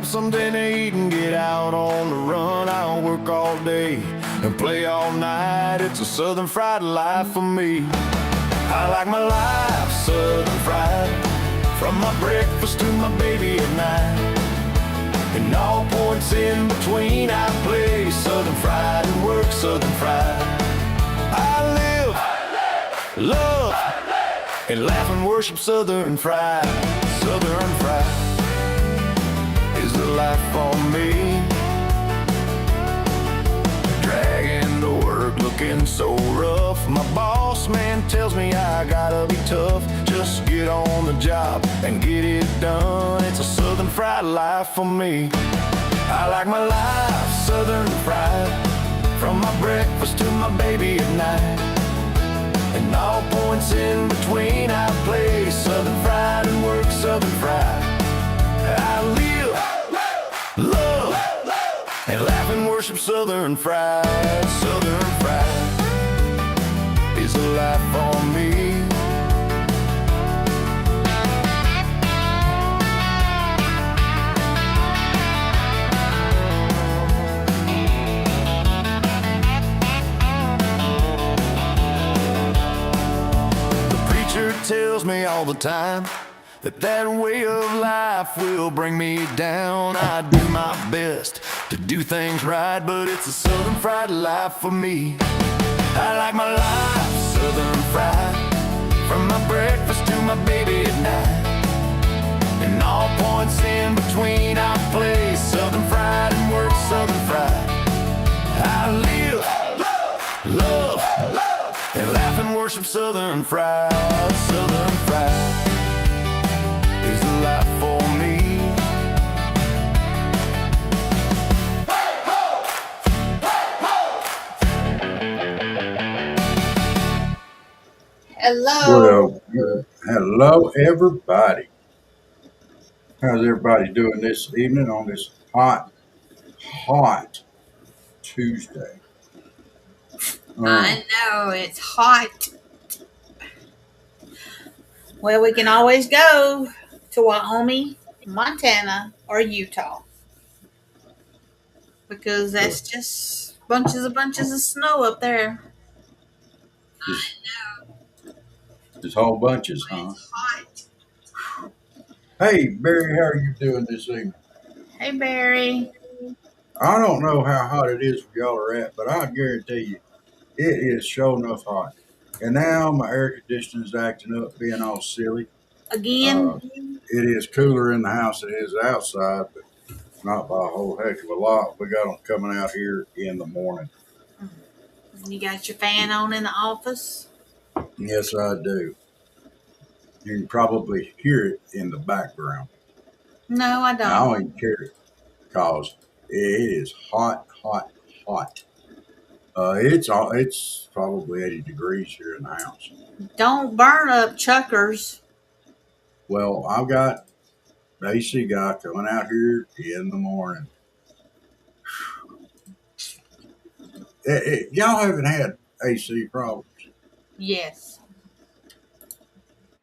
grab something to eat and get out on the run. I'll work all day and play all night. It's a Southern fried life for me. I like my life Southern fried, from my breakfast to my baby at night. And all points in between I play Southern fried and work Southern fried. I live, love, and laugh and worship Southern fried. Southern fried is the life for me. Dragging to work looking so rough. My boss man tells me I gotta be tough. Just get on the job and get it done. It's a Southern fried life for me. I like my life Southern fried, from my breakfast to my baby at night. And all points in between I play Southern fried and work Southern fried. I live, love, and laugh and worship Southern fried. Southern fried is a life for me. Tells me all the time that way of life will bring me down. I do my best to do things right, but it's a Southern fried life for me. I like my life Southern fried, from my breakfast to my baby at night. And all points in between I play Southern fried and work Southern fried. I live, love, and laugh and worship Southern fried. Southern fried is the life for me. Hello. Well, hello everybody. How's everybody doing this evening on this hot Tuesday? I know it's hot. Well, we can always go to Wyoming, Montana, or Utah, because that's just bunches of snow up there. Just, just whole bunches, huh? It's hot. Hey Barry, how are you doing this evening? Hey, Barry. I don't know how hot it is where y'all are at, but I guarantee you it is sure enough hot. And now my air conditioning's acting up, being all silly. Again? It is cooler in the house than it is outside, but not by a whole heck of a lot. We got them coming out here in the morning. You got your fan on in the office? Yes, I do. You can probably hear it in the background. No, I And I don't don't. even care because it is hot, hot, hot. It's probably 80 degrees here in the house. Don't burn up Chuckers. Well, I've got the AC guy coming out here in the morning. Y'all haven't had AC problems. Yes.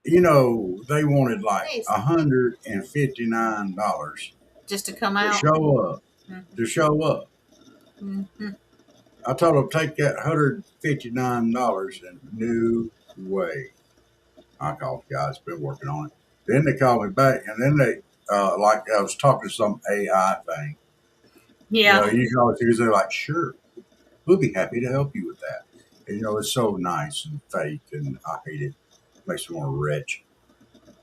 You know, they wanted like Yes. $159 Just to come to out. show up. To show up. Mm-hmm. I told them take that $159 and no way. I called the guys, been working on it. Then they called me back, and then they like I was talking to some AI thing. Yeah. You call it, they're like, sure, we'll be happy to help you with that. And it's so nice and fake, and I hate it. Makes me want to retch.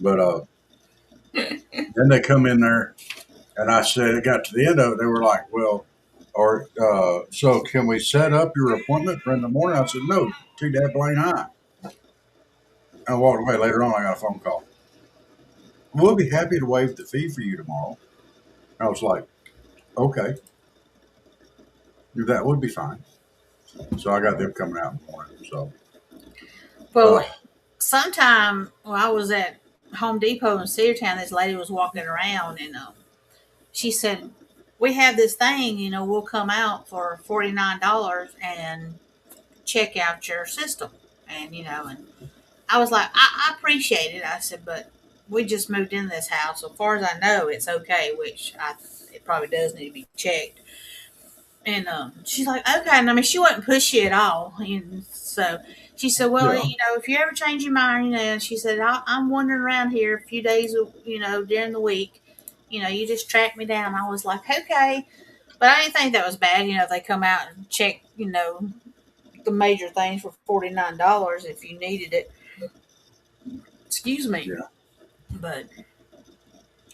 But then they come in there, and I said, it got to the end of it. They were like, well, so can we set up your appointment for in the morning? I said, no, too damn plain high. I walked away. Later on, I got a phone call. We'll be happy to waive the fee for you tomorrow. I was like, okay, that would be fine. So I got them coming out in the morning. So, Well, sometime when I was at Home Depot in Cedartown, this lady was walking around and she said, we have this thing, we'll come out for $49 and check out your system. And I was like, I appreciate it. I said, but we just moved in this house. So far as I know, it's okay, which it probably does need to be checked. And she's like, okay. And I mean, she wasn't pushy at all. And so she said, well, Yeah. you know, if you ever change your mind, you know, and she said, I'm wandering around here a few days, you know, during the week. You know, you just track me down. I was like, okay. But I didn't think that was bad. You know, they come out and check, you know, the major things for $49 if you needed it. Excuse me. Yeah. But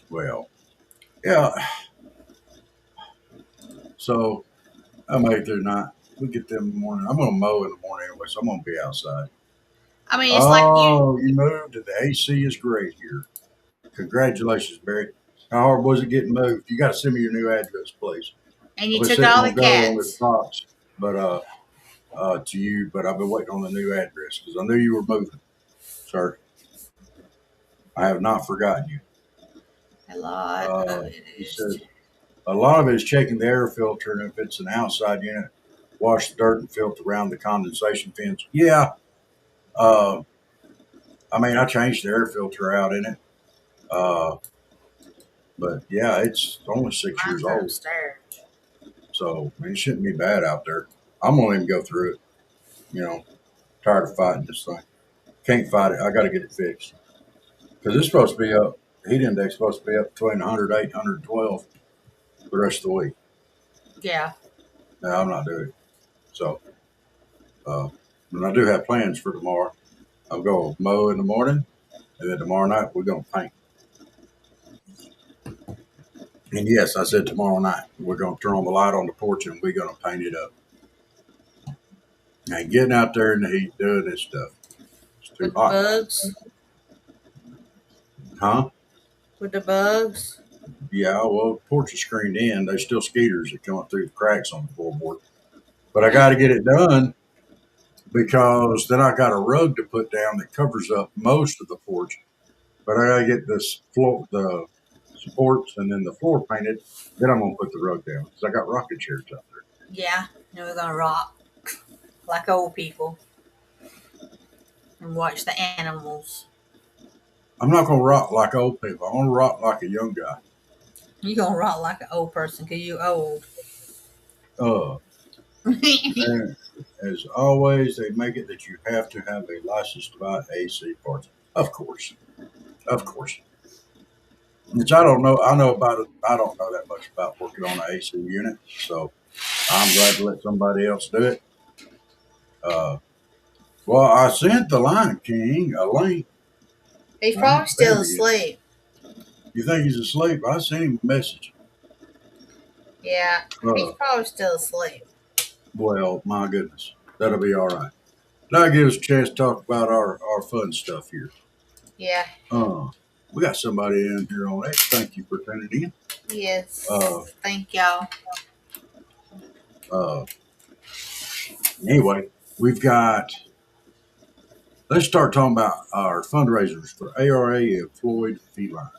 Well, yeah. So I make it through the night. We get them in the morning. I'm gonna mow in the morning anyway, so I'm gonna be outside. I mean, it's like Oh, you moved and the AC is great here. Congratulations, Barry. How hard was it getting moved? You got to send me your new address, please. and I've you been took sitting all the on go on this cats. box, but to you, but I've been waiting on the new address because I knew you were moving, sir. I have not forgotten you. A lot of it He is. said a lot of it is checking the air filter, and if it's an outside unit, wash the dirt and filth around the condensation fins. Yeah, uh, I mean, I changed the air filter out in it, uh, but yeah, it's only 6 years Mine's old, upstairs. so I mean, it shouldn't be bad out there. I'm gonna even go through it. You know, tired of fighting this thing. Can't fight it. I got to get it fixed because it's supposed to be up. Heat index supposed to be up between 108 and 112 for the rest of the week. Yeah. No, I'm not doing it. So, and I do have plans for tomorrow. I'm going to mow in the morning, and then tomorrow night we're going to paint. And yes, I said tomorrow night we're going to turn on the light on the porch and we're going to paint it up. And getting out there in the heat doing this stuff, it's too With the hot, bugs. huh? With the bugs. Yeah, well, the porch is screened in. There's still skeeters that come up through the cracks on the floorboard. But I got to get it done because then I got a rug to put down that covers up most of the porch. But I got to get this floor, the supports, and then the floor painted. Then I'm gonna put the rug down because I got rocking chairs out there. Yeah. And we're gonna rock like old people and watch the animals. I'm not gonna rock like old people. I want to rock like a young guy. You gonna rock like an old person because you old. Uh, and as always, they make it that you have to have a license to buy AC parts. Of course, of course. Which I don't know. I know about it. I don't know that much about working on an AC unit, so I'm glad to let somebody else do it. Uh, well, I sent the Lion King a link. He's I probably haven't still found it yet. asleep. You think he's asleep? I sent him a message. Yeah. He's Uh, probably still asleep. well, my goodness, that'll be all right. That'll give us a chance to talk about our fun stuff here. Yeah. Uh, we got somebody in here on X. Thank you for tuning in. Yes. Uh, Thank y'all. uh, anyway, we've got. Let's start talking about our fundraisers for ARA and Floyd Feline.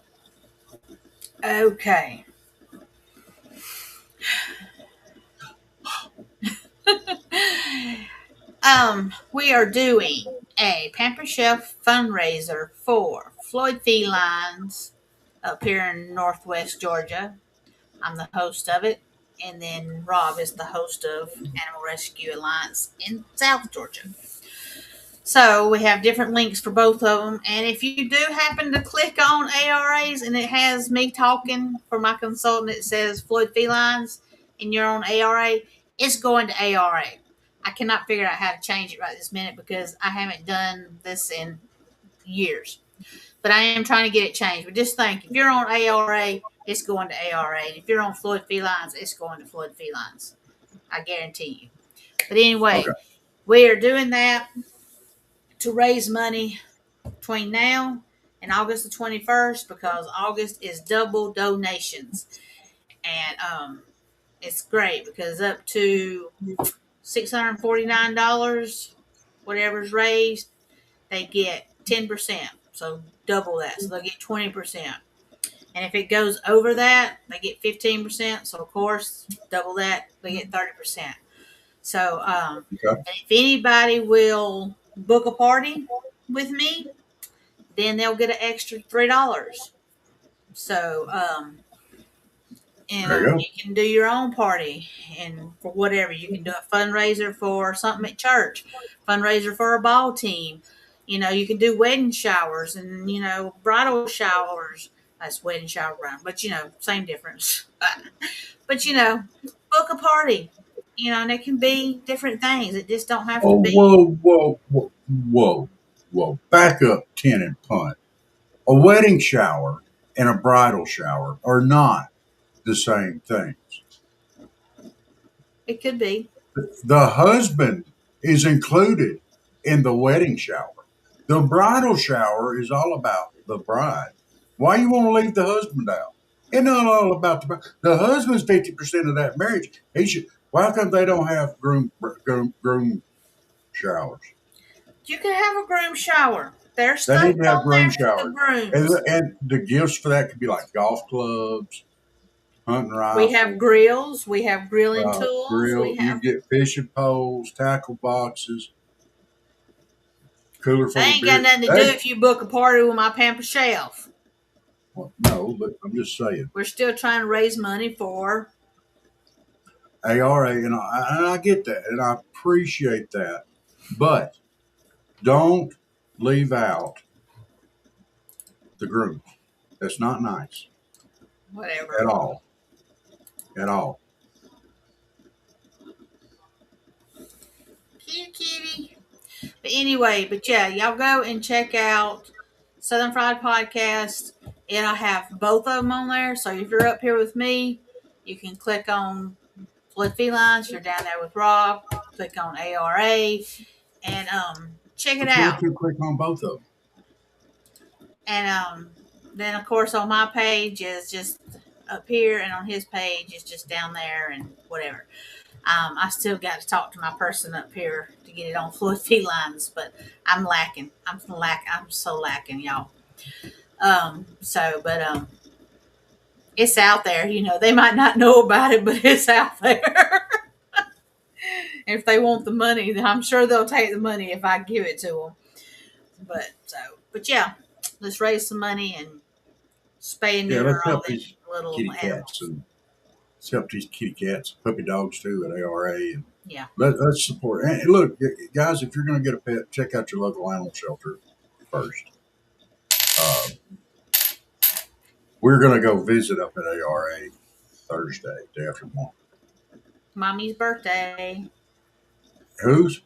Okay. We are doing a Pamper Chef fundraiser for Floyd Felines up here in Northwest Georgia. I'm the host of it, and then Rob is the host of Animal Rescue Alliance in South Georgia. So we have different links for both of them, and if you do happen to click on ARAs and it has me talking for my consultant, it says Floyd Felines, and you're on ARA, it's going to ARA. I cannot figure out how to change it right this minute because I haven't done this in years. But I am trying to get it changed. But just think, if you're on ARA, it's going to ARA. And if you're on Floyd Felines, it's going to Floyd Felines. I guarantee you. But anyway, Okay. we are doing that to raise money between now and August the 21st because August is double donations. And it's great because up to $649, whatever's raised, they get 10%. So double that. So they'll get 20%. And if it goes over that, they get 15%. So of course, double that, they get 30%. So Okay. if anybody will book a party with me, then they'll get an extra $3. So, There you go. you can do your own party and for whatever. You can do a fundraiser for something at church, fundraiser for a ball team. You can do wedding showers and, bridal showers. That's wedding shower brown, but same difference. But book a party, and it can be different things. It just don't have to Oh, be. whoa. Back up 10 and punt. A wedding shower and a bridal shower are not the same things. It could be. The husband is included in the wedding shower. The bridal shower is all about the bride. Why you want to leave the husband out? It's not all about the bride. The husband's 50% of that marriage. He should. Why come they don't have groom showers? You can have a groom shower. There's They stuff need to have on there groom for the showers, and, grooms. and the gifts for that could be like golf clubs, hunting We have rifles, grills. We have grilling tools. grill. We You have. get fishing poles, tackle boxes, cooler They full of ain't got beer. nothing to do if you book a party with my pamper shelf. Well, no, but I'm just saying. We're still trying to raise money for. ARA, and I get that, and I appreciate that, but don't leave out the groom. That's not nice Whatever. at all. At all. Kitty. But anyway, yeah, y'all go and check out Southern Fried Podcast. It'll have both of them on there. So if you're up here with me, you can click on Blood Felines. You're down there with Rob. Click on ARA and check it But you out. can click on both of them. And then of course on my page is just up here, and on his page is just down there and whatever. I still got to talk to my person up here to get it on Floyd Felines, but I'm lacking. I'm so lacking, y'all. But it's out there. They might not know about it, but it's out there. If they want the money, then I'm sure they'll take the money if I give it to them. But yeah, let's raise some money and spay and neuter let's all help these these little kitty animals. cats and let's help these kitty cats, puppy dogs too at ARA. And Yeah. let's support. And look, guys, if you're going to get a pet, check out your local animal shelter first. We're going to go visit up at ARA Thursday, day after tomorrow. Mommy's birthday. Whose?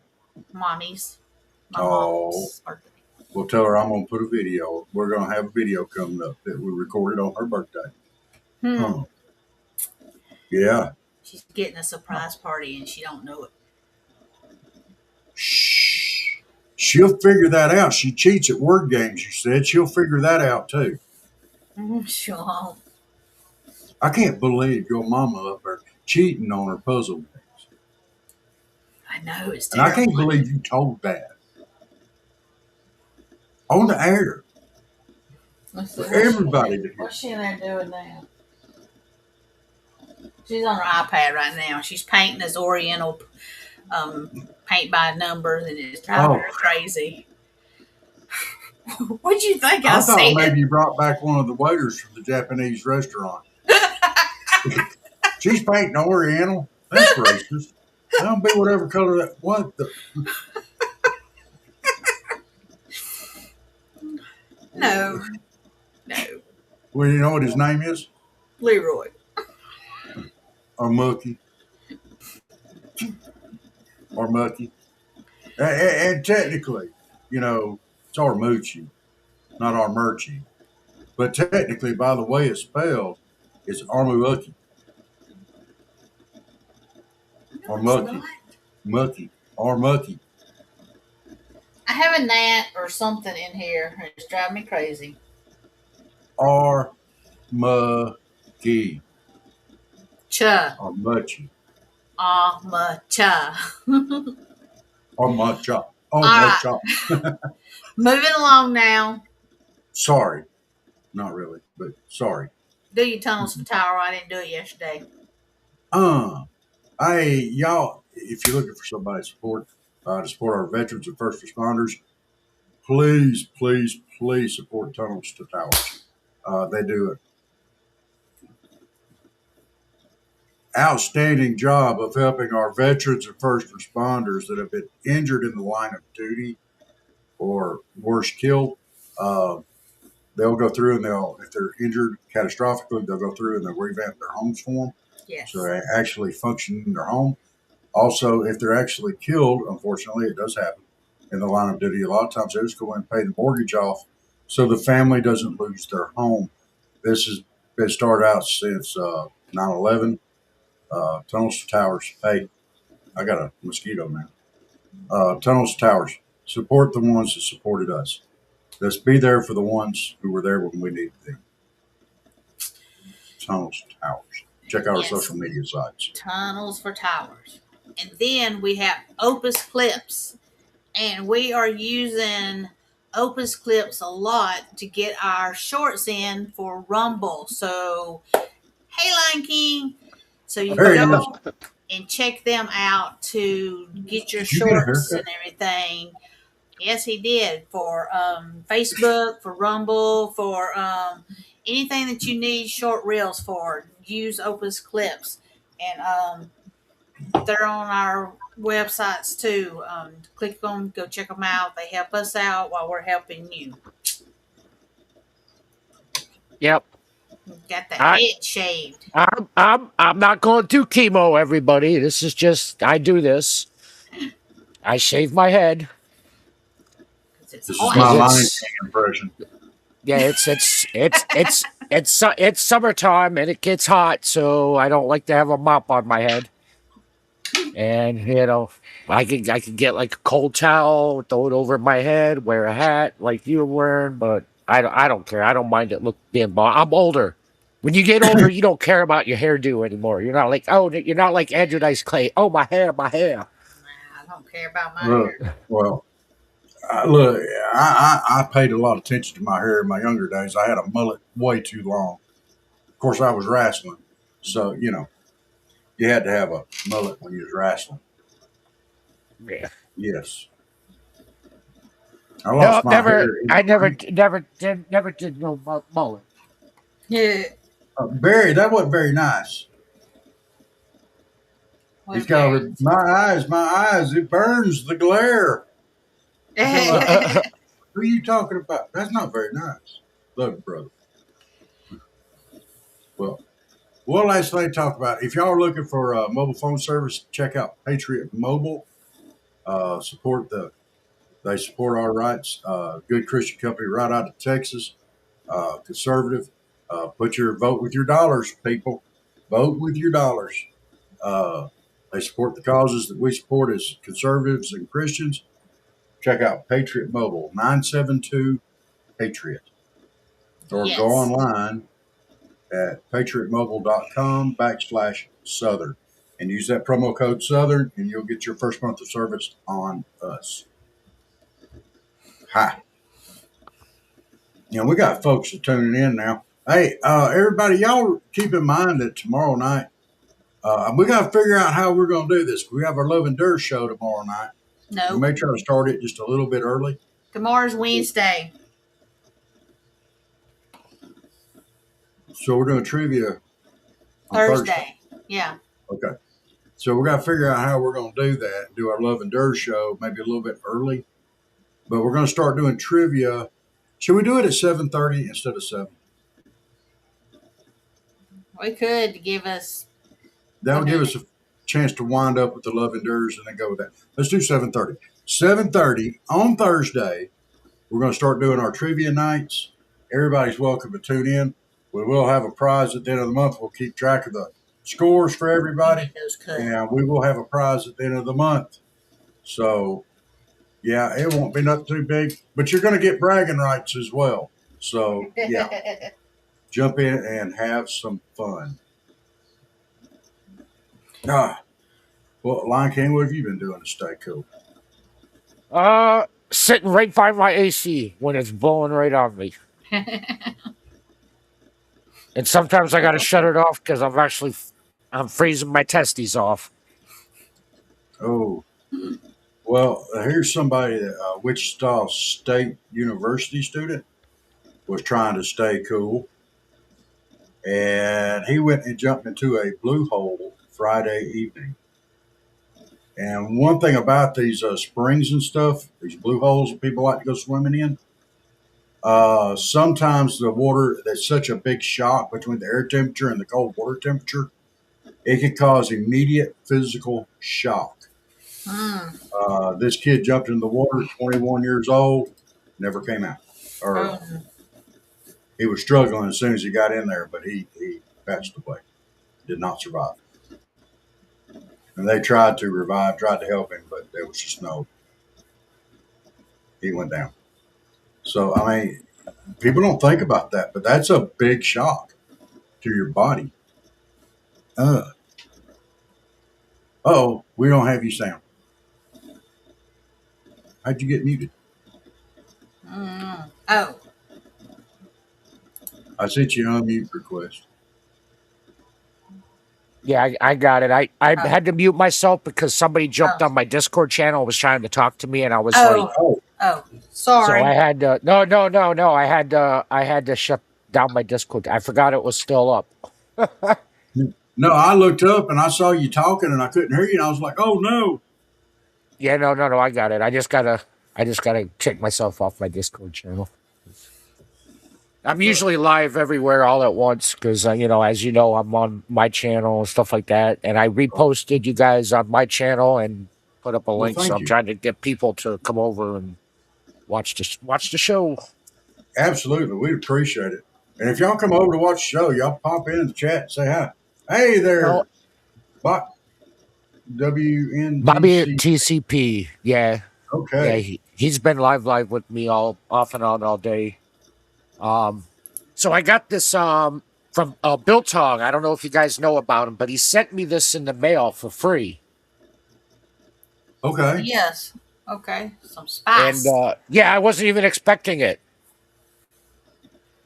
Mommy's. My Oh. mom's birthday. We'll tell her I'm going to put a video. We're going to have a video coming up that we recorded on her birthday. Hmm. Yeah. She's getting a surprise party and she don't know it. Shh. She'll figure that out. She cheats at word games, you said. She'll figure that out too. Sure. I can't believe your mama up there cheating on her puzzle games. I know, it's And I terrible. can't believe you told that. On the air. For everybody to hear. What's she in there doing now? She's on her iPad right now. She's painting this Oriental paint by numbers, and it's driving her crazy. What'd you think I thought said? maybe you brought back one of the waiters from the Japanese restaurant. She's painting Oriental. That's racist. That'll be whatever color that. What the? No. Well, you know what his name is? Leroy. Or Mucky. Or Mucky. And technically, it's Armucci, not Armurcci. But technically, by the way it's spelled, it's Armucci. Or Mucky. Mucky. Or Mucky. I have a gnat or something in here. It's driving me crazy. Or Mucky. Cha. Or Mucci. Cha. Or Mucha. Oh, All Mucha. Moving along now. Sorry. Not really, but sorry. Do your tunnels for Tower. I didn't do it yesterday. Hey, y'all, if you're looking for somebody to support our veterans and first responders, please, please, please support Tunnels to Towers. They do an outstanding job of helping our veterans and first responders that have been injured in the line of duty or worse, killed. Uh, they'll go through and if they're injured catastrophically, they'll go through and they'll revamp their homes for them. Yes. So they actually function in their home. Also, if they're actually killed, unfortunately, it does happen in the line of duty. A lot of times they just go in and pay the mortgage off so the family doesn't lose their home. This has been started out since 9/11. Tunnels to Towers. Hey, I got a mosquito now. Tunnels to Towers. Support the ones that supported us. Let's be there for the ones who were there when we needed them. Tunnels to Towers. Check out our Yes. social media sites. Tunnels for Towers. And then we have Opus Clips. And we are using Opus Clips a lot to get our shorts in for Rumble. So, hey, Lion King. So you Very go nice. and check them out to get your Did you get a shorts haircut? and everything. Yes, he did for Facebook, for Rumble, for anything that you need short reels for. Use Opus Clips, and they're on our websites too. Click on, go check them out. They help us out while we're helping you. Yep. Got the I, head shaved. I'm not going to chemo, everybody. This is just I do this. I shave my head. 'Cause it's This is hot. my It's- Lion King impression. Yeah, it's summertime and it gets hot, so I don't like to have a mop on my head. And I could get like a cold towel, throw it over my head, wear a hat like you were wearing, but I don't care. I don't mind it look being bald. I'm older. When you get older, you don't care about your hairdo anymore. You're not like you're not like Andrew Dice Clay. Oh, my hair, my hair. Nah, I don't care about my Look, hair. well, look, I paid a lot of attention to my hair in my younger days. I had a mullet way too long. Of course, I was wrestling, so you had to have a mullet when you was wrestling. Yeah. Yes, I No, lost my never. hair. I never did no mullet. Yeah. Barry, that wasn't very nice. He's got my eyes. It burns the glare. Who are you talking about? That's not very nice. Look, brother. Well, one last thing to talk about. If y'all are looking for a mobile phone service, check out Patriot Mobile. They support our rights. Good Christian company right out of Texas. Conservative. Put your vote with your dollars, people. Vote with your dollars. They support the causes that we support as conservatives and Christians. Check out Patriot Mobile, 972 Patriot. Or Yes. go online at patriotmobile.com/Southern and use that promo code Southern and you'll get your first month of service on us. Hi. We got folks that tuning in now. Hey, everybody, y'all keep in mind that tomorrow night, we got to figure out how we're going to do this. We have our Love and Dare show tomorrow night. We No. may try to start it just a little bit early. Tomorrow's Wednesday. So we're doing trivia on Thursday. Yeah. Okay. So we got to figure out how we're going to do that. Do our Love and Dare show maybe a little bit early, but we're going to start doing trivia. Should we do it at 7:30 instead of 7? We could give us. That'll give us a chance to wind up with the Love and Dares and then go with that. Let's do 7:30. 7:30 on Thursday. We're going to start doing our trivia nights. Everybody's welcome to tune in. We will have a prize at the end of the month. We'll keep track of the scores for everybody. And we will have a prize at the end of the month. So, yeah, it won't be nothing too big, but you're going to get bragging rights as well. So, yeah, jump in and have some fun. Well, Lion King, what have you been doing to stay cool? Sitting right by my AC when it's blowing right on me. And sometimes I got to shut it off because I'm freezing my testes off. Oh, Well, here's somebody, Wichita State University student, was trying to stay cool, and he went and jumped into a blue hole Friday evening. And one thing about these springs and stuff, these blue holes that people like to go swimming in, sometimes the water, there's such a big shock between the air temperature and the cold water temperature, it can cause immediate physical shock. Mm. This kid jumped in the water, 21 years old, never came out. Or Oh, he was struggling as soon as he got in there, but he passed away, did not survive. And they tried to revive, tried to help him, but there was just no, he went down. So, I mean, people don't think about that, but that's a big shock to your body. Oh, we don't have you sound. How'd you get muted? oh, I sent you an unmute request. Yeah, I got it. I Oh. had to mute myself because somebody jumped Oh. on my Discord channel and was trying to talk to me, and I was Oh. like, Oh, so sorry. I had to. No. I had to shut down my Discord. I forgot it was still up. no, I looked up and I saw you talking and I couldn't hear you. And I was like, oh no. Yeah, no. I got it. I just gotta check myself off my Discord channel. I'm usually live everywhere all at once because, as you know, I'm on my channel and stuff like that. And I reposted you guys on my channel and put up a Well, link. thank So I'm you. trying to get people to come over and watch the show. Absolutely. We'd appreciate it. And if y'all come over to watch the show, y'all pop in the chat and say hi. Hey there, Oh. Bob. WNTC. Bobby TCP. Yeah. Okay. Yeah. He's been live with me all off and on all day. So I got this from Bill Tong. I don't know if you guys know about him, but he sent me this in the mail for free. Okay. Yes. Okay. Some spice. And yeah, I wasn't even expecting it.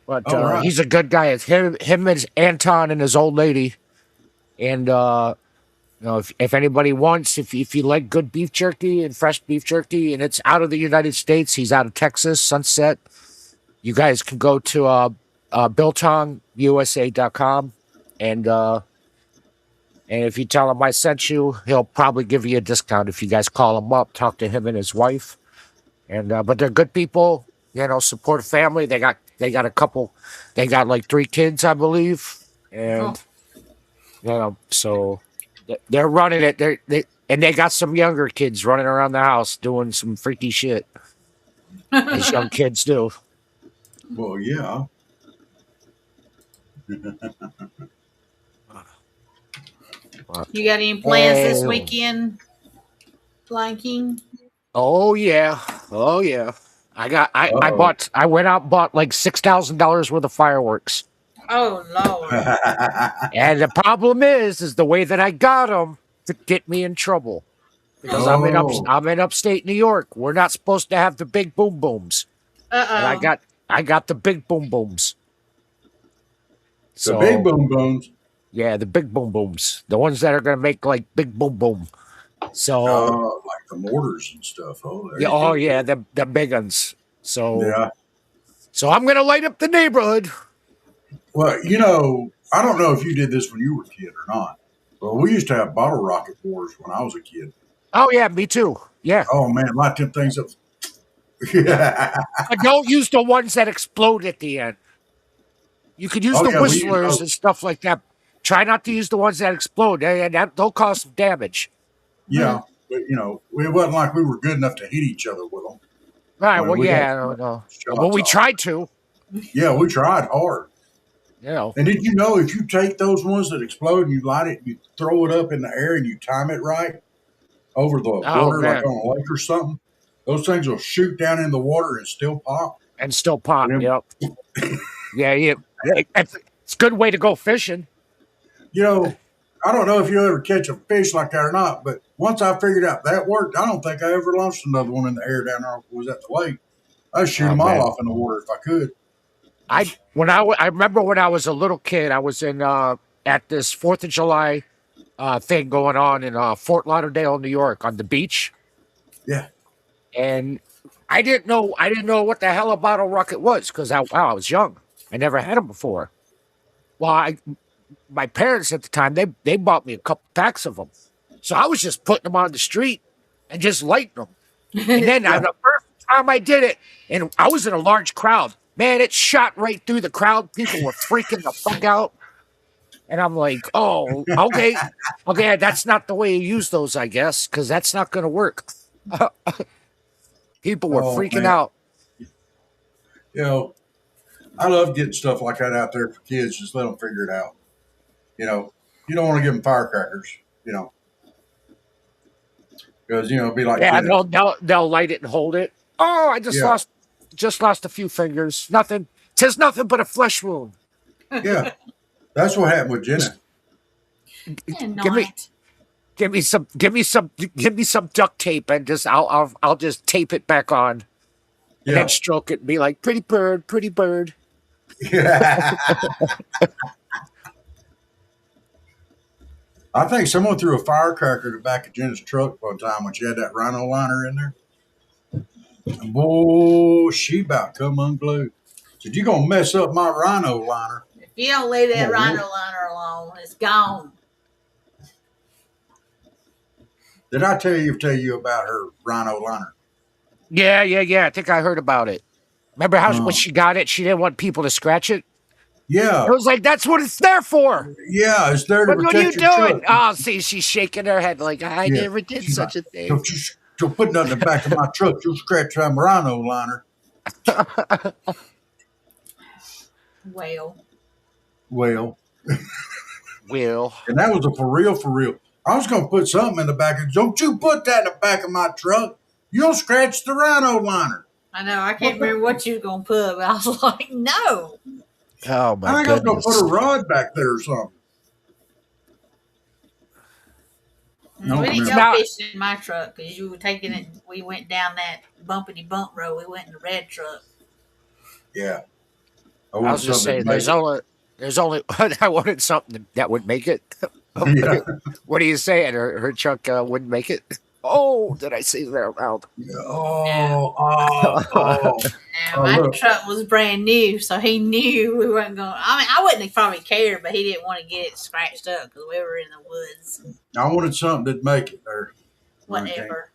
But All right. he's a good guy. It's him and Anton and his old lady. And if anybody wants, if you like good beef jerky and fresh beef jerky, and it's out of the United States, he's out of Texas, Sunset. You guys can go to BillTongUSA.com, and if you tell him I sent you, he'll probably give you a discount if you guys call him up, talk to him and his wife. And but they're good people, support a family. They got a couple, they got like 3 kids, I believe, and so they're running it. They got some younger kids running around the house doing some freaky shit, as young kids do. Well, yeah. You got any plans this Oh. weekend, Blanking? Oh yeah. I went out and bought like $6,000 worth of fireworks. Oh Lord. And the problem is the way that I got them to get me in trouble. Because Oh. I'm in upstate New York. We're not supposed to have the big boom booms. And Uh oh. I got the big boom booms. The big boom booms. Yeah, the big boom booms. The ones that are gonna make like big boom boom. So Like the mortars and stuff. Oh, there yeah, you go. yeah, the big ones. So Yeah. so I'm gonna light up the neighborhood. Well, I don't know if you did this when you were a kid or not, but we used to have bottle rocket wars when I was a kid. Oh yeah, me too. Yeah. Oh man, light them things up. Yeah. But don't use the ones that explode at the end. You could use Oh, the yeah, we used whistlers those. and stuff like that. Try not to use the ones that explode. They'll cause some damage. Yeah, but it wasn't like we were good enough to hit each other with them. Right. Well, Well, we yeah. had I don't know. shots Well, we off. tried to. Yeah, we tried hard. And And did you know if you take those ones that explode and you light it, you throw it up in the air and you time it right over the water, man. like on a lake or something, those things will shoot down in the water and still pop. and still pop. Yeah. Yep. Yeah. It's a good way to go fishing. I don't know if you ever catch a fish like that or not, but once I figured out that worked, I don't think I ever launched another one in the air down there. Was at the lake. I'd shoot Oh, them all man. off in the water if I could. I remember when I was a little kid, I was in at this 4th of July thing going on in Fort Lauderdale, New York, on the beach. Yeah. And I didn't know what the hell a bottle rocket was because I was young. I never had them before. Well, my parents at the time they bought me a couple packs of them, so I was just putting them on the street and just lighting them. And then Yeah. the first time I did it, and I was in a large crowd, man, it shot right through the crowd. People were freaking the fuck out. And I'm like, oh, okay. Okay, that's not the way you use those, I guess, because that's not going to work. People were Oh freaking man. out. You know, I love getting stuff like that out there for kids. Just let them figure it out. You know, you don't want to give them firecrackers. You know, because it'd be like Yeah, Jenna. they'll light it and hold it. Oh, I Yeah. just lost a few fingers. Nothing. Tis nothing but a flesh wound. Yeah. That's what happened with Jenna. And Give me not. give me some duct tape and just I'll just tape it back on and then Yeah. stroke it and be like, pretty bird, pretty bird. Yeah. I think someone threw a firecracker in the back of Jenna's truck one time when she had that rhino liner in there. And boy, she about come unglued. Said, you gonna mess up my rhino liner. If you don't leave that Oh, rhino liner alone, it's gone. Did I tell you about her rhino liner? Yeah. I think I heard about it. Remember how when Uh, she got it, she didn't want people to scratch it? yeah. It was like, that's what it's there for. Yeah, it's there to What are you protect your doing? truck. Oh, see, she's shaking her head like, I Yeah. never did She's such like, a thing. don't put nothing in the back of my truck. You'll scratch my rhino liner. Well, Well, Will. and that was a for real, for real. I was gonna put something in the back of. Don't you put that in the back of my truck? You'll scratch the rhino liner. I know I can't remember what you was gonna put, but I was like, no. Oh, I my think I was gonna goodness. put a rod back there or something. No, We didn't no. go Now- fishing in my truck because you were taking it. We went down that bumpity bump road. We went in the red truck. Yeah. I was just saying, there's only I wanted something that would make it. Yeah. What are you saying? Her truck wouldn't make it? Oh, did I say that out loud? Oh. And Oh, my look. truck was brand new, so he knew we weren't going. I mean, I wouldn't have probably cared, but he didn't want to get it scratched up because we were in the woods. I wanted something that'd make it there. Whatever.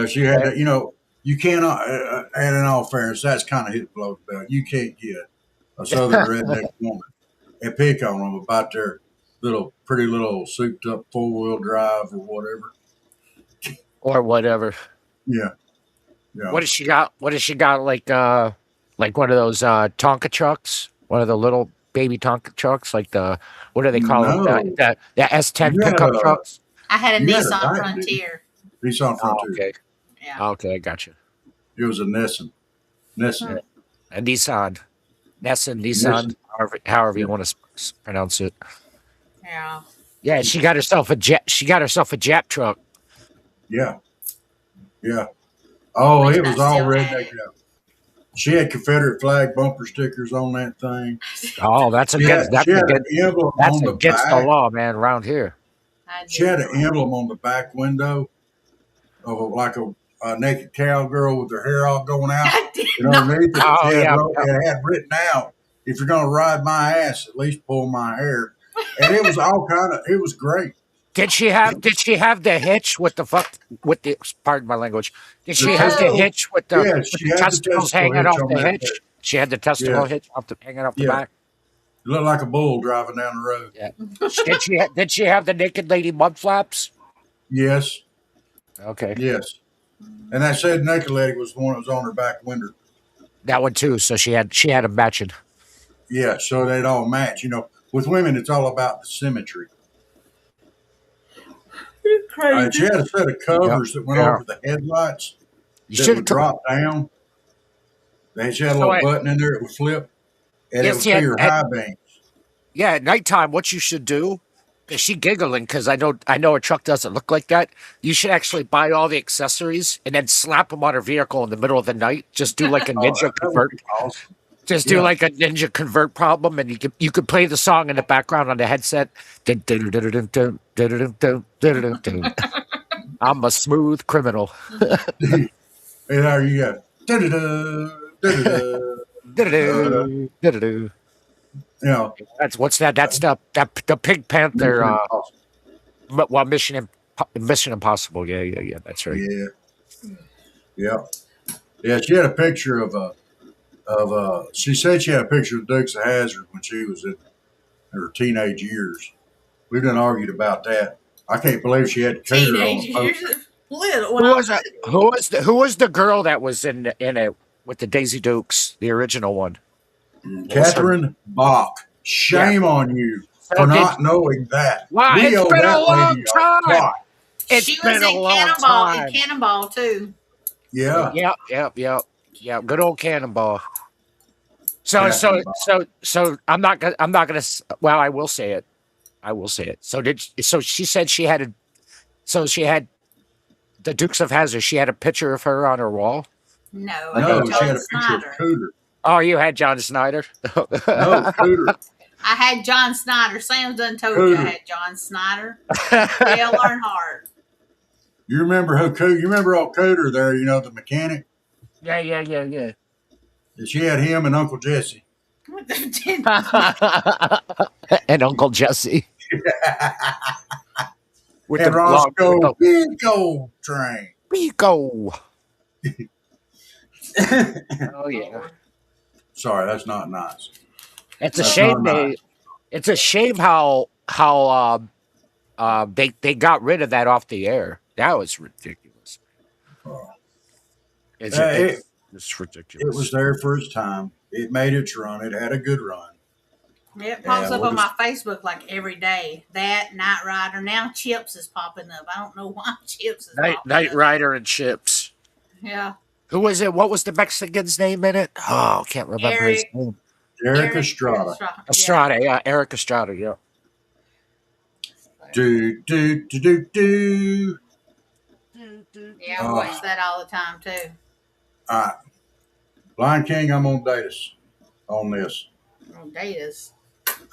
She had that. You cannot. And in all fairness, that's kind of hit below the belt. You can't get a southern redneck woman and pick on them about their pretty little souped up 4-wheel drive or whatever. Or whatever. Yeah. Yeah. What does she got? What does she got? Like one of those Tonka trucks, one of the little baby Tonka trucks, like what do they call them? No. The S10 You had pickup a- trucks. I had a You had a Nissan Dyke, Frontier. Nissan Oh, Frontier. okay, Yeah. okay, I got you. It was a Nissan. Nissan. A Nissan, Nissan, Nissan. however you want to pronounce it. Yeah. Yeah, she got herself a Jap truck. Yeah. Yeah. Oh, Wish it I was all still had redneck. it. She had Confederate flag bumper stickers on that thing. Oh, that's She had, against that's she had against, an emblem that's on the against the back. law, man. Around here. I She had did. an emblem on the back window of a naked cowgirl with her hair all going out. I did And not. underneath it, Oh, yeah. it had written out, "If you're going to ride my ass, at least pull my hair." And it was it was great. Did she have the hitch with the pardon my language? Did she have the No. hitch with the, Yeah, with she the had the testicles testicle hanging hitch off on the that hitch? thing. She had the testicle Yeah. hitch hanging off the Yeah. back. It looked like a bull driving down the road. Yeah. Did she have the naked lady mud flaps? Yes, Okay. yes. And that said naked lady was the one that was on her back window. That one too. So she had them matching. Yeah, so they'd all match. With women, it's all about the symmetry. You're crazy. She had a set of covers that went Yeah. over the headlights You that should would have drop down. She had a little button in there that would flip, and Yes, it would yeah, see your high beams. Yeah, at nighttime, what you should do, is she giggling because I know her truck doesn't look like that. You should actually buy all the accessories and then slap them on her vehicle in the middle of the night. Just do like a ninja That would convert. be awesome. Just do Yeah. like a ninja convert problem, and you could play the song in the background on the headset. I'm a smooth criminal. And there you go. Da-da-da, da-da-da, da-da-da. Do-do-do, do-do-do. You know, That's what's that? That's the Pink Panther. Mission Impossible. Well, Mission Impossible. Yeah, yeah, yeah. That's right. Yeah, yeah, yeah. She had a picture of. She said she had a picture of Dukes of Hazzard when she was in her teenage years. We've been argued about that. I can't believe she had the cooter on Teenage the poster. years. Little. Who When I was that? Who was the girl that was in it with the Daisy Dukes, the original one? Catherine Bach. Shame on you So for did- not knowing that. Wow, We it's owe been a that long lady a time. lot. It's she was been a in long Cannonball, time. in Cannonball too. Yeah. Yeah. Good old Cannonball. So I'm not gonna. Well, I will say it. So she said she had she had the Dukes of Hazzard. She had a picture of her on her wall. No, I No, had she John had a picture of Snyder. Cooter. Oh, you had John Snyder. No, Cooter. I had John Snyder. Sam's done told you I Cooter. had John Snyder. Dale Earnhardt. You remember who Cooter? You remember old Cooter there? You know, the mechanic. Yeah. She had him and Uncle Jesse. What the- And Uncle Jesse with And the long Roscoe Big Gold Train. Pico. Oh yeah. Sorry, that's not nice. It's a That's shame not they. nice. It's a shame how they got rid of that off the air. That was ridiculous. Oh. It's, It it's ridiculous. was there for its time. It made its run. It had a good run. It pops Yeah, up we'll on my Facebook like every day. That Knight Rider. Now Chips is popping up. I don't know why Chips is popping Knight up. Rider and Chips. Yeah. Who was it? What was the Mexican's name in it? Oh, can't remember his Eric. name. Eric Estrada. Estrada, yeah, Eric Estrada, yeah. Do, do, do, do, do. Yeah, I watch that all the time too. All right. Lion King, I'm going to date us on this. Oh, date us.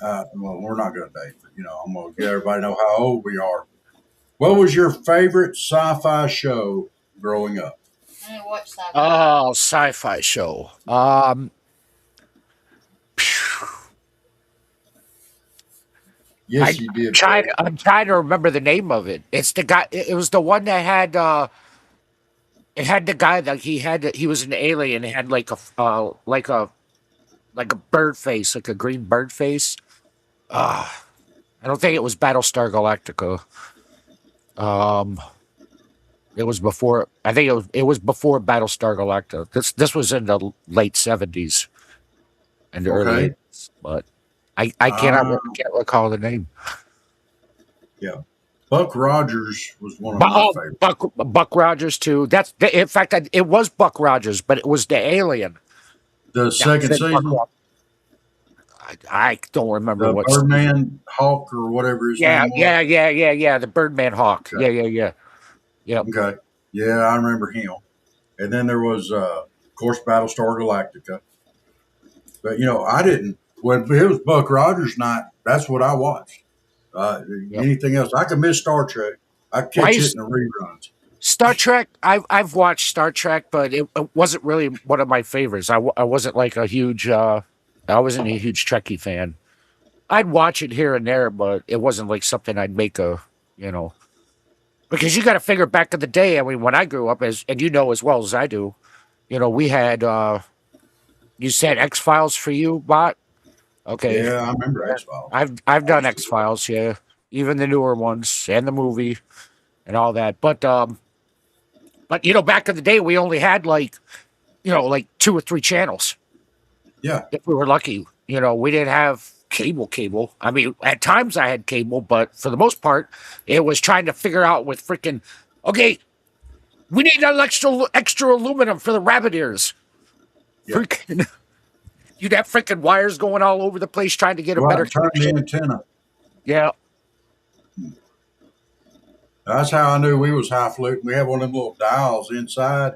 Well, we're not going to date, but, I'm going to get everybody to know how old we are. What was your favorite sci-fi show growing up? I didn't watch sci-fi. Oh, sci-fi show. Yes, you did. I'm trying to remember the name of it. It's the guy. It was the one that had. It had the guy that he was an alien. He had like a bird face, like a green bird face. I don't think it was Battlestar Galactica. It was before. I think it was before Battlestar Galactica. This was in the late '70s and the early 80s, but I can't recall the name. Yeah. Buck Rogers was one of my favorites. Buck Rogers too. In fact, it was Buck Rogers, but it was the alien. The second season, I don't remember the what. Birdman Hawk or whatever his name was. Yeah. The Birdman Hawk. Okay. Yeah. Okay. Yeah, I remember him. And then there was, of course, Battlestar Galactica. But, I didn't. When it was Buck Rogers night, that's what I watched. Anything else? I could miss Star Trek. I could catch it in the reruns. Star Trek, I've watched Star Trek, but it wasn't really one of my favorites. I wasn't like a huge, I wasn't a huge Trekkie fan. I'd watch it here and there, but it wasn't like something I'd make because you got to figure back in the day. I mean, when I grew up, and you know as well as I do, we had, you said X-Files for you, Bot? Okay. Yeah, I remember X-Files. I've done X-Files, yeah. Even the newer ones and the movie and all that. But back in the day we only had like 2 or 3 channels. Yeah. If we were lucky. We didn't have cable. I mean, at times I had cable, but for the most part, it was trying to figure out with freaking okay, we need an extra aluminum for the rabbit ears. Yeah. Freaking you'd have freaking wires going all over the place trying to get a better turn the connection. antenna. Yeah. That's how I knew we was highfalutin. We had one of them little dials inside.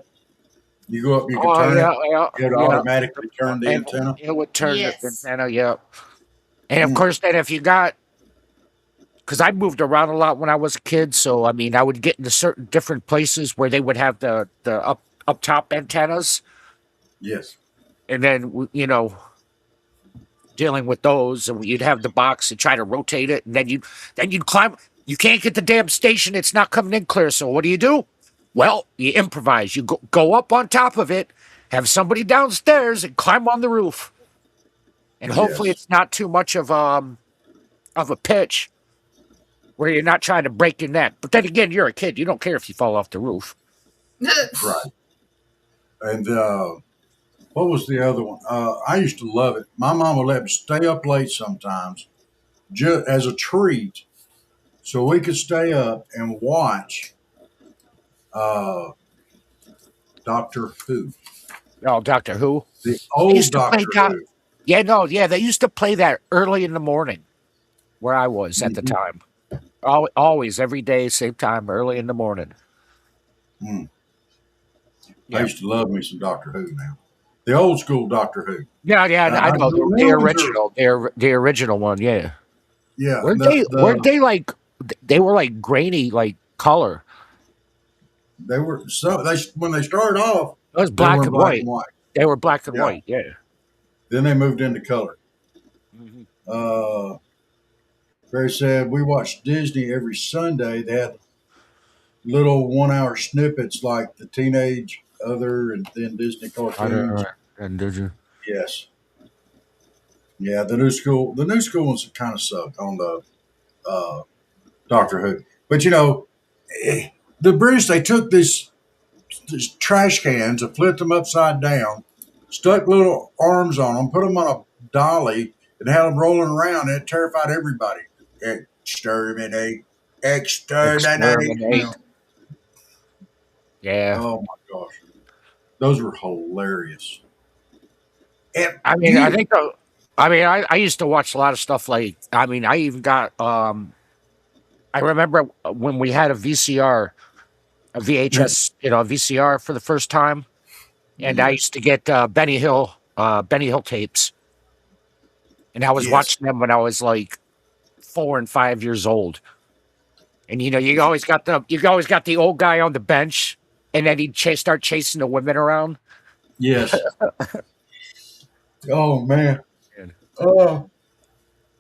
You go up, you can turn it. It automatically turn the antenna. It would turn Yes. the antenna, yeah. And of course, then if you got, because I moved around a lot when I was a kid. So I mean, I would get into certain different places where they would have the up top antennas, Yes. and then dealing with those, and you'd have the box and try to rotate it, and then you'd climb. You can't get the damn station; it's not coming in clear. So what do? Well, you improvise. You go up on top of it, have somebody downstairs, and climb on the roof. And hopefully, Yes. it's not too much of a pitch where you're not trying to break your neck. But then again, you're a kid; you don't care if you fall off the roof. Right. And what was the other one? I used to love it. My mom would let me stay up late sometimes, just as a treat, so we could stay up and watch uh, Doctor Who, Oh, Doctor Who. the They old used to play Doctor Who. Yeah, no, yeah, they used to play that early in the morning where I was at the Mhm. time. Always, every day, same time, early in the morning. Mm. I Yeah, used to love me some Doctor Who now. The old school Doctor Who. yeah, yeah. I know The the rooms are, original, the original one. Yeah, yeah, weren't they like they were like grainy, like color? they were, so they, when they started off, It was they were black in and black white. and white. They were black and Yeah. white. Yeah. Then they moved into color. Mhm. Uh, Very sad. We watched Disney every Sunday. They had little 1 hour snippets like the Teenage Other and then Disney I don't cartoons. know. And did you? Yes. Yeah, the new school ones kind of suck on the uh, Doctor Who. But the British, they took these trash cans and flipped them upside down, stuck little arms on them, put them on a dolly, and had them rolling around. And it terrified everybody. Exterminate, exterminate. Exterminate. Yeah. Oh my gosh, those were hilarious. And I mean, I think. I mean, I used to watch a lot of stuff. Like, I mean, I even got. I remember when we had a VCR, a VHS, a VCR for the first time, and I yes, used to get Benny Hill tapes, and I was yes, watching them when I was like 4 and 5 years old. And you always got the old guy on the bench, and then he'd start chasing the women around. yes. Oh man. And Uh,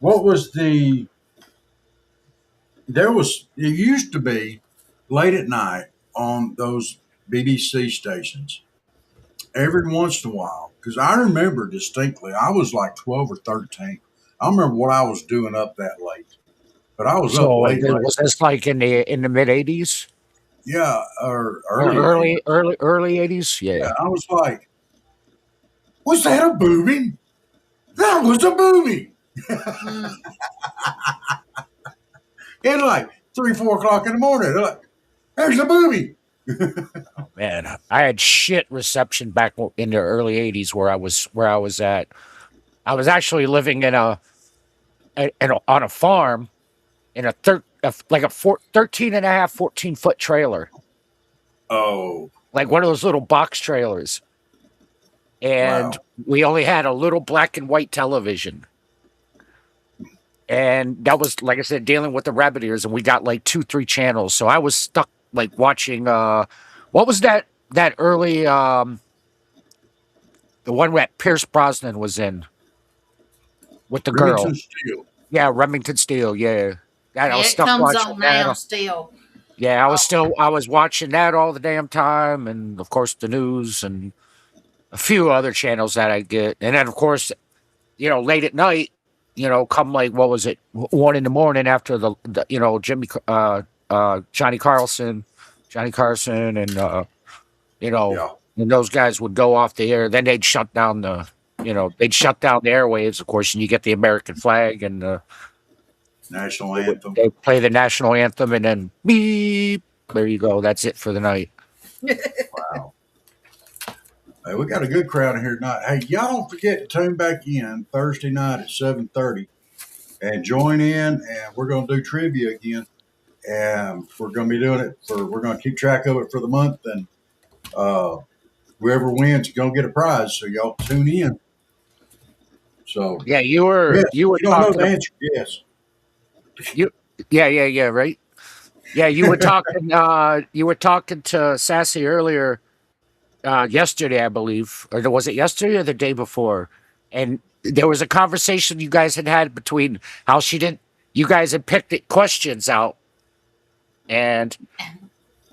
what was the? There was. It used to be late at night on those BBC stations. Every once in a while, because I remember distinctly, I was like 12 or 13. I remember what I was doing up that late, but I was up so late, late. was this like in the mid '80s Yeah, or or early 80s. early '80s? Yeah. Yeah, I was like, was that a booby? That was a booby. Mm. And like 3, 4 o'clock in the morning, they're like, there's a booby. Man, I had shit reception back in the early '80s where I was at. I was actually living on a farm in like a 13 and a half, 14-foot trailer, Oh, like one of those little box trailers. And wow. we only had a little black and white television. And that was, like I said, dealing with the rabbit ears, and we got like 2, 3 channels. So I was stuck like watching what was that early the one that Pierce Brosnan was in with the girl. Remington Steel. Yeah, Remington Steele, yeah. I was It stuck comes watching on that. now still. Yeah, I was watching that all the damn time, and of course the news and a few other channels that I get. And then of course, late at night, come like what was it, 1 in the morning after the Johnny Carson, and Yeah. and those guys would go off the air. Then they'd shut down they'd shut down the airwaves, of course, and you get the American flag, and National anthem. they play the national anthem, and then beep. There you go. That's it for the night. Wow. Hey, we got a good crowd in here tonight. Hey, y'all don't forget to tune back in Thursday night at 7:30 and join in, and we're going to do trivia again. And we're going to be doing it we're going to keep track of it for the month, and whoever wins is going to get a prize. So y'all tune in. So Yeah, you were yes, you were you don't know talking the answer. Yes. you Yeah, right. Yeah, you were talking. You were talking to Sassy earlier, yesterday, I believe, or was it yesterday or the day before? And there was a conversation you guys had between how she didn't. You guys had picked questions out, and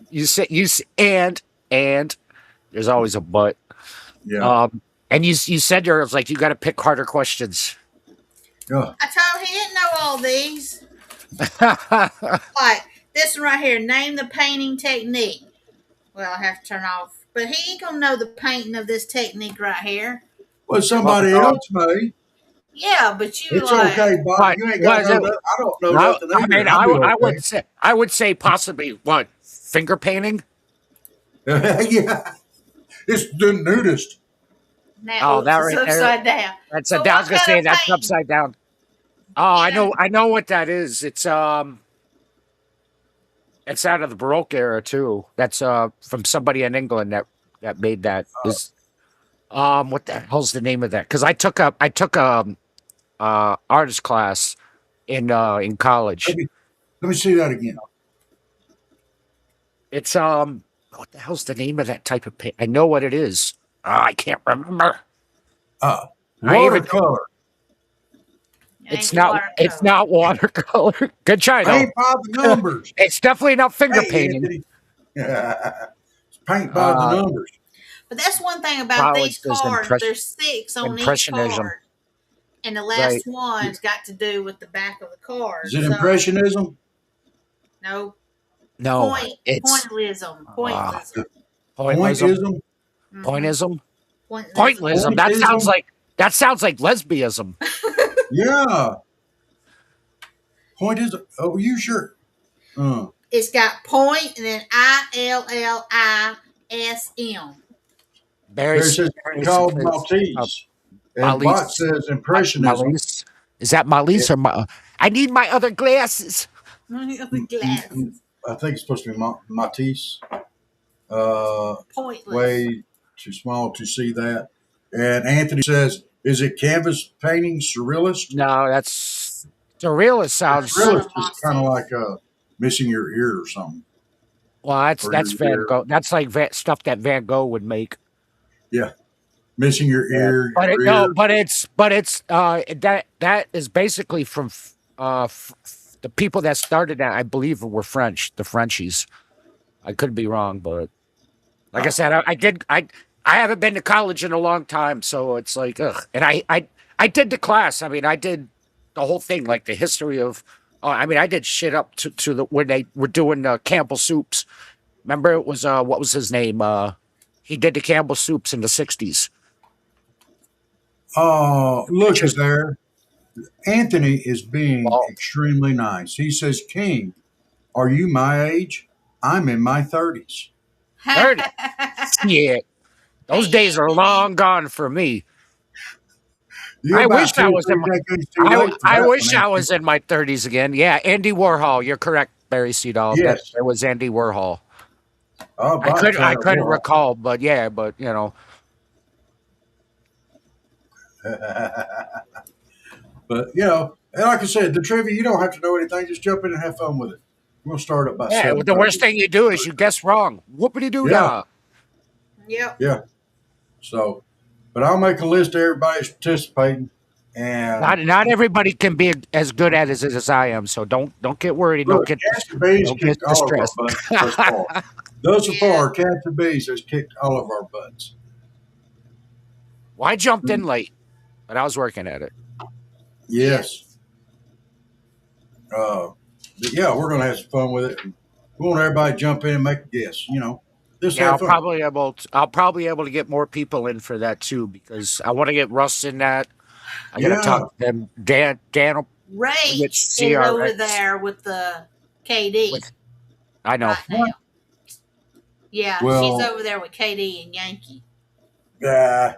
you said and there's always a but. Yeah. And you said to her, it was like you got to pick harder questions. Yeah. I told him he didn't know all these. Like this one right here, name the painting technique. Well, I have to turn off. But he ain't gonna know the painting of this technique right here. Well, somebody else may. Yeah, but you It's like okay, Bob. What You ain't got was no. it? I don't know Well, nothing I either. mean, I'll be okay. I would say possibly what finger painting. Yeah, it's the nudist. now Oh, that it's right there. upside down. That's So I was what gonna kind say of that's painting? upside down. Oh, You I know what that is. It's out of the Baroque era too. That's from somebody in England that made that. Is what the hell's the name of that? Because I took a artist class in Let college. me let me see that again. It's what the hell's the name of that type of paint? I know what it is. I can't remember. I even Watercolor. ain't watercolor. it's not watercolor. Good try though. Paint by the numbers. It's definitely not finger Hey, painting. Anthony. It's paint by the Uh, numbers. But that's one thing about Probably these says cards. There's 6 on each impressionism, card, and the right? last one's got to do with the back of the card. Is it So impressionism? no No, it's pointillism. uh, Pointillism. pointillism. Pointism? Mm-hmm. Pointism. Pointillism. Pointillism. Pointism? That sounds like lesbianism. Yeah. Pointism. Oh, you sure? It's got point and then ILLISM. Barry, There it says called Maltese. And Bot Malise. says impressionism. Malise. Is that Malise or I need my other glasses. The glasses. I think it's supposed to be Matisse. Uh, Pointless. way too small to see that. And Anthony says, is it canvas painting surrealist? No, that's surrealist sounds. Surrealist is kind of like missing your ear or something. Well, Or that's your Van ear. Gogh. That's like stuff that Van Gogh would make. Yeah. Missing your ear, But your no, ear. but it's that is basically from the people that started that. I believe were French, the Frenchies. I could be wrong, but like I said, I haven't been to college in a long time, so it's like ugh. And I did the class. I mean, I did the whole thing, like the history of. I mean, I did shit up to the when they were doing Campbell soups. Remember, it was what was his name? He did the Campbell soups in the '60s. Oh, look at Just there. Anthony is being well, extremely nice. He says, King, are you my age? I'm in my 30s. heard it. Yeah, those days are long gone for me. You're I wish about I two or was in three my. decades too late for I that wish one, I Anthony. was in my 30s again. Yeah, Andy Warhol. You're correct, Barry Seedall. That Yes. it was Andy Warhol. Oh, about I couldn't Warhol. recall, but yeah, but you know, But, and like I said, the trivia, you don't have to know anything. Just jump in and have fun with it. We'll start up by yeah. The 7:30. worst thing you do is you guess wrong. Whoopity doo Yeah, dah. Yep. yeah. So, but I'll make a list of everybody that's participating. And Not everybody can be as good at it as I am. So don't get worried. look, Cats and Bees Don't get kicked all of our distressed. butts thus far. Thus Yeah. far, Cats and Bees has kicked all of our butts. Well, I jumped in late, but I was working at it. Yes. But yeah, we're going to have some fun with it. We want everybody to jump in and make a guess. Just Yeah, have I'll fun. probably able to get more people in for that too because I want to get Russ in that. I got to Yeah. talk to them. Dan will Rach get is over CRX. there with the KD I know. right now. Yeah, Well- she's over there with KD and Yankee. Yeah.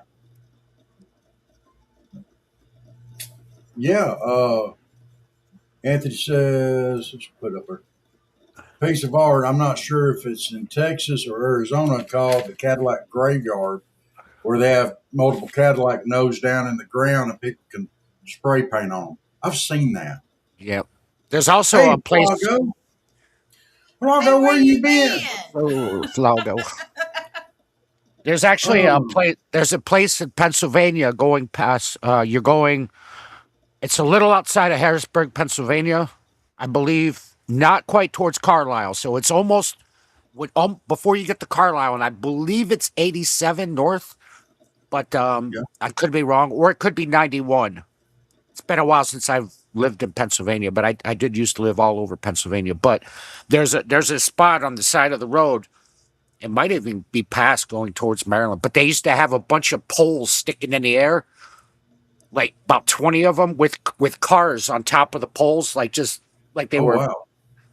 Anthony says, let's put up a piece of art. I'm not sure if it's in Texas or Arizona called the Cadillac Graveyard, where they have multiple Cadillac nose down in the ground and people can spray paint on them. I've seen that. Yep. There's also Hey, a place. Flago. Hey, Flago, where you been? Oh, Flaugo. There's actually a Oh, place. There's a place in Pennsylvania going past. You're going. It's a little outside of Harrisburg, Pennsylvania, I believe. Not quite towards Carlisle, so it's almost before you get to Carlisle, and I believe it's 87 north. But yeah. I could be wrong, or it could be 91. It's been a while since I've lived in Pennsylvania, but I did used to live all over Pennsylvania. But there's a spot on the side of the road. It might even be past going towards Maryland, but they used to have a bunch of poles sticking in the air, like about 20 of them with cars on top of the poles, like just like they Oh, were wow.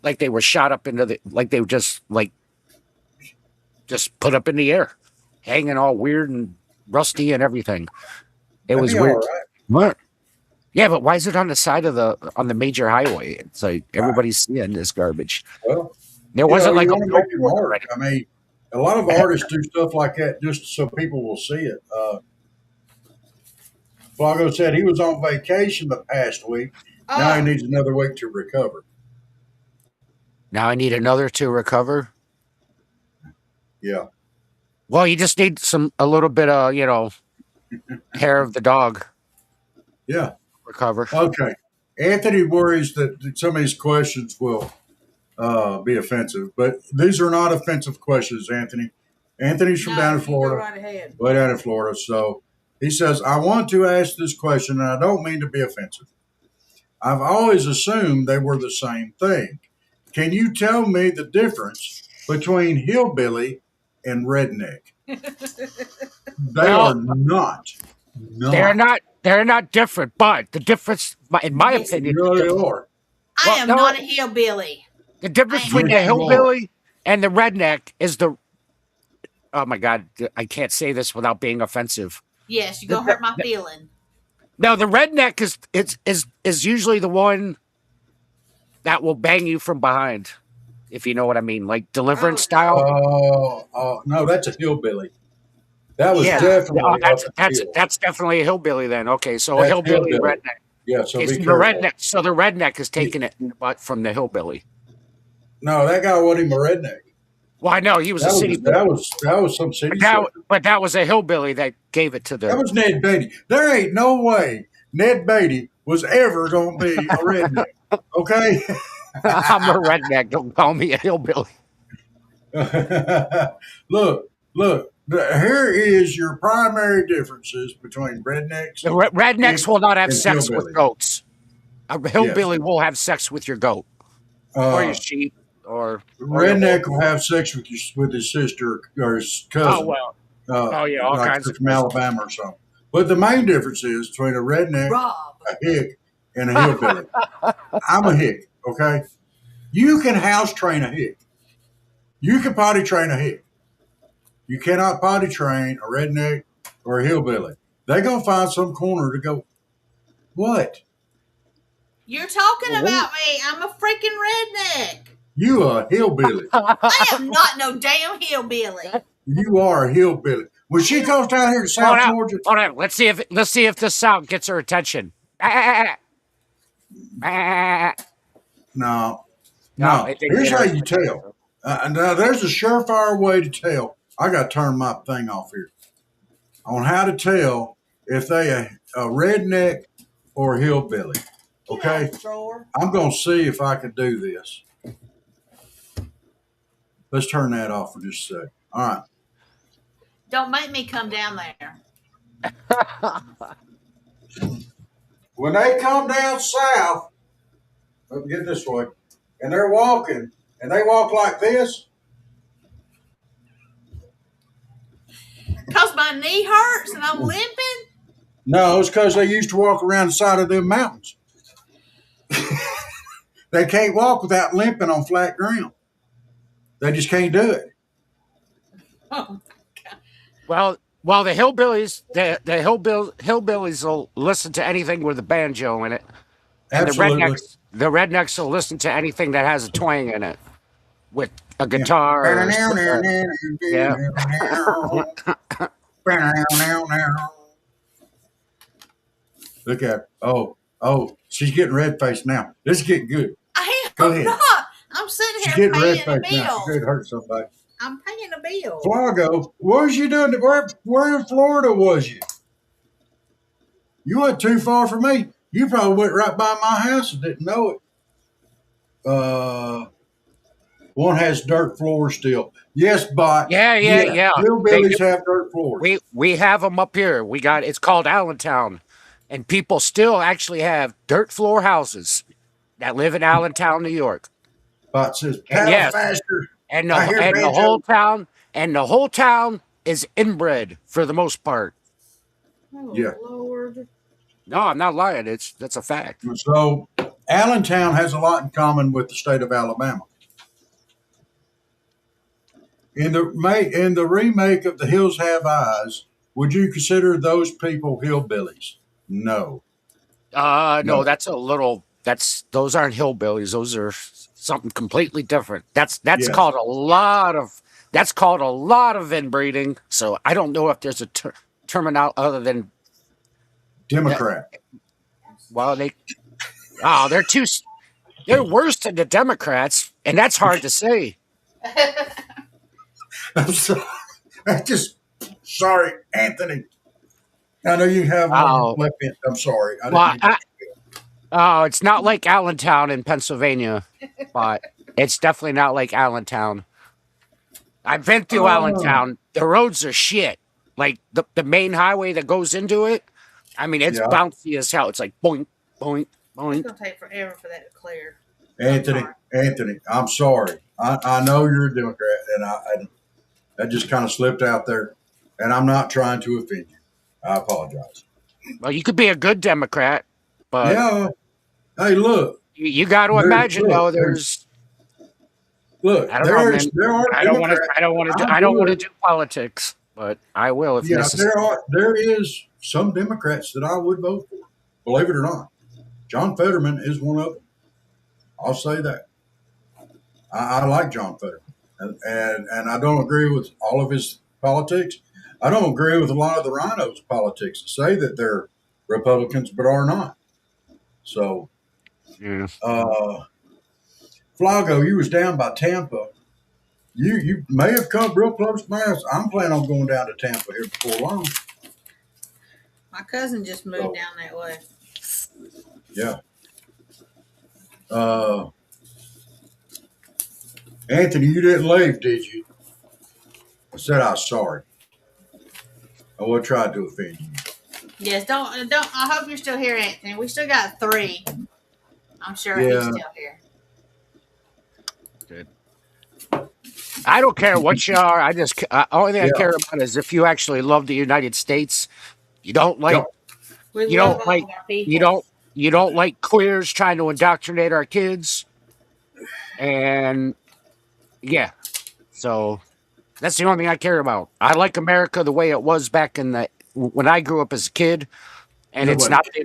like they were shot up into the like they were just put up in the air, hanging all weird and rusty and everything. It That'd was be all weird. right. What? Yeah, but why is it on the side of on the major highway? It's like Right. everybody's seeing this garbage. Well, There wasn't like you a want to make it billboard or mark. I mean, a lot of artists do stuff like that just so people will see it. Flago said he was on vacation the past week. Now he Oh, needs another week to recover. Now I need another to recover. Yeah. Well, you just need a little bit of hair of the dog Yeah. recover. Okay. Anthony worries that some of these questions will be offensive, but these are not offensive questions, Anthony. Anthony's from no, down in you go Florida, right ahead. way down in Florida. So he says, I want to ask this question, and I don't mean to be offensive. I've always assumed they were the same thing. Can you tell me the difference between hillbilly and redneck? They Well, are not. they're Not. not they're not different, but the difference, in my Yes, opinion, No, they are. I Well, am no. not a hillbilly. the difference I between am the Yes, you are. hillbilly and the redneck is the. Oh my God, I can't say this without being offensive. Yes, you're The, gonna hurt my feeling. no, the redneck is usually the one that will bang you from behind, if you know what I mean, like deliverance Oh, style. No, that's a hillbilly. That was Yeah, Yeah. definitely up the that's hill. that's definitely a hillbilly then. Okay, so a That's hillbilly hillbilly. redneck. Yeah, so Okay, be so the careful. redneck, is taking it in the butt from the hillbilly. No, that guy wasn't even a redneck. Well, I know he was a city boy, That was some city but that slicker. but that was a hillbilly that gave it to That the. was Ned Beatty. There ain't no way Ned Beatty was ever going to be a redneck. Okay. I'm a redneck. Don't call me a hillbilly. Look. Here is your primary differences between rednecks The rednecks will not have and sex with hillbillies. goats. A Yes. hillbilly will have sex with your goat or your Uh, sheep or your redneck horse. will have sex with his sister or his Oh cousin. well. Oh yeah, all Like kinds of from Alabama or something. But the main difference is between a redneck, Rob. a hick, and a hillbilly. I'm a hick, okay? You can house train a hick. You can potty train a hick. You cannot potty train a redneck or a hillbilly. They're going to find some corner to go, what? You're talking Well, about me. I'm a freaking redneck. You a hillbilly. I am not no damn hillbilly. You are a hillbilly. When she goes down here to Hold South on, Georgia, hold on. Let's see if this sound gets her attention. No, no. it didn't Here's get how her you attention. tell. Now, there's a surefire way to tell. I got to turn my thing off here on how to tell if they a redneck or a hillbilly. Get Okay, out the drawer. I'm going to see if I can do this. Let's turn that off for just a sec. All right. Don't make me come down there. When they come down south, let me get this way, and they're walking, and they walk like this. Cause my knee hurts and I'm limping. No, it's because they used to walk around the side of them mountains. They can't walk without limping on flat ground. They just can't do it. Oh, Well, the hillbillies, hillbillies will listen to anything with a banjo in it, and Absolutely. the rednecks will listen to anything that has a twang in it, with a guitar. Yeah. Look at her. Oh, she's getting red faced now. This is getting good. Go I'm ahead. not. I'm sitting She's here getting red paying a face now. She's bill. going to hurt somebody. I'm paying a bill. Flago, what was you doing? Where in Florida was you? You weren't too far from me. You probably went right by my house and didn't know it. One has dirt floors still. Yes, but yeah, Yeah. They do. hillbillies have dirt floors. We have them up here. We got it's called Allentown, and people still actually have dirt floor houses that live in Allentown, New York. But says And paddle yes, faster. and I hear banjo. the whole town is inbred for the most part. Oh Yeah. Lord. No, I'm not lying. That's a fact. So Allentown has a lot in common with the state of Alabama. In the remake of The Hills Have Eyes, would you consider those people hillbillies? No. No, No. those aren't hillbillies. Those are something completely different. That's Yes. called a lot of inbreeding. So I don't know if there's a term out other than that. Democrat. Well, they're worse than the Democrats, and that's hard to say. I'm sorry. Sorry, Anthony. I know you have one Oh, left in. I'm sorry. I well, didn't mean it's not like Allentown in Pennsylvania, but it's definitely not like Allentown. I've been through Oh, Allentown. The roads are shit. Like the main highway that goes into it. I mean, it's yeah. bouncy as hell. It's like boink, boink, It's boink. gonna take forever for that to clear. Anthony, I'm sorry. I know you're a Democrat, and that just kind of slipped out there, and I'm not trying to offend you. I apologize. Well, you could be a good Democrat, but Yeah. Hey, look. you got to imagine though. There's I don't know, man. there are I don't want to. Democrats. I don't want to do. I'm I don't want to good. do politics, but I will if Yeah, necessary. there is some Democrats that I would vote for. Believe it or not, John Fetterman is one of them. I'll say that. I like John Fetterman, and I don't agree with all of his politics. I don't agree with a lot of the rhinos' politics that say that they're Republicans but are not. So, Yeah. Flago, you was down by Tampa. You may have come real close to my house. I'm planning on going down to Tampa here before long. My cousin just moved So, down that way. yeah. Anthony, you didn't leave, did you? I said I was sorry. I would try to offend you. Yes, don't. I hope you're still here, Anthony. We still got 3. I'm sure he's Yeah. still here. Good. I don't care what you are. Only thing I Yeah. care about is if you actually love the United States. You don't like. Yep. We You love don't all like. of our people. You don't like queers trying to indoctrinate our kids. And yeah, so that's the only thing I care about. I like America the way it was back when I grew up as a kid, and it's Nobody.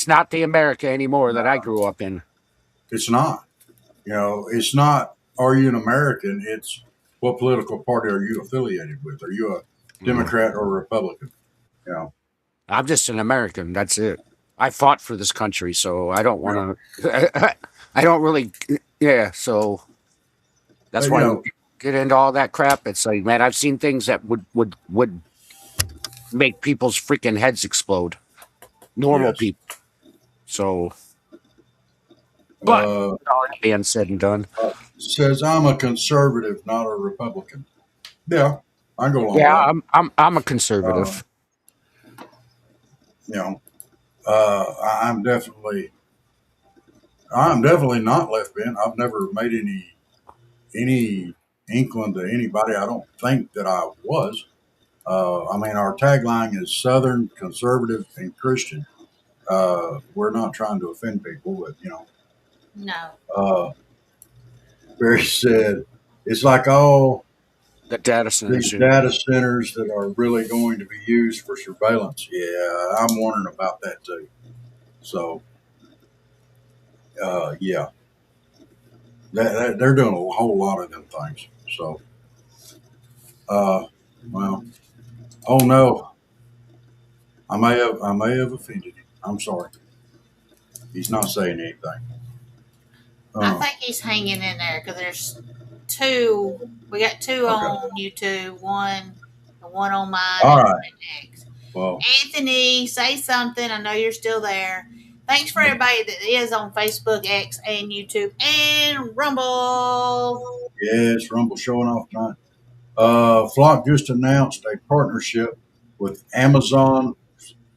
not the America anymore that I grew up in. It's not. It's not, are you an American? It's what political party are you affiliated with? Are you a Democrat or a Republican? You know, I'm just an American. That's it. I fought for this country, so I don't want to. I don't really. Yeah, so that's But, why I don't get into all that crap. It's like, man, I've seen things that would make people's freaking heads explode. Normal yes. people. So, but Uh, all that being said and done, says I'm a conservative, not a Republican. Yeah, I go along yeah, with I'm a that. conservative. You know, I'm definitely not left bent. I've never made any inkling to anybody. I don't think that I was. I mean, our tagline is Southern, conservative, and Christian. We're not trying to offend people, but No. Barry said it's like all The data centers. these data centers that are really going to be used for surveillance. Yeah, I'm wondering about that too. So, yeah, they're doing a whole lot of them things. So, well, oh no, I may have offended him. I'm sorry. He's not saying anything. I Uh, think he's hanging in there because there's two. We got two okay. on YouTube. One on mine, All and right. next. Well, Anthony, say something. I know you're still there. Thanks for everybody that is on Facebook, X, and YouTube, and Rumble. yes, Rumble showing off tonight. Flock just announced a partnership with Amazon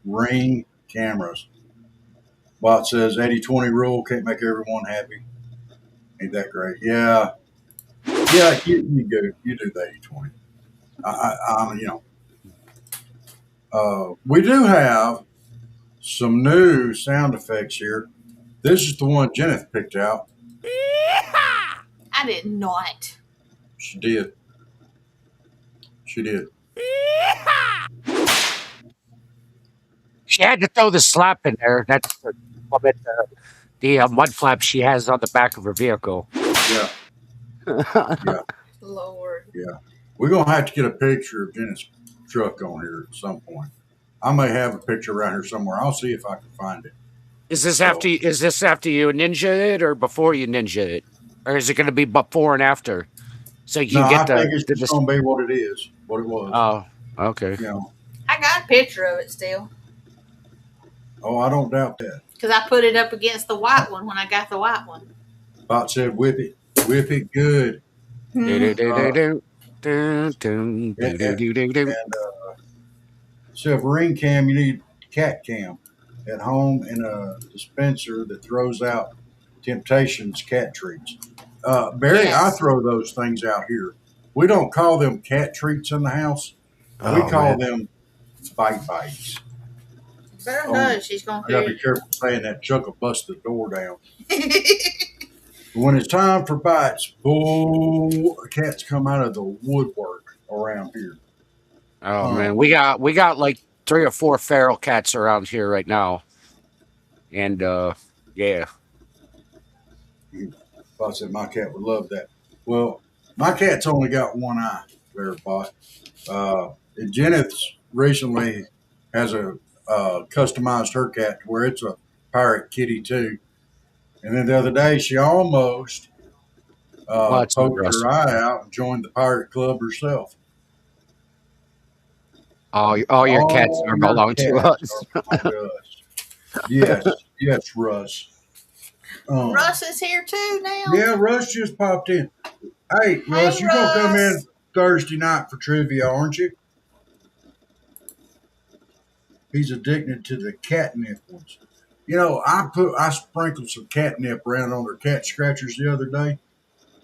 Ring cameras. Bot says 80-20 rule can't make everyone happy. Ain't that great? Yeah. Yeah, you do the 80-20. We do have some new sound effects here. This is the one Jeneth picked out. I did not. She did. She did. She had to throw the slap in there. That's the mud flap she has on the back of her vehicle. Yeah. Yeah. Lord. Yeah. We're going to have to get a picture of Jeneth's truck on here at some point. I may have a picture around here somewhere. I'll see if I can find it. Is this after you ninja it or before you ninja it? Or is it going to be before and after? So you No, can I get think it's just going to be what it is, what it was. Oh, okay. You know. I got a picture of it still Oh, I don't doubt that. because I put it up against the white one when I got the white one. Bot said, whip it good. So for ring cam, you need cat cam at home and a dispenser that throws out Temptations cat treats. Barry, Yes. I throw those things out here. We don't call them cat treats in the house. We call them bite bites. Better Oh, hush. She's going I to gotta hear be careful saying that. Chuck will bust the door down. When it's time for bites, cats come out of the woodwork around here. Oh man, we got like 3 or 4 feral cats around here right now, and yeah. I said my cat would love that. Well, my cat's only got one eye, there, Bot. Jeneth recently has customized her cat to where it's a pirate kitty too. And then the other day, she almost That's poked gross. her eye out and joined the pirate club herself. All your cats are belong to us. Yes, yes, Russ. Russ is here too now. Yeah, Russ just popped in. Hey, Russ, you gonna come in Thursday night for trivia, aren't you? He's addicted to the catnip ones. You know, I sprinkled some catnip around on their cat scratchers the other day.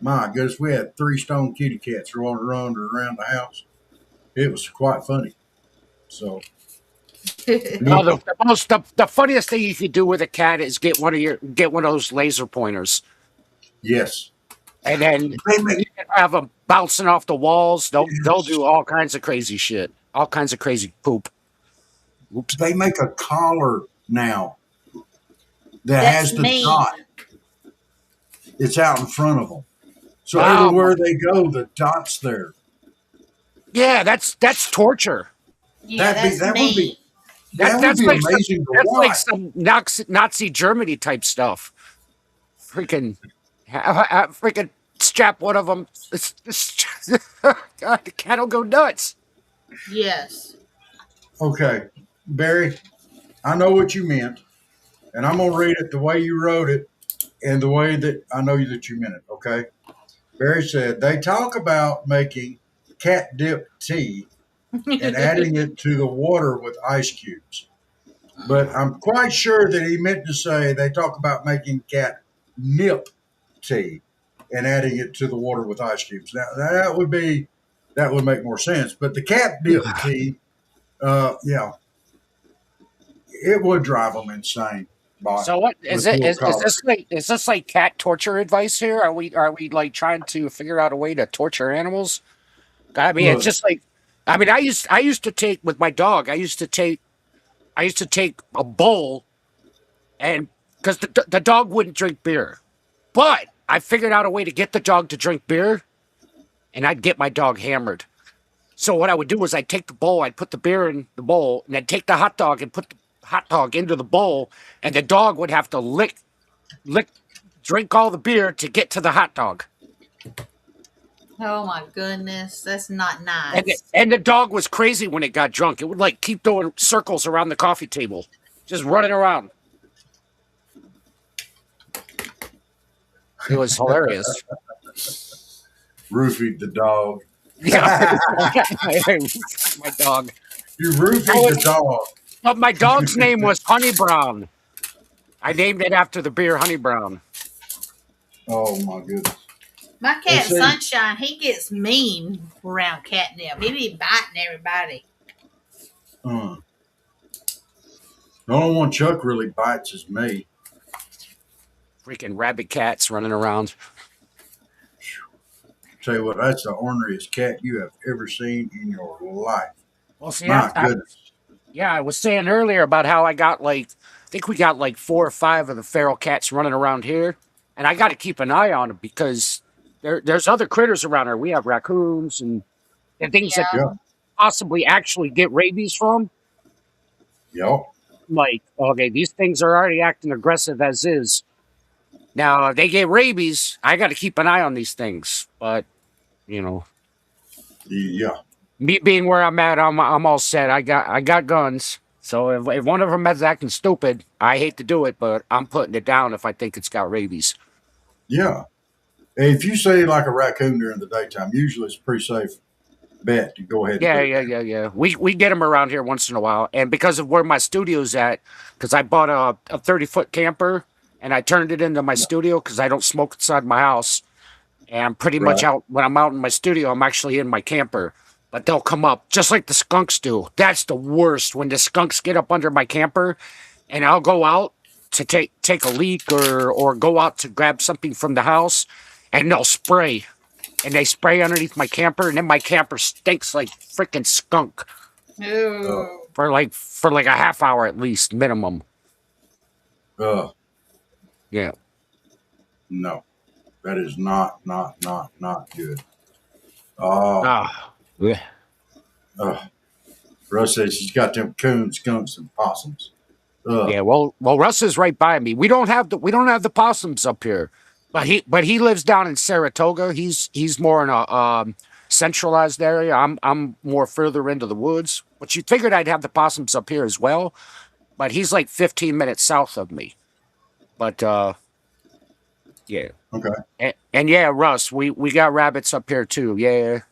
My goodness, we had 3 stone kitty cats running around the house. It was quite funny. So, No, the funniest thing you could do with a cat is get one of those laser pointers, yes, and then you can have them bouncing off the walls. They'll do all kinds of crazy shit, all kinds of crazy poop. Oops. They make a collar now that That's has the mean. dot. It's out in front of them. So Wow. everywhere they go, the dot's there. Yeah, that's torture. Yeah, that would be That's like amazing to that's watch. like some Nazi Germany type stuff. Freaking strap one of them. God, the cat will go nuts. Yes. Okay, Barry, I know what you meant, and I'm gonna read it the way you wrote it and the way that I know that you meant it. Okay, Barry said they talk about making cat dip tea and adding it to the water with ice cubes, but I'm quite sure that he meant to say they talk about making cat nip tea and adding it to the water with ice cubes. Now that would make more sense. But the cat dip tea, yeah, it would drive them insane. So what is it? Is this like cat torture advice here? Are we like trying to figure out a way to torture animals? I mean, it's just like, I mean, I used to take with my dog. I used to take a bowl, and because the dog wouldn't drink beer, but I figured out a way to get the dog to drink beer, and I'd get my dog hammered. So what I would do was I'd take the bowl, I'd put the beer in the bowl, and I'd take the hot dog and put the hot dog into the bowl, and the dog would have to lick drink all the beer to get to the hot dog. Oh my goodness, that's not And, nice. and the dog was crazy when it got drunk. It would like keep doing circles around the coffee table, just running around. It was hilarious. Roofied the dog. Yeah, my dog. You roofied the dog. But my dog's name was Honey Brown. I named it after the beer Honey Brown. Oh my goodness. My cat see. Sunshine, he gets mean around catnip. He be biting everybody. The only one Chuck really bites is me. Freaking rabbit cats running around. Tell you what, that's the orneriest cat you have ever seen in your life. Well, see, My goodness. I was saying earlier about how I think we got like 4 or 5 of the feral cats running around here, and I got to keep an eye on them because there's other critters around here. We have raccoons and things that Yeah. possibly actually get rabies from. Yep. Like, okay, these things are already acting aggressive as is. Now, if they get rabies, I got to keep an eye on these things. But, you know, Yeah. me being where I'm at, I'm all set. I got guns. So if one of them is acting stupid, I hate to do it, but I'm putting it down if I think it's got rabies. Yeah. If you see like a raccoon during the daytime, usually it's a pretty safe bet to go ahead. Yeah. We get them around here once in a while, and because of where my studio's at, because I bought a 30-foot camper and I turned it into my studio because I don't smoke inside my house, and I'm pretty much out when I'm out in my studio. I'm actually in my camper, but they'll come up just like the skunks do. That's the worst when the skunks get up under my camper, and I'll go out to take a leak or go out to grab something from the house, and they'll spray. And they spray underneath my camper, and then my camper stinks like freaking skunk Ooh. for like a half hour at least minimum. Yeah. No, that is not good. Yeah. Russ says she's got them coons, skunks, and possums. Yeah. Well, Russ is right by me. We don't have the possums up here, but he lives down in Saratoga. He's more in a centralized area. I'm more further into the woods. But you figured I'd have the possums up here as well. But he's like 15 minutes south of me. But yeah. Okay. And yeah, Russ, we got rabbits up here too. Yeah.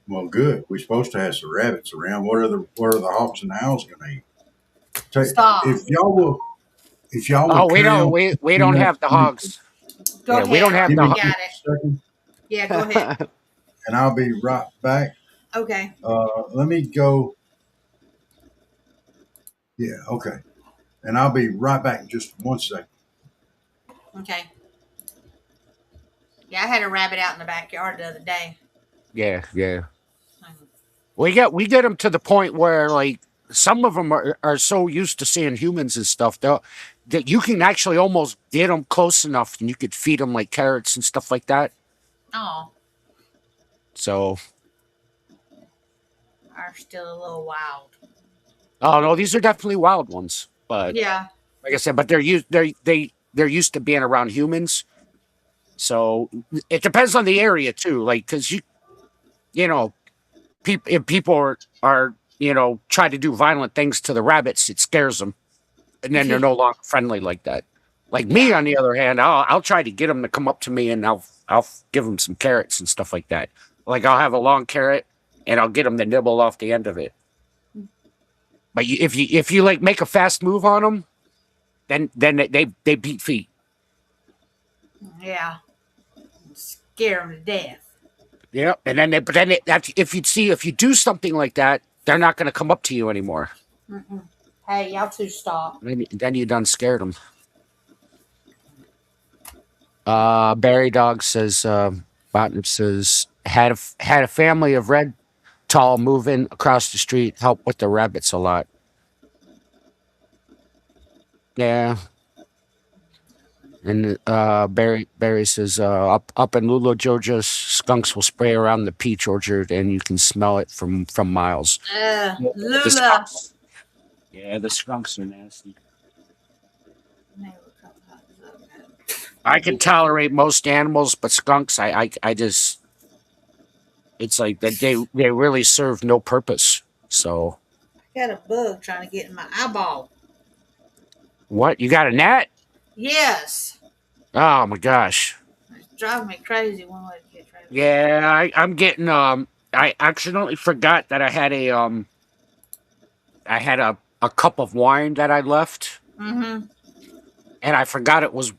Well, good. We're supposed to have some rabbits around. What are the hawks and owls going to eat? Stop. If y'all will. Oh, we don't have the hogs. Go Yeah, ahead. we don't have I the- got it. Second, Yeah, go ahead. and I'll be right back. Okay. Let me go. Yeah, okay. And I'll be right back in just 1 second. Okay. Yeah, I had a rabbit out in the backyard the other day. Yeah. We get them to the point where like some of them are so used to seeing humans and stuff that you can actually almost get them close enough and you could feed them like carrots and stuff like that. Oh, So, are still a little wild. oh no, these are definitely wild ones. But Yeah. like I said, but they're used to being around humans. So it depends on the area too. Like because you know, if people are try to do violent things to the rabbits, it scares them, and then they're no longer friendly like that. Like me, on the other hand, I'll try to get them to come up to me, and I'll give them some carrots and stuff like that. Like I'll have a long carrot, and I'll get them to nibble off the end of it. But if you like make a fast move on them, then they beat feet. Yeah. Scare them to death. Yeah, and then if you do something like that, they're not going to come up to you anymore. Mm-mm. Hey, y'all two stop. Then you done scared them. Barry Dog says, Bottom says, had a family of red tall move in across the street, help with the rabbits a lot. Yeah. And Barry says, up in Lula, Georgia, skunks will spray around the peach orchard, and you can smell it from miles. Lula. The skunks are nasty. They I can tolerate most animals, but skunks, I just, it's like that they really serve no purpose. So I got a bug trying to get in my eyeball. what? You got a gnat? Yes. Oh my gosh. It's driving me crazy one way to get rid of it. Yeah, I'm getting I accidentally forgot that I had a cup of wine that I left. Mm-hmm. And I forgot it was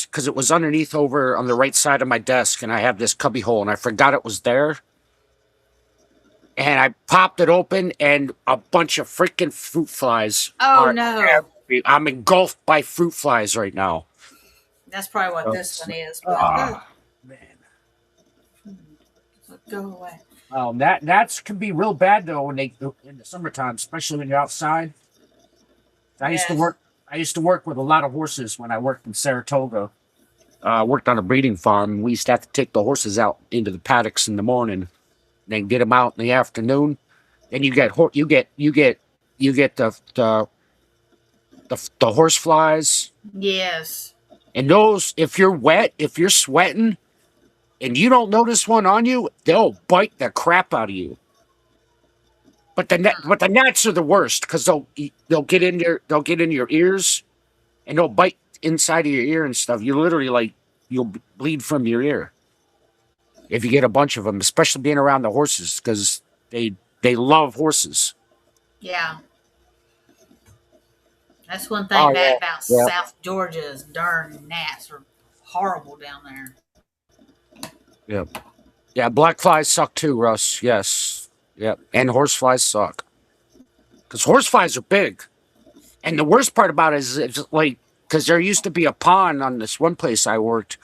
because it was underneath over on the right side of my desk, and I have this cubby hole, and I forgot it was there. And I popped it open, and a bunch of freaking fruit flies. Oh no. I'm engulfed by fruit flies right now. That's probably what this one is. But Man. go away. That can be real bad though when they in the summertime, especially when you're outside. I used to Yes. work with a lot of horses when I worked in Saratoga. Worked on a breeding farm. We used to have to take the horses out into the paddocks in the morning, then get them out in the afternoon. Then you get the horse flies, Yes. and those, if you're wet, if you're sweating, and you don't notice one on you, they'll bite the crap out of you. But the gnats are the worst because they'll get in your ears, and they'll bite inside of your ear and stuff. You literally you'll bleed from your ear if you get a bunch of them, especially being around the horses because they love horses. Yeah. That's one thing Oh, bad yeah. about Yeah. South Georgia is darn gnats are horrible down there. Yeah, black flies suck too, Russ. Yes. Yep. And horse flies suck. Because horse flies are big. And the worst part about it is it's like, because there used to be a pond on this one place I worked.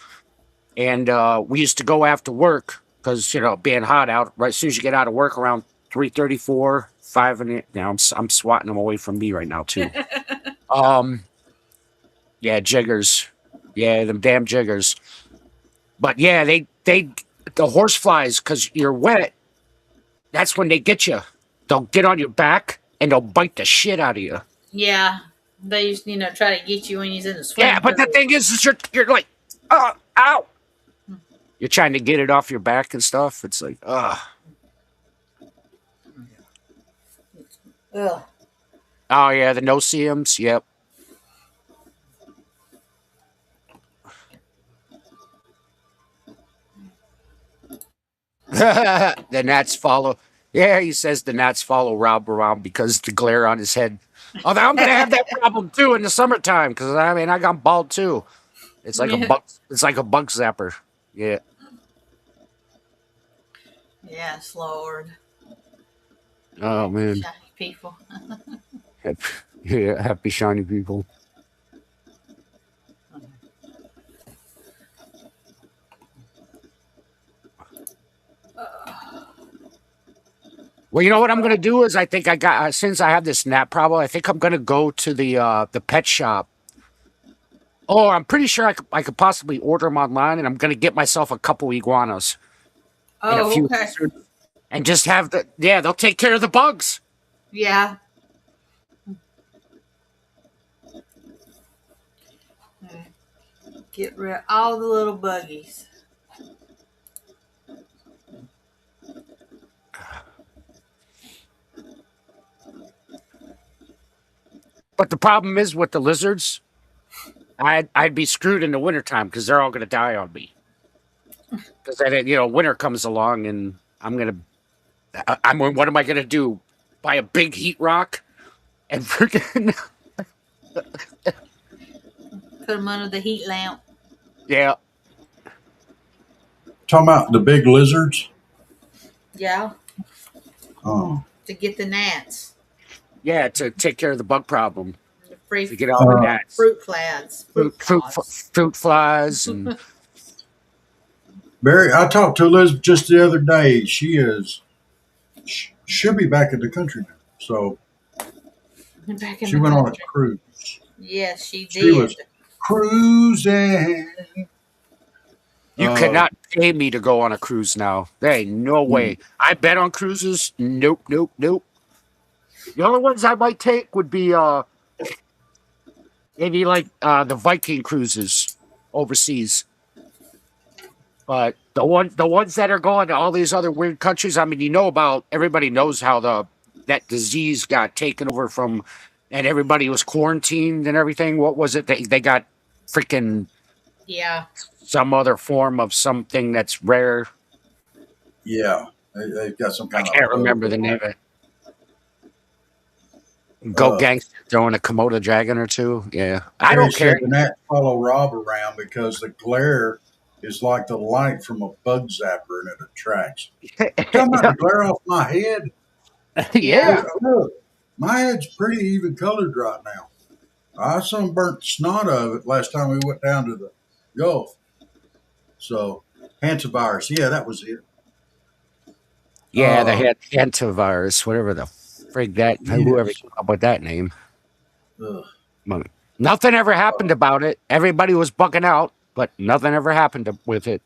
And we used to go after work because, being hot out, right as soon as you get out of work around 3:34, 5 in it. Now I'm swatting them away from me right now, too. Yeah, jiggers. Yeah, them damn jiggers. But yeah, the horse flies, because you're wet, that's when they get you. They'll get on your back and they'll bite the shit out of you. Yeah. They used to, try to get you when you're in the swimming Yeah, but the pool. thing is you're like, ow. You're trying to get it off your back and stuff. It's like, Ugh. Oh yeah, the no-see-ums. Yep. The gnats follow. Yeah, he says the gnats follow Rob around because the glare on his head. Oh, I'm gonna have that problem too in the summertime because I got bald too. It's like a Yeah. bug. It's like a bug zapper. Yeah. Yes, Lord. Oh man. Shiny people. Yeah, happy shiny people. Well, you know what I'm gonna do is I think I got since I have this gnat problem, I think I'm gonna go to the pet shop. Oh, I'm pretty sure I could possibly order them online, and I'm gonna get myself a couple iguanas and a Oh, few okay. lizards, and just have they'll take care of the bugs. Yeah. Get rid of all the little buggies. But the problem is with the lizards, I'd be screwed in the wintertime because they're all gonna die on me. Because then winter comes along and what am I gonna do? Buy a big heat rock and freaking Put them under the heat lamp. yeah. Talking about the big lizards. Yeah. Oh, To get the gnats. Yeah, to take care of the bug problem. The free To get all the gnats. fruit flies. Fruit flies and Barry, I talked to Elizabeth just the other day. She'll be back in the country now. So Back in she the went on a country. cruise. Yes, she She did. was cruising. you cannot pay me to go on a cruise now. There ain't no way. I bet on cruises. Nope, nope, nope. The only ones I might take would be maybe like the Viking cruises overseas. But the ones that are going to all these other weird countries, I mean, everybody knows how that disease got taken over from, and everybody was quarantined and everything. What was it? They got freaking Yeah. some other form of something that's rare. Yeah, they've got some I kind of. can't remember the name of it. Go gangster throwing a Komodo dragon or two. Yeah, I don't care. The gnats follow Rob around because the glare is like the light from a bug zapper and it attracts. Come out the glare off my head. Yeah. Look, my head's pretty even colored right now. I sunburnt the snot of it last time we went down to the Gulf. So, hantavirus. Yeah, that was it. Yeah, they had antivirus, whatever the frig that, whoever came up with that name. Ugh. Nothing ever happened about it. Everybody was bucking out, but nothing ever happened with it.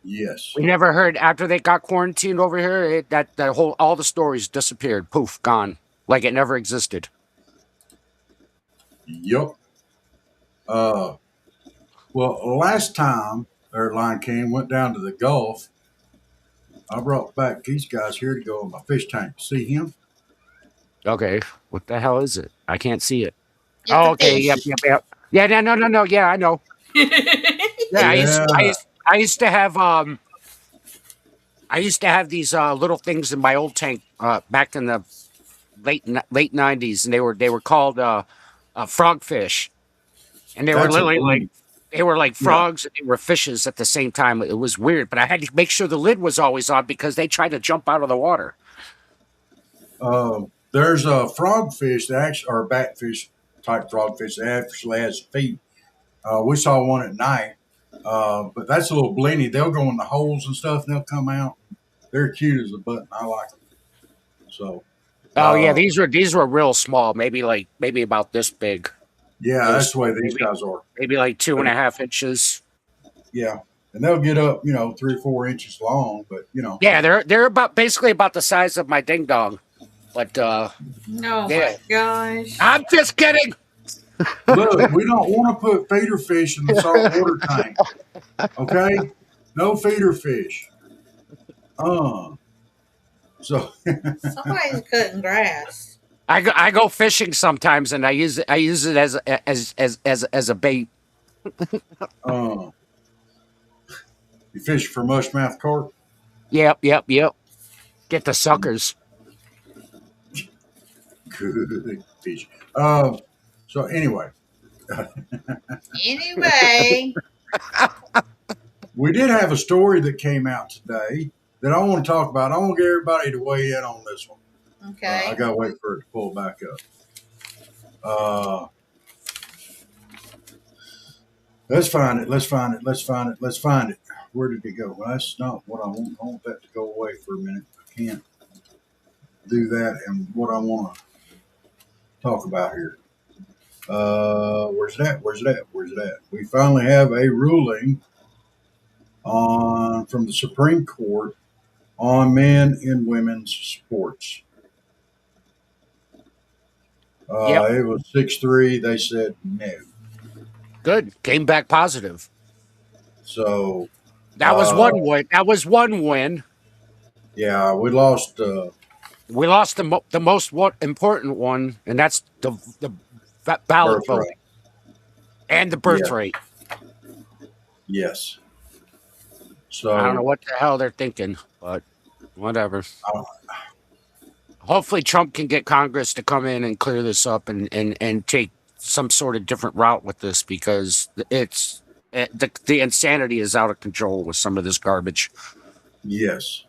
Yes. We never heard after they got quarantined over here. All the stories disappeared. Poof, gone, like it never existed. Yep. Well, last time our line came, went down to the Gulf. I brought back these guys here to go in my fish tank. See him? Okay, what the hell is it? I can't see it. It's Oh, a okay, fish. yep. Yeah, no. Yeah, I know. Yeah, I used to have these little things in my old tank back in the late '90s, and they were called frogfish, and they were literally like frogs and they were fishes at the same time. It was weird, but I had to make sure the lid was always on because they tried to jump out of the water. There's a frogfish that actually, or a batfish type frogfish that actually has feet. We saw one at night, but that's a little blingy. They'll go in the holes and stuff, and they'll come out. They're cute as a button. I like them. So. Oh yeah, these were real small, maybe about this big. Yeah, that's the way these guys are. Maybe like 2.5 inches. Yeah, and they'll get up, 3 or 4 inches long, but Yeah, they're basically about the size of my ding dong. But oh my gosh! I'm just kidding. Look, we don't want to put feeder fish in the saltwater tank. Okay, no feeder fish. So Somebody's cutting grass. I go fishing sometimes, and I use it as a bait. You fish for mushmouth carp? Yep. Get the suckers. Good fish. So anyway. We did have a story that came out today that I want to talk about. I want to get everybody to weigh in on this one. Okay. I got to wait for it to pull back up. Let's find it. Where did it go? Well, that's not what I want. I want that to go away for a minute. I can't do that. And what I want to talk about here. Where's it at? We finally have a ruling from the Supreme Court on men and women's sports. It was 6-3. They said no. Good. Came back positive. So that was one win. One win. Yeah, we lost. We lost the most important one, and that's the ballot vote and the birth rate. Yes. So I don't know what the hell they're thinking, but whatever. Hopefully, Trump can get Congress to come in and clear this up and take some sort of different route with this, because the insanity is out of control with some of this garbage. Yes.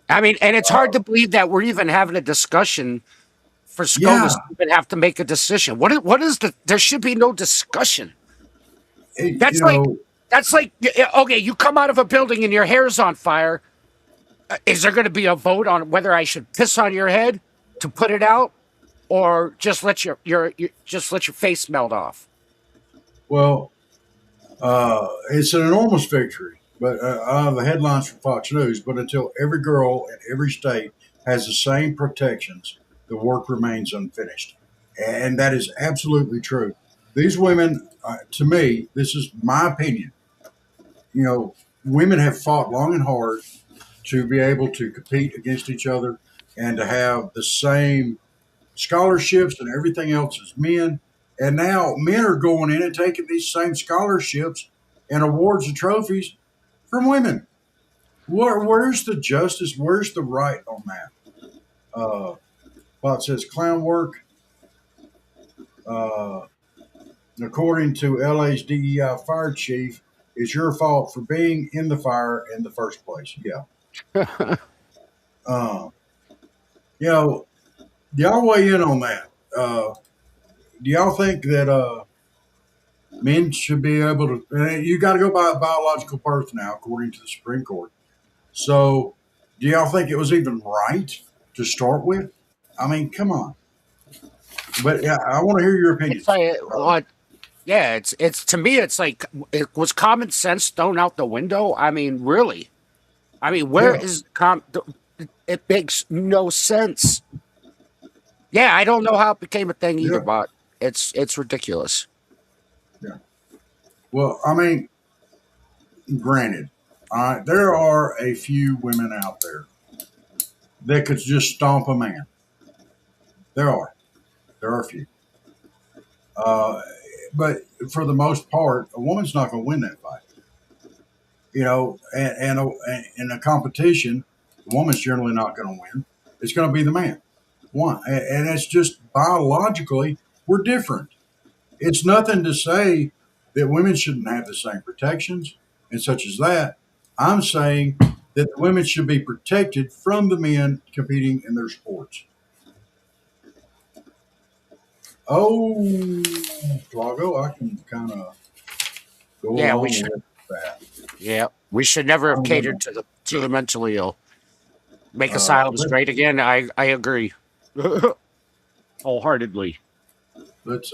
I mean, and it's hard to believe that we're even having a discussion for SCOTUS to even have to make a decision. What is there should be no discussion. That's like, okay, you come out of a building and your hair's on fire. Is there going to be a vote on whether I should piss on your head to put it out, or just let your face melt off? Well, it's an enormous victory, but the headlines from Fox News. But until every girl in every state has the same protections, the work remains unfinished, and that is absolutely true. these women, to me, this is my opinion. You know, women have fought long and hard to be able to compete against each other and to have the same scholarships and everything else as men. And now men are going in and taking these same scholarships and awards and trophies from women. Where's the justice? Where's the right on that? Well, it says clown work. Uh, According to LA's DEI fire chief, it's your fault for being in the fire in the first place. Yeah. Uh, you know, do y'all weigh in on that? Do y'all think that men should be able to? You got to go by biological birth now, according to the Supreme Court. So, do y'all think it was even right to start with? I mean, come on. But yeah, I want to hear your It's opinions. like, what? Yeah, it's to me, it's like, it was common sense thrown out the window. I mean, really. I mean, where Yeah, is it makes no sense. Yeah, I don't know how it became a thing either, yeah, but it's ridiculous. yeah. Well, I mean, granted, there are a few women out there that could just stomp a man. There are. There are a few. Uh, but for the most part, a woman's not going to win that fight. You know, and in a competition, the woman's generally not going to win. It's going to be the man. One, and it's just biologically we're different. It's nothing to say that women shouldn't have the same protections and such as that. I'm saying that the women should be protected from the men competing in their sports. Oh, Flago, I can kind of go Yeah, we along should. with that. Yeah, we should never I have don't catered know. to the mentally ill. Make asylums Let, great again. I agree wholeheartedly. let's.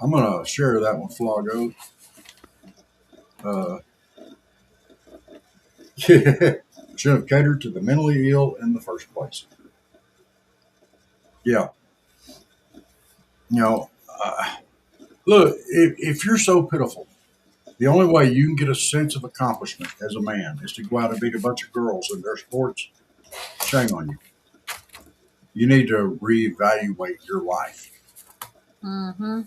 I'm gonna share that one, Flago. Uh, should have catered to the mentally ill in the first place. Yeah, you know, look, if you're so pitiful, the only way you can get a sense of accomplishment as a man is to go out and beat a bunch of girls in their sports. Shame on you. You need to reevaluate your life. Mm-hmm.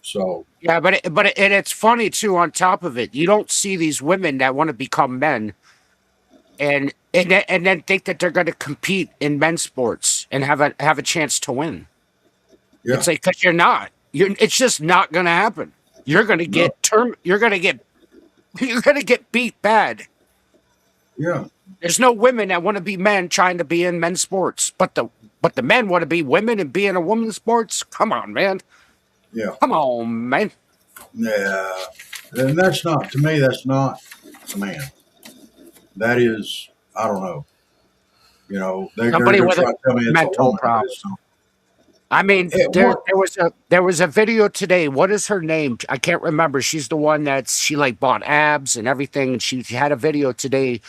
So, Yeah, and it's funny too. On top of it, you don't see these women that want to become men and then think that they're going to compete in men's sports and have a chance to win. yeah, It's like, because you're not. It's just not going to happen. You're going to no, get You're going to get. You're going to get beat bad. yeah, There's no women that want to be men trying to be in men's sports, but the men want to be women and be in a woman's sports. Come on, man. yeah, Come on, man. yeah. And that's not, to me, that's not a man. That is, I don't know. You know, they're Somebody going to with a try to tell me it's a mental woman, but problem. it's not. I mean, What? there was a video today. What is her name? I can't remember. She's the one she like bought abs and everything. And she had a video today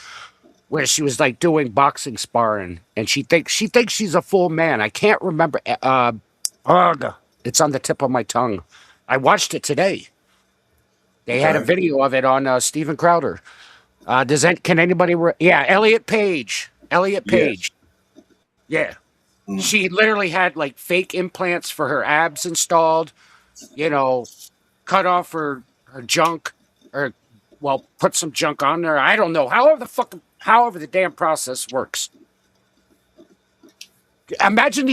where she was like doing boxing sparring, and she thinks she's a full man. I can't remember. Ugh, it's on the tip of my tongue. I watched it today. They had a Okay. video of it on Steven Crowder. Can anybody? Yeah, Elliot Page. Elliot Yes. Page. Yeah, Mm. she literally had like fake implants for her abs installed. You know, cut off her junk, or well, put some junk on there. I don't know. However the damn process works. Imagine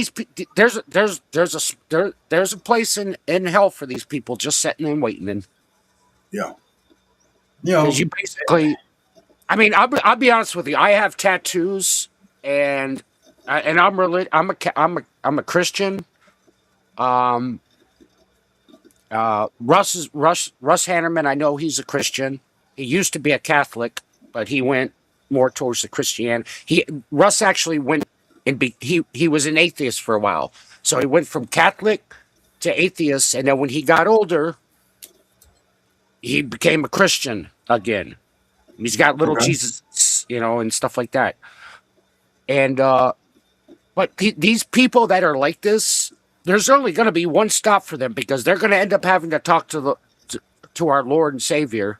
there's a place in hell for these people just sitting and waiting in, Yeah. You because know, you basically. I mean, I'll be honest with you. I have tattoos, and I'm a Christian. Um, Russ Hannerman. I know he's a Christian. He used to be a Catholic, but he went more towards the Christianity. Russ actually went he was an atheist for a while, so he went from Catholic to atheist, and then when he got older, he became a Christian again. He's got little okay. Jesus, and stuff like that. And but these people that are like this, there's only going to be one stop for them because they're going to end up having to talk to our Lord and Savior,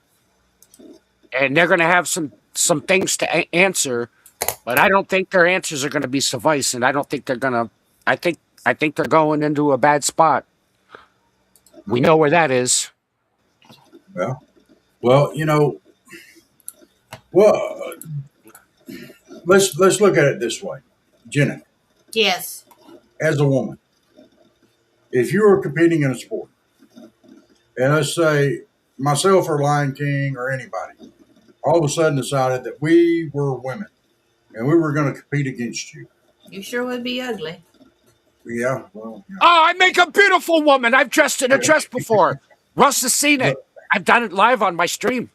and they're going to have some things to answer. But I don't think their answers are going to be suffice, and I don't think they're going to. I think they're going into a bad spot. We know where that is. Well, well, let's look at it this way, Jenna. Yes. As a woman, if you were competing in a sport, and let's say myself or Lion King or anybody, all of a sudden decided that we were women and we were going to compete against you. You sure would be ugly. Yeah, well, yeah. Oh, I make a beautiful woman. I've dressed in a dress before. Russ has seen it. I've done it live on my stream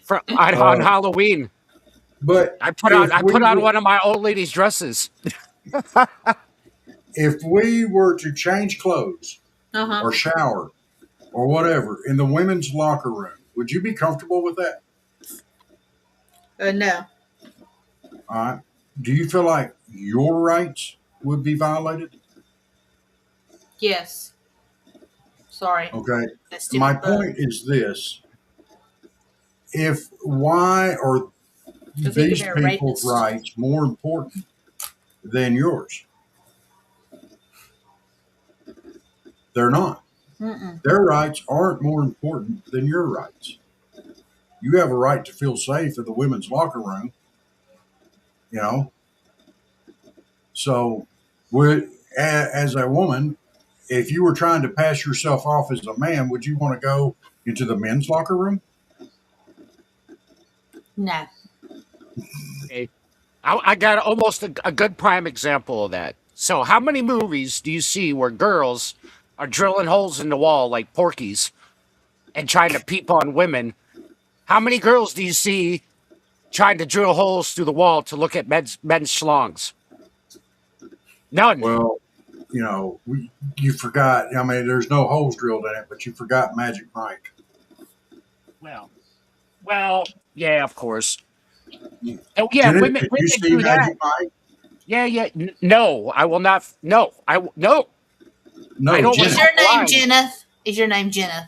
on Halloween. But I put on one of my old lady's dresses. If we were to change clothes or shower or whatever in the women's locker room, would you be comfortable with that? No. All right. Do you feel like your rights would be violated? Yes. Sorry. Okay. That's My stupid, but- point is this. Why are Because he could these be a people's rapist. rights more important than yours? They're not. Mm-mm. Their rights aren't more important than your rights. You have a right to feel safe in the women's locker room, So, as a woman, if you were trying to pass yourself off as a man, would you want to go into the men's locker room? No. Okay. I got almost a good prime example of that. So, how many movies do you see where girls are drilling holes in the wall like porkies and trying to peep on women? How many girls do you see trying to drill holes through the wall to look at men's schlongs? None. Well, you forgot. I mean, there's no holes drilled in it, but you forgot Magic Mike. Well, yeah, of course. Oh, yeah, women Did you see do that. Magic Mike? Yeah. No, I will not. No, no. No, I don't Jenna. Is your name Why? Jeneth? Is your name Jeneth?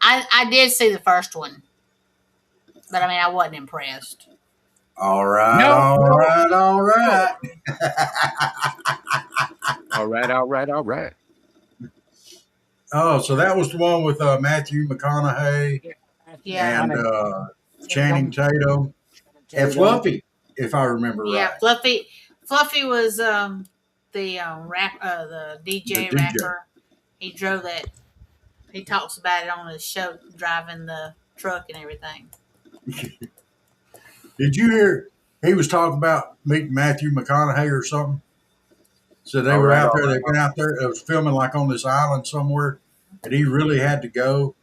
I did see the first one, but I mean, I wasn't impressed. All right, No, all no. right, all right. All right. Oh, so that was the one with Matthew McConaughey Yeah. and Channing Tatum and Fluffy, if I remember Yeah, right. Fluffy was the DJ The DJ. rapper. He drove that. He talks about it on his show, driving the truck and everything. Did you hear he was talking about meeting Matthew McConaughey or something? So they were out there. They went out there. It was filming like on this island somewhere, and he really had to go.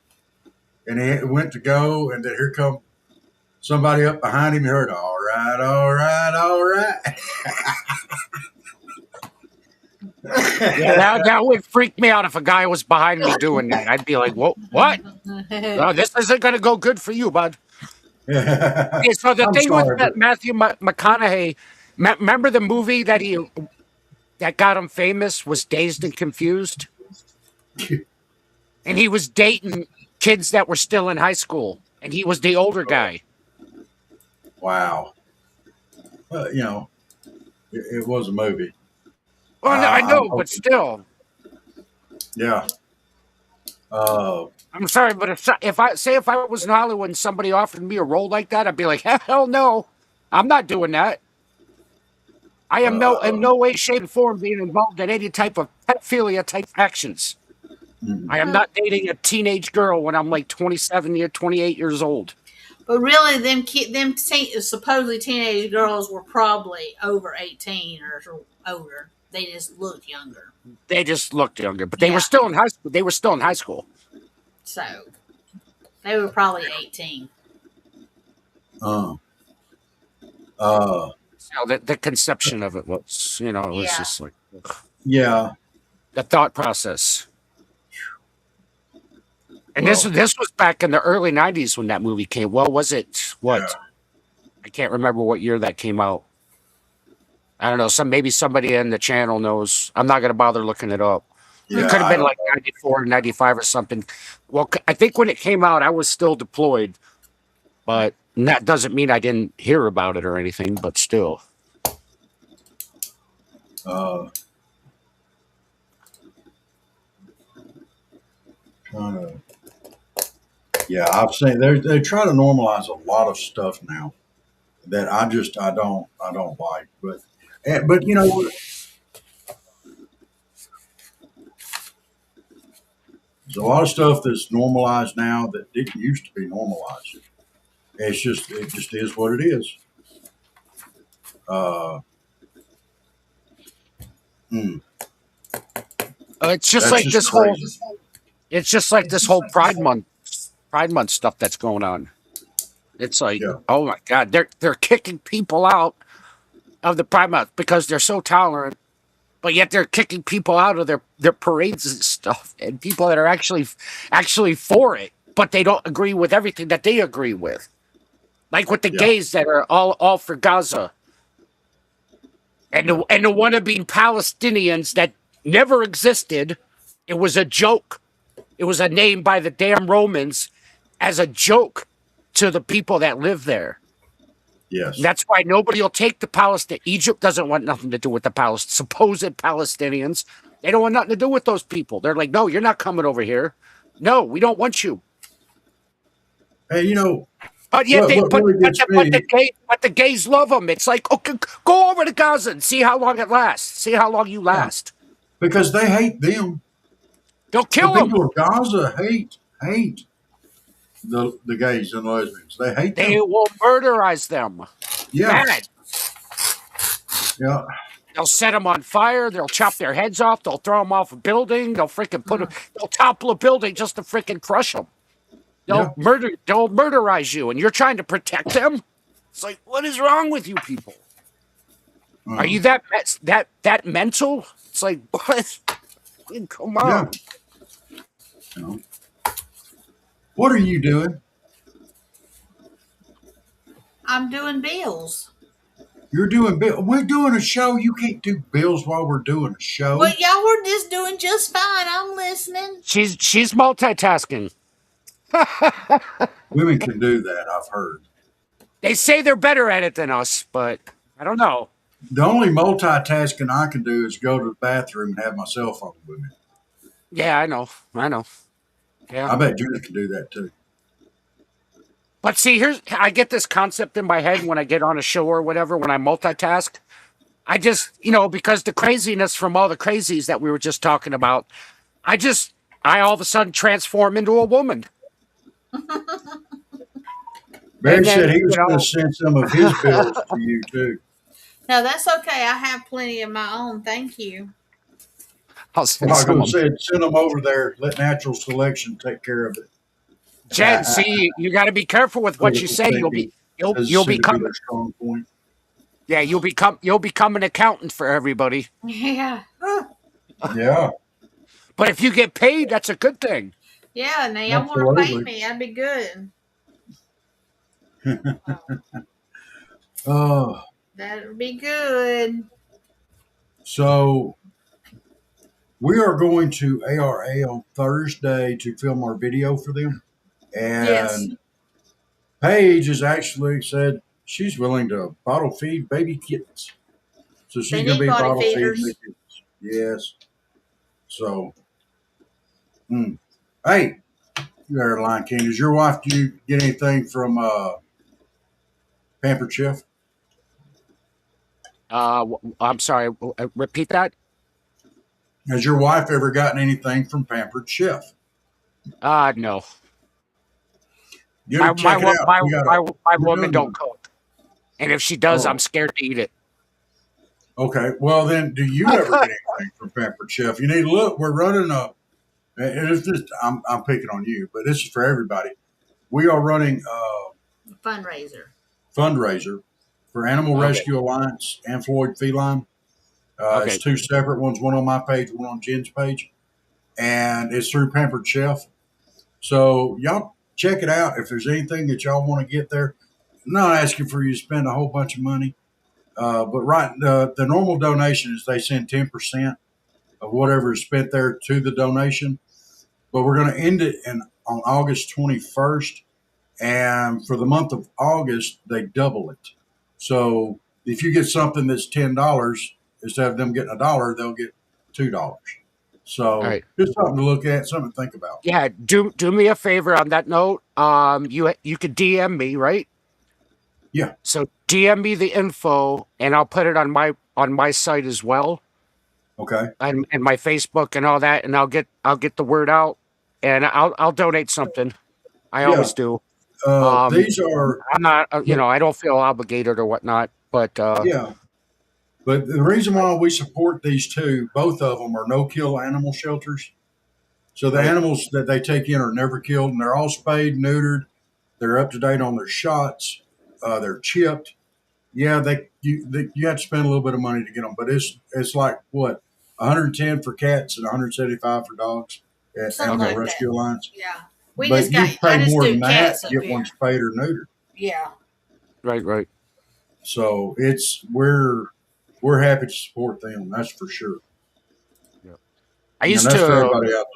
And he went to go, and then here come somebody up behind him. He heard, "All right, all right, all right." Yeah, that would freak me out if a guy was behind me doing that. I'd be like, "What? No, this isn't going to go good for you, bud." Okay, so the I'm thing sorry, with that but- Matthew McConaughey, remember the movie that got him famous was Dazed and Confused, and he was dating kids that were still in high school, and he was the older guy. Wow. Well, it was a movie. Well, I know, I'm but hoping. still, Yeah. I'm sorry, but if I was in Hollywood and somebody offered me a role like that, I'd be like, hell no, I'm not doing that. I am in no way, shape, or form being involved in any type of pedophilia type actions. I am not dating a teenage girl when I'm like 28 years old. But really, supposedly teenage girls were probably over 18 or older. They just looked younger. They just looked younger, but they Yeah. were still in high school. They were still in high school. So they were probably 18. Uh, So the conception of it was, it was Yeah. just like ugh. yeah. The thought process. And Well- this was back in the early 90s when that movie came. Well, was it what? Yeah. I can't remember what year that came out. I don't know. Maybe somebody in the channel knows. I'm not gonna bother looking it up. It Yeah, could have I been don't like know. 94, 95 or something. Well, I think when it came out, I was still deployed, but that doesn't mean I didn't hear about it or anything. But still, Uh, trying to, yeah, I've seen they try to normalize a lot of stuff now that I don't like. But you know what? There's a lot of stuff that's normalized now that didn't used to be normalized. It just is what it is. Uh, mm, it's just that's like just this whole. crazy. It's just like this whole Pride Month stuff that's going on. It's like, Yeah, oh my God, they're kicking people out of the Pride Month because they're so tolerant, but yet they're kicking people out of their parades and stuff, and people that are actually for it, but they don't agree with everything that they agree with. Like with the yeah, gays that are all for Gaza, and yeah, the wannabe Palestinians that never existed. It was a joke. It was a name by the damn Romans as a joke to the people that live there. And yes. that's why nobody will take the Palestine. Egypt doesn't want nothing to do with the supposed Palestinians. They don't want nothing to do with those people. They're like, no, you're not coming over here. No, we don't want you. Hey, you know But yet what? they What really gets me? but the gays love them. It's like, okay, go over to Gaza and see how long it lasts. See how long you Yeah, last. because they hate them. They'll The kill them. people of Gaza hate the gays and lesbians. They hate They them. will murderize them. Yeah, Mad. yeah, They'll set them on fire. They'll chop their heads off. They'll throw them off a building. They'll freaking they'll topple a building just to freaking crush them. yeah. They'll murderize you, and you're trying to protect them. It's like, what is wrong with you people? Are Uh, you that mental? It's like, what? Come yeah. on. You know. What are you doing? I'm doing bills. You're doing bill. We're doing a show. You can't do bills while we're doing a show. But y'all were just doing just fine. I'm listening. She's multitasking. Women can do that. I've heard. They say they're better at it than us, but I don't know. The only multitasking I can do is go to the bathroom and have my cell phone with me. Yeah, I know. I know. Yeah. I bet Judith can do that too. But see, I get this concept in my head when I get on a show or whatever, when I multitask. I just, because the craziness from all the crazies that we were just talking about, I all of a sudden transform into a woman. Barry And then, said he was going to send some of his bills to you too. No, that's okay. I have plenty of my own. Thank you. I'll Well, send I was going someone. to say send them over there. Let natural selection take care of it. Jen, see, you got to be careful with what you Critical say. thinking You'll doesn't you'll seem to be become their strong point. yeah you'll become an accountant for everybody. Yeah. Yeah, But if you get paid, that's a good thing. Yeah, now y'all want to pay absolutely. me. That'd be good. Oh, That'd be good. so we are going to ARA on Thursday to film our video for them. Yes. And Paige has actually said she's willing to bottle feed baby kittens. So she's They going to need be body bottle feeding feeders. the kittens. Yes. So, hey, you airline king, does your wife, do you get anything from Pampered Chef? I'm sorry. Repeat that. Has your wife ever gotten anything from Pampered Chef? No. You got to check it out. We got My we're woman doing don't cook, and if she does, I'm Oh, scared to eat it. okay. Well, then, do you ever get anything from Pampered Chef? You need to look. We're running and it's just, I'm picking on you, but this is for everybody. We are running a Fundraiser. fundraiser for Animal Okay. Rescue Alliance and Floyd Feline. Okay. It's two separate ones, one on my page, one on Jen's page, and it's through Pampered Chef. So y'all check it out. If there's anything that y'all want to get there, I'm not asking for you to spend a whole bunch of money. But right, the normal donation is they send 10% of whatever is spent there to the donation. But we're going to end it on August 21st. And for the month of August, they double it. So if you get something that's $10, instead of them getting $1, they'll get $2. All So right. just something to look at, something to think about. Yeah, do me a favor on that note. You could DM me, right? Yeah. So DM me the info, and I'll put it on my site as well, Okay. and my Facebook and all that, and I'll get the word out, and I'll donate something. I Yeah. always do. Um, These are, I'm not, I don't feel obligated or whatnot, but yeah. But the reason why we support these two, both of them are no kill animal shelters. So the right, animals that they take in are never killed, and they're all spayed, neutered. They're up to date on their shots. They're chipped. Yeah, you have to spend a little bit of money to get them, but it's like what 110 for cats and 175 for dogs at Something Animal like that. Rescue Alliance. Yeah. We But just got. you I pay just more do than that cats to up get here. one spayed or neutered. Yeah. right. So we're happy to support them. That's for sure. Yeah. I And used that's for to, everybody out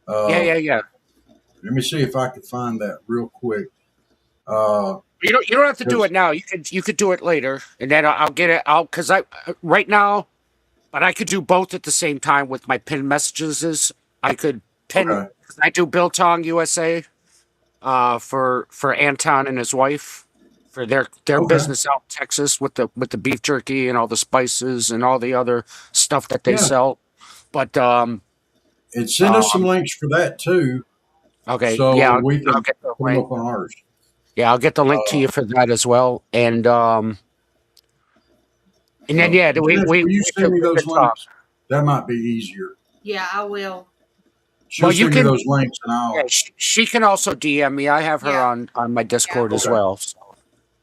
there. yeah. Let me see if I can find that real quick. You don't have to do 'Cause- it now. You could do it later, and then I'll get it out because I right now, but I could do both at the same time with my pin messages. Is I could pin. okay. I do Biltong USA, for Anton and his wife for their Okay. business out in Texas with the beef jerky and all the spices and all the other stuff that they Yeah. sell. But And send us some um, links for that too, okay, so yeah, we I'll can get the put them link. up on ours. Yeah, I'll get the link to Uh, you for that as well. And then so, yeah, Jess, will you send me we those could talk. links? That might be easier. Yeah, I will. She'll Well, you send me can. those links, and Yeah, I'll. she can also DM me. I have her Yeah. on my Yeah. Discord as Okay. well. So,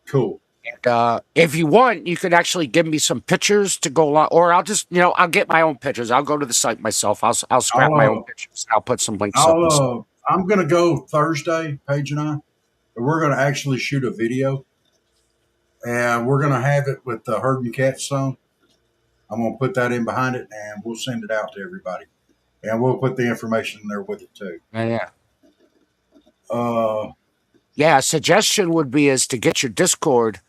Cool. and, if you want, you could actually give me some pictures to go along, or I'll just I'll get my own pictures. I'll go to the site myself. I'll scrap I'll. my own pictures. I'll put some links up I'll. and stuff. I'm gonna go Thursday, Paige and I. And we're gonna actually shoot a video, and we're gonna have it with the Herding Cats song. I'm gonna put that in behind it, and we'll send it out to everybody, and we'll put the information in there with it too. Yeah. Uh, Yeah, a suggestion would be is to get your Discord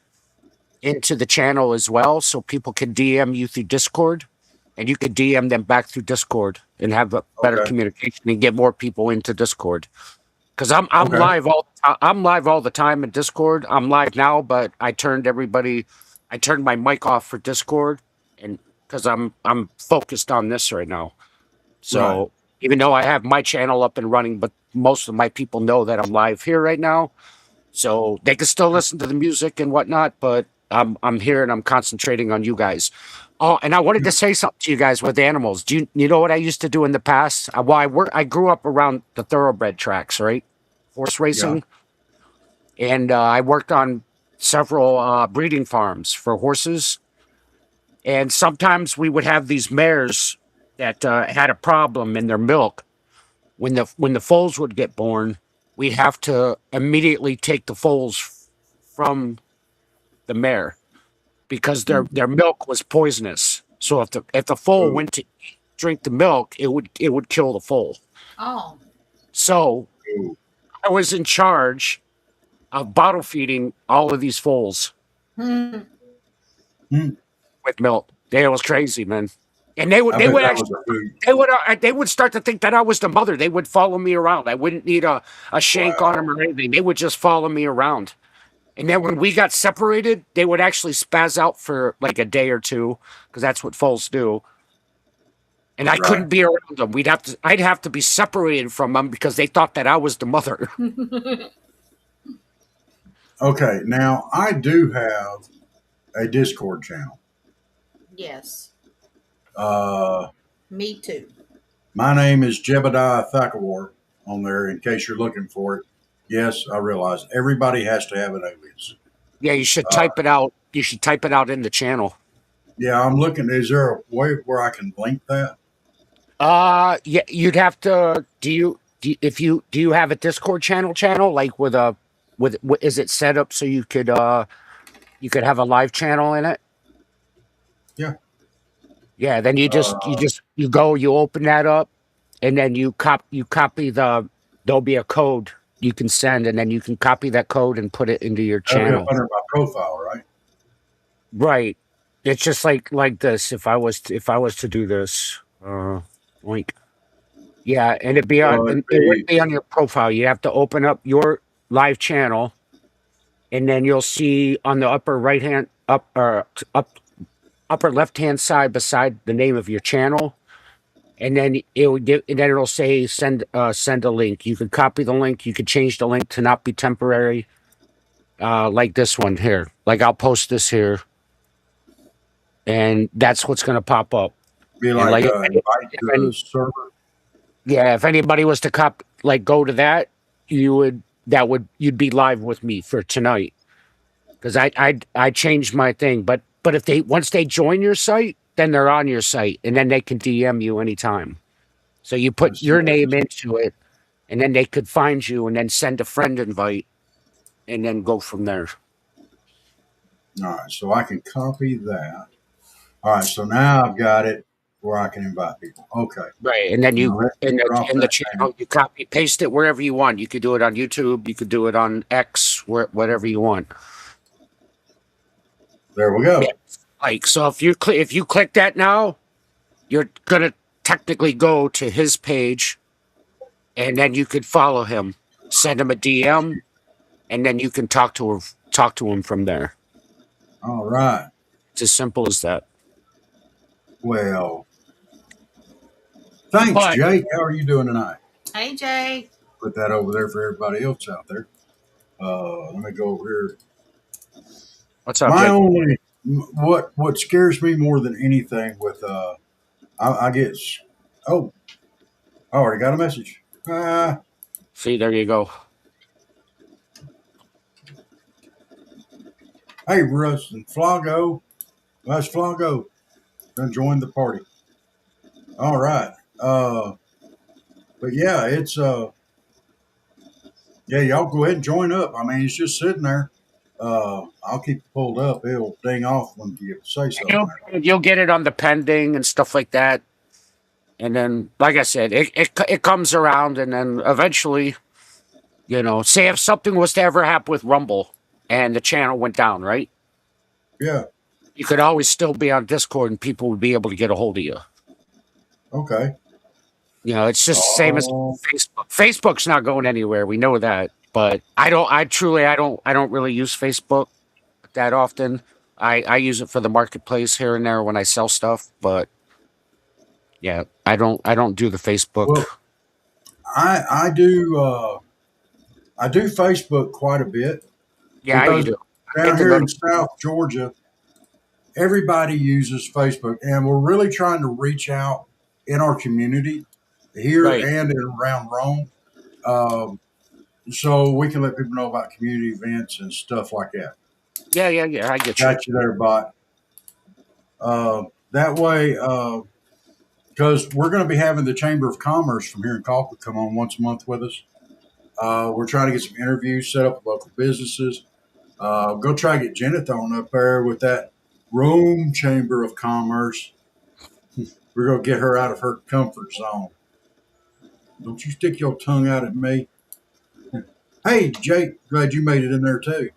into the channel as well, so people can DM you through Discord, and you could DM them back through Discord and have a better okay. communication and get more people into Discord. Because I'm Okay. live I'm live all the time in Discord. I'm live now, but I turned my mic off for Discord, and because I'm focused on this right now. So Right. even though I have my channel up and running, but most of my people know that I'm live here right now, so they can still listen to the music and whatnot. But I'm here and I'm concentrating on you guys. Oh, and I wanted to say something to you guys with animals. Do you know what I used to do in the past? Well, I grew up around the thoroughbred tracks, right? Horse Yeah. racing, and I worked on several breeding farms for horses. And sometimes we would have these mares that had a problem in their milk. When the foals would get born, we'd have to immediately take the foals from the mare because their milk was poisonous. So if the foal Ooh. went to drink the milk, it would kill the foal. Oh. So Ooh. I was in charge of bottle feeding all of these foals Hmm. with milk. It was crazy, man. And they I would bet that actually was a hoot. they would start to think that I was the mother. They would follow me around. I wouldn't need a shank on them Wow. or anything. They would just follow me around. And then when we got separated, they would actually spaz out for like a day or two because that's what foals do. And I Right. couldn't be around them. I'd have to be separated from them because they thought that I was the mother. Okay. Now I do have a Discord channel. Yes. Uh, Me too. my name is Jebediah Thakawar on there. In case you're looking for it. Yes, I realize everybody has to have an alias. Yeah, you should type it out. You should type it out in the channel. Yeah, I'm looking. Is there a way where I can link that? Yeah, you'd have to. Do you have a Discord channel like with is it set up so you could have a live channel in it? Yeah. Yeah, then you open that up, and then you copy there'll be a code you can send, and then you can copy that code and put it into your That'll be up channel. under my profile, right? Right. It's just like this. If I was to do this, like yeah, and So it'd it be wouldn't be on your profile. You have to open up your live channel, and then you'll see on the upper right hand upper left hand side beside the name of your channel, and then it'll say send a link. You could copy the link. You could change the link to not be temporary, like this one here. Like I'll post this here, and that's what's going to pop up. And like invite if to a any server. yeah, if anybody was to go to that, you'd be live with me for tonight, because I changed my thing. But if they once they join your site, then they're on your site, and then they can DM you anytime. So you put Let's see. your name into it, and then they could find you, and then send a friend invite, and then go from there. All right, so I can copy that. All right, so now I've got it where I can invite people. Okay. Right, and then Now let me drop in the that channel down. you copy paste it wherever you want. You could do it on YouTube, you could do it on X, whatever you want. There we go. Yeah. Like so, if you click that now, you're gonna technically go to his page, and then you could follow him, send him a DM, and then you can talk to him from there. All right. It's as simple as that. Well, thanks, But Jake. How are you doing tonight? Hey, Jay. Put that over there for everybody else out there. Let me go over here. what's up, My Jake? only what scares me more than anything with I get oh I already got a message. See, there you go. Hey, Russ and Flago. That's Flago. Gonna join the party. All right. But yeah, it's yeah, y'all go ahead and join up. I mean, it's just sitting there. I'll keep it pulled up. It'll ding off when you say something. You'll get it on the pending and stuff like that. And then, like I said, it comes around, and then eventually, say if something was to ever happen with Rumble and the channel went down, right? Yeah. You could always still be on Discord, and people would be able to get a hold of you. Okay. It's just the same as Facebook. Facebook's not going anywhere. We know that, but I don't really use Facebook that often. I use it for the marketplace here and there when I sell stuff, but yeah, I don't do the Facebook. Well, I do Facebook quite a bit. Yeah, because you do. down here in South Georgia, everybody uses Facebook, and we're really trying to reach out in our community here Right. and around Rome, so we can let people know about community events and stuff like that. Yeah, I get you. Got you there, bot. That way, because we're going to be having the Chamber of Commerce from here in Colquitt come on once a month with us. We're trying to get some interviews set up with local businesses. Go try to get Jennathon up there with that Rome Chamber of Commerce. We're going to get her out of her comfort zone. Don't you stick your tongue out at me. Hey, Jake, glad you made it in there too.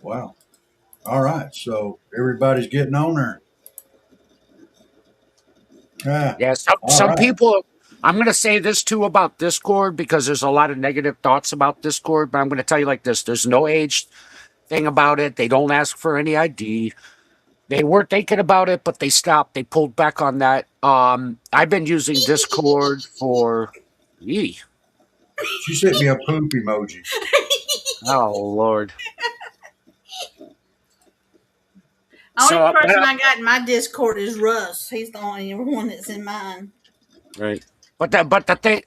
Wow. All right. So everybody's getting on there. Yeah, some people. I'm going to say this too about Discord, because there's a lot of negative thoughts about Discord, but I'm going to tell you like this: there's no age thing about it. They don't ask for any ID. They were thinking about it, but they stopped. They pulled back on that. I've been using Discord for. She sent me a poop emoji. Oh Lord. Only person I got in my Discord is Russ. He's the only one that's in mine. Right. But the thing.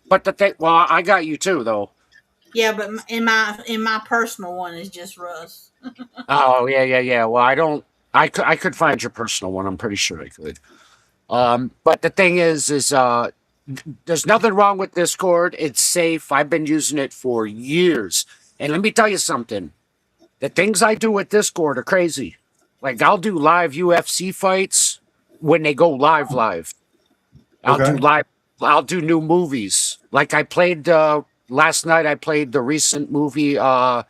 Well, I got you too, though. Yeah, but in my personal one is just Russ. Oh yeah. Well, I don't. I could find your personal one. I'm pretty sure I could. But the thing is there's nothing wrong with Discord. It's safe. I've been using it for years, and let me tell you something. The things I do with Discord are crazy. Like I'll do live UFC fights when they go live. I'll do Okay. live. I'll do new movies. Like I played last night. I played the recent movie, the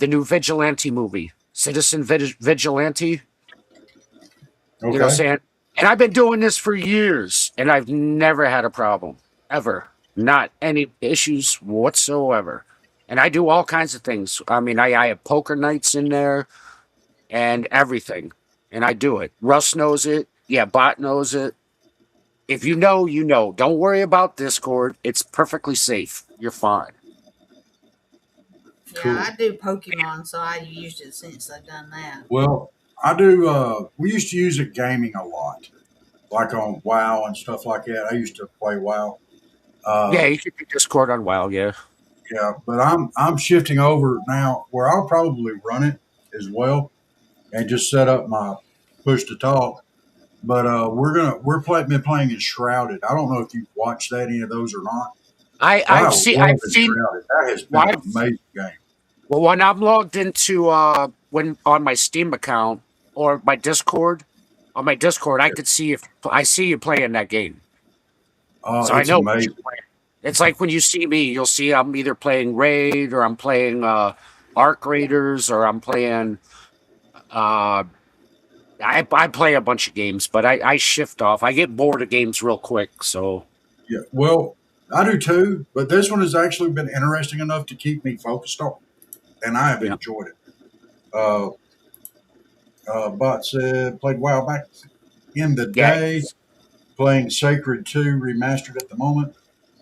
new Vigilante movie, Citizen Vigilante. You know, what I'm Okay. saying, and I've been doing this for years, and I've never had a problem ever. Not any issues whatsoever. And I do all kinds of things. I mean, I have poker nights in there and everything, and I do it. Russ knows it. Yeah, Bot knows it. If you know, you know. Don't worry about Discord. It's perfectly safe. You're fine. Yeah, Cool. I do Pokemon, so I used it since I've done that. Well, I do. We used to use it gaming a lot, like on WoW and stuff like that. I used to play WoW. Yeah, Uh, you can do Discord on WoW. Yeah. yeah, but I'm shifting over now where I'll probably run it as well and just set up my push to talk. But been playing in Shrouded. I don't know if you've watched that any of those or not. But I I've love seen. Shrouded. That has been Well, an amazing game. well, when I'm logged into when on my Steam account or my Discord, on my Discord, I could see if I see you playing that game, so I It's know what you're amazing. playing. It's like when you see me, you'll see I'm either playing Raid or I'm playing Arc Raiders or I'm playing. Uh, I play a bunch of games, but I shift off. I get bored of games real quick, so Yeah, well, I do too. But this one has actually been interesting enough to keep me focused on, and I have yeah, enjoyed it. Uh, Bot said played WoW back in the yeah, day, playing Sacred 2 remastered at the moment.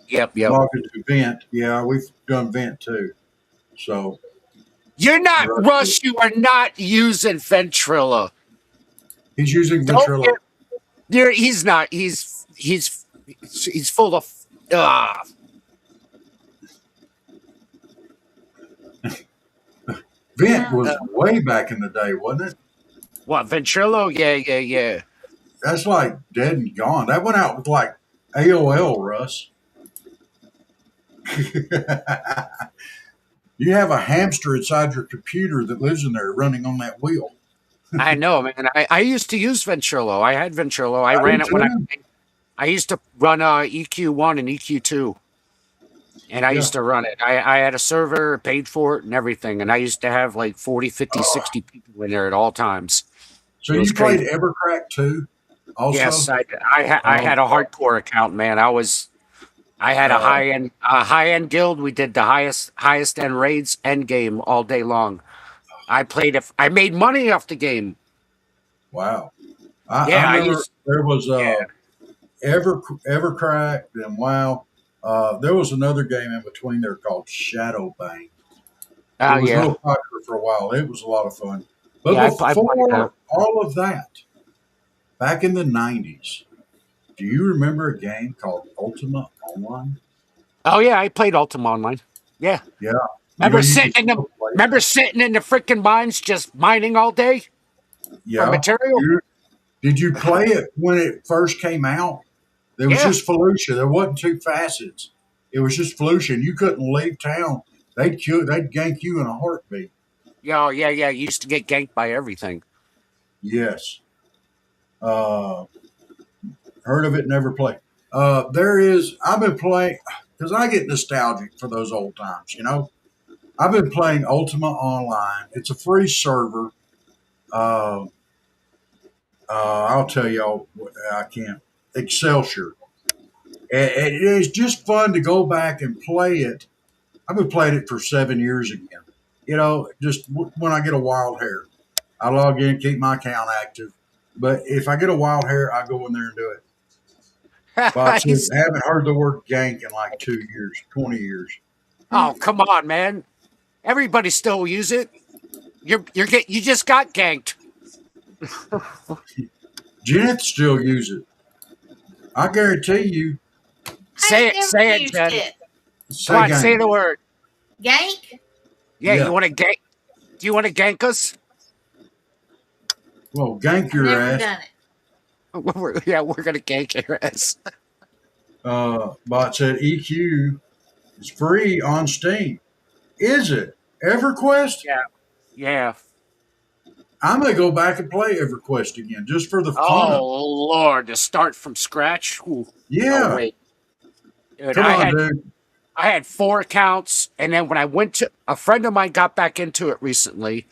yep. Logged into Vent. Yeah, we've done Vent too. So You're not Russ, Rush. You are not using Ventrilla. he's using Don't Ventrilo. get. He's not. He's full of. Uh, Vent Yeah. was way back in the day, wasn't it? what Ventrilo? Yeah. That's like dead and gone. That went out with like AOL, Russ. You have a hamster inside your computer that lives in there running on that wheel. I know, man. I used to use Ventrilo. I had Ventrilo. I I do ran it when too. I used to run EQ1 and EQ2, and I Yeah. used to run it. I had a server, paid for it, and everything, and I used to have like 40, 50, 60 people in there at all times. So It was you played crazy. Evercrack too, Yes, also? I Oh, had a hardcore account, man. I had a uh, high end guild. We did the highest end raids end game all day long. I played if I made money off the game. wow. I Yeah, I remember used there was yeah. Evercrack and wow. There was another game in between there called Shadow Bang. It Oh was yeah. real popular for a while. It was a lot of fun. But Yeah, I played that. before all of that, back in the 90s, do you remember a game called Ultima Online? Oh yeah, I played Ultima Online. Yeah. Yeah. Remember You could sitting in the still play remember sitting in the freaking mines just mining all day it. for Yeah. material? Did you play it when it first came out? There was Yeah. just Felucia. There wasn't two facets. It was just Felucia, and you couldn't leave town. They'd gank you in a heartbeat. Yeah. You used to get ganked by everything. Yes. Uh, Heard of it, never played. I've been playing, because I get nostalgic for those old times, you know? I've been playing Ultima Online. It's a free server. Uh, I'll tell y'all, I can't. Excelsior. It is just fun to go back and play it. I've been playing it for 7 years again. You know, just when I get a wild hair, I log in, keep my account active. But if I get a wild hair, I go in there and do it. But I He's- haven't heard the word gank in like 2 years, 20 years. oh come on, man! Everybody still use it. You just got ganked. Jen still use it. I guarantee you, Say I it, never say it, used Jen. it. say Come on, say gank. the word. Gank? Yeah, Yeah. you want to gank? Do you want to gank us? Well, gank I've your never ass. done it. We're gonna gank your ass. Bot said EQ is free on Steam. Is it? EverQuest? Yeah. Yeah. I'm gonna go back and play EverQuest again just for the fun of it. Oh Lord, to start from scratch. Ooh, no Yeah, way. Dude, come on, dude. I had 4 accounts, and then when I went to a friend of mine got back into it recently,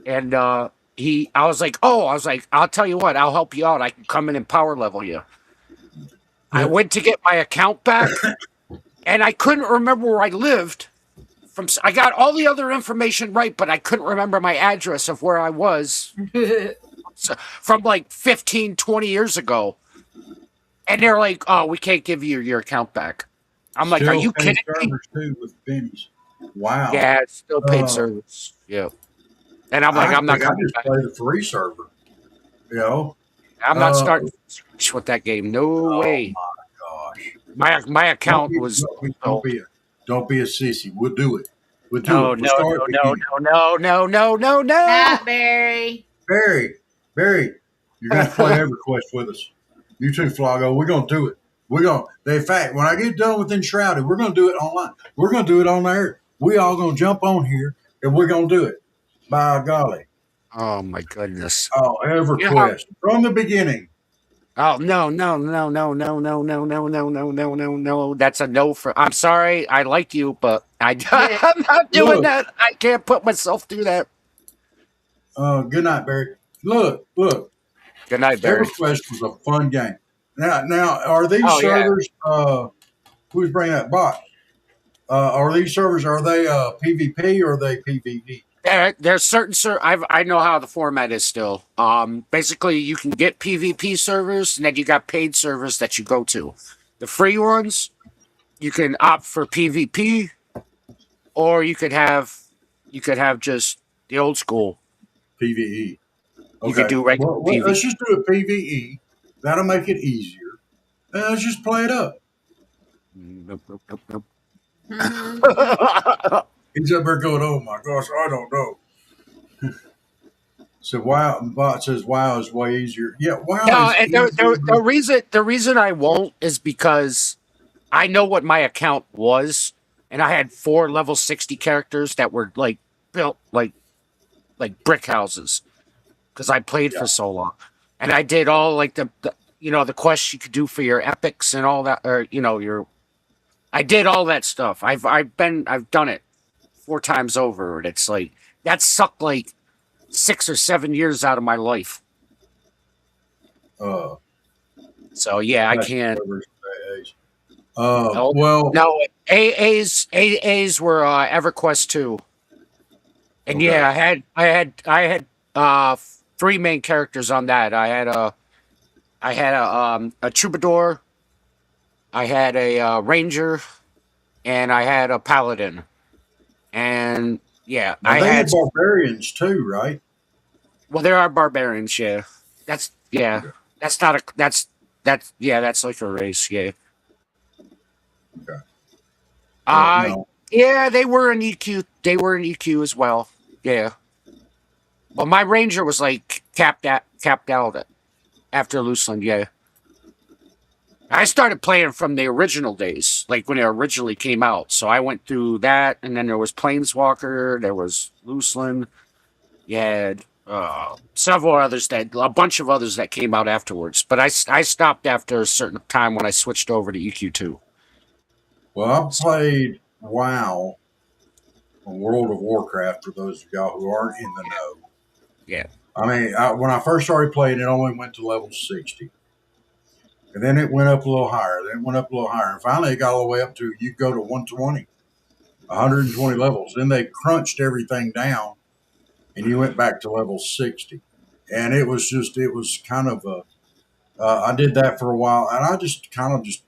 and I was like, I'll tell you what, I'll help you out. I can come in and power level you. I went to get my account back, and I couldn't remember where I lived. I got all the other information right, but I couldn't remember my address of where I was from like 15, 20 years ago. And they're like, "Oh, we can't give you your account back." I'm like, "Are Still you paid kidding me?" servers too with pennies. Wow. Yeah, it's still paid Uh, service. Yeah. And I'm like, I I'm not think I coming just back. play the free server. You know. I'm not Uh, starting with that game. No oh way. my gosh. My Don't account be was don't sold. be a don't be a sissy. We'll do it. We'll do No, it. We'll no, start no, it no, again. no, no, no, no, no, no. Not Barry. Barry, Barry, you're gonna have to play EverQuest with us. You too, Flago. We're gonna do it. We're gonna. In fact, when I get done with Enshrouded, we're gonna do it online. We're gonna do it on there. We all gonna jump on here and we're gonna do it. By golly. Oh my goodness. Oh, Yeah. EverQuest from the beginning. Oh no, no, no, no, no, no, no, no, no, no, no, no, no. That's a no for. I'm sorry. I like you, but I'm not doing Look. that. I can't put myself through that. Good night, Barry. Look. Good night, Barry. EverQuest was a fun game. Now, are these Oh yeah. servers? Who's bringing that bot? Are these servers? Are they PvP or are they PvE? There's certain I know how the format is still. Basically, you can get PvP servers, and then you got paid servers that you go to. The free ones, you can opt for PvP, or you could have just the old school. PvE. You could Okay. do regular Well, PvP. let's just do a PvE. That'll make it easier. And let's just play it up. Nope, nope, nope, nope. He's up there going, "Oh my gosh, I don't know." So wow, bot says WoW is way easier. Yeah, WoW No, is and easier. the reason I won't is because I know what my account was, and I had 4 level 60 characters that were like built like brick houses because I played Yeah. for so long, and I did all like the quests you could do for your epics and all that, or your I did all that stuff. I've done it 4 times over, and it's like that sucked like 6 or 7 years out of my life. Uh, So yeah, I Clash of can't. Servers, No, well, no. AA's were EverQuest 2. And okay. yeah, I had 3 main characters on that. I had a troubadour, I had a ranger, and I had a paladin. And yeah, Now I they had had barbarians too, right? well, there are barbarians. Yeah, that's yeah, Okay. that's not a that's like a race. Yeah, Okay. uh No. yeah, they were in EQ. They were in EQ as well. Yeah, well, my ranger was like capped out after Luceland. Yeah. I started playing from the original days, like when it originally came out. So I went through that, and then there was Planeswalker, there was Luceland, you had several others a bunch of others that came out afterwards. But I stopped after a certain time when I switched over to EQ2. Well, I played WoW on World of Warcraft for those of y'all who aren't in the know. Yeah. I mean, when I first started playing, it only went to level 60. And then it went up a little higher. Then it went up a little higher. And finally, it got all the way up to you go to 120, 120 levels. Then they crunched everything down and you went back to level 60. And it was kind of I did that for a while. And I just kind of just,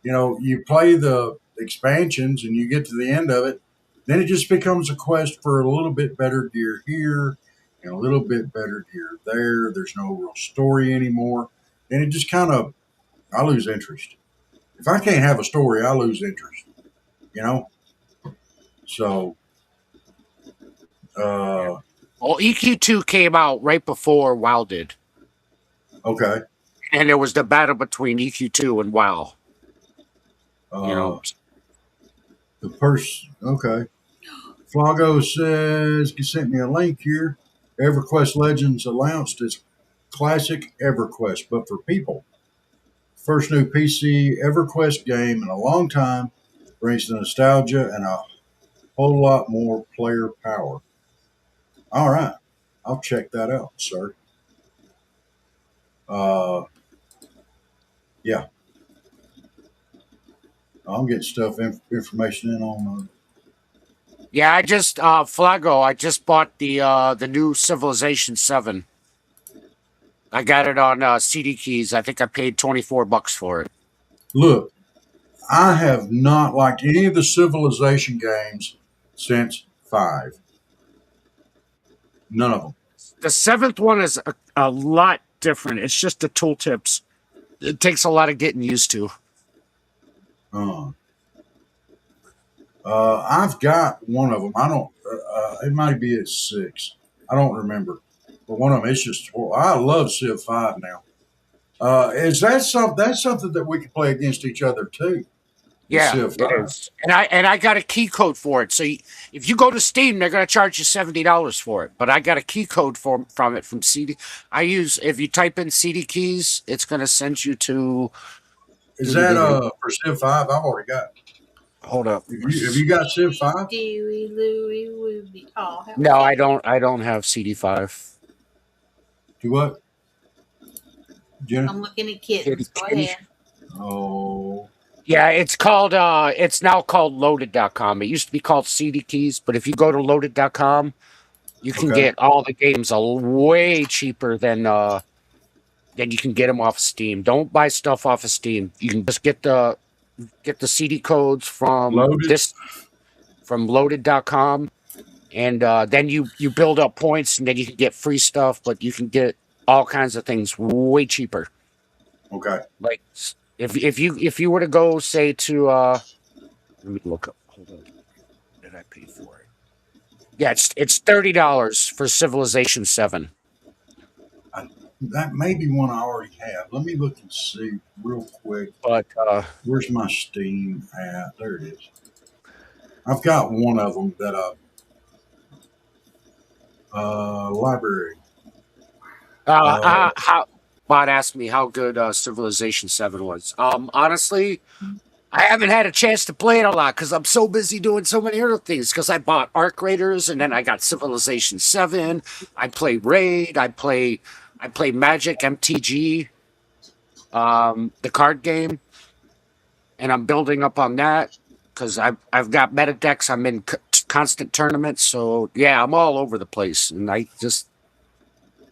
you play the expansions and you get to the end of it. Then it just becomes a quest for a little bit better gear here and a little bit better gear there. There's no real story anymore. And it just kind of, I lose interest. If I can't have a story, I lose interest, you know? So, Well, EQ2 came out right before WoW did. okay. And there was the battle between EQ2 and WoW. The person, okay. Flago says he sent me a link here. EverQuest Legends announced its classic EverQuest, but for people. First new PC EverQuest game in a long time, brings the nostalgia and a whole lot more player power. All right, I'll check that out, sir. Uh, yeah, I'm getting information in on. Yeah, I just Flago. I just bought the new Civilization 7. I got it on CD keys. I think I paid $24 for it. Look, I have not liked any of the Civilization games since 5. None of them. The 7th one is a lot different. It's just the tooltips. It takes a lot of getting used to. Uh, I've got one of them. I don't. It might be at 6. I don't remember. But one of them, it's just. Well, I love Civ 5 now. Is that something? That's something that we can play against each other too. Yeah, Civ it 5. is. And I got a key code for it. So if you go to Steam, they're going to charge you $70 for it. But I got a key code from it from CD. I use if you type in CD keys, it's going to send you to. Is that for Civ 5? I've already got. Hold up. Have you got Civ 5? Dewey, Louie, Woobie. Oh, No, I don't. I don't have CD5. Do what? Jenna? I'm looking at kittens. Go ahead. Oh. Yeah, it's now called loaded.com. It used to be called CD keys, but if you go to loaded.com, you can Okay. get all the games way cheaper than you can get them off of Steam. Don't buy stuff off of Steam. You can just get the CD codes from Loaded? from loaded.com, and then you build up points, and then you can get free stuff, but you can get all kinds of things way cheaper. Okay. Like if you were to go say to let me look up. Hold on. What did I pay for it? Yeah, it's $30 for Civilization 7. That may be one I already have. Let me look and see real quick. But Where's my Steam at? There it is. I've got one of them that library. how Bot asked me how good Civilization 7 was. Honestly, I haven't had a chance to play it a lot because I'm so busy doing so many other things. Because I bought Arc Raiders and then I got Civilization 7. I play Raid. I play Magic MTG, the card game, and I'm building up on that because I've got meta decks. I'm in constant tournaments, so yeah, I'm all over the place, and I just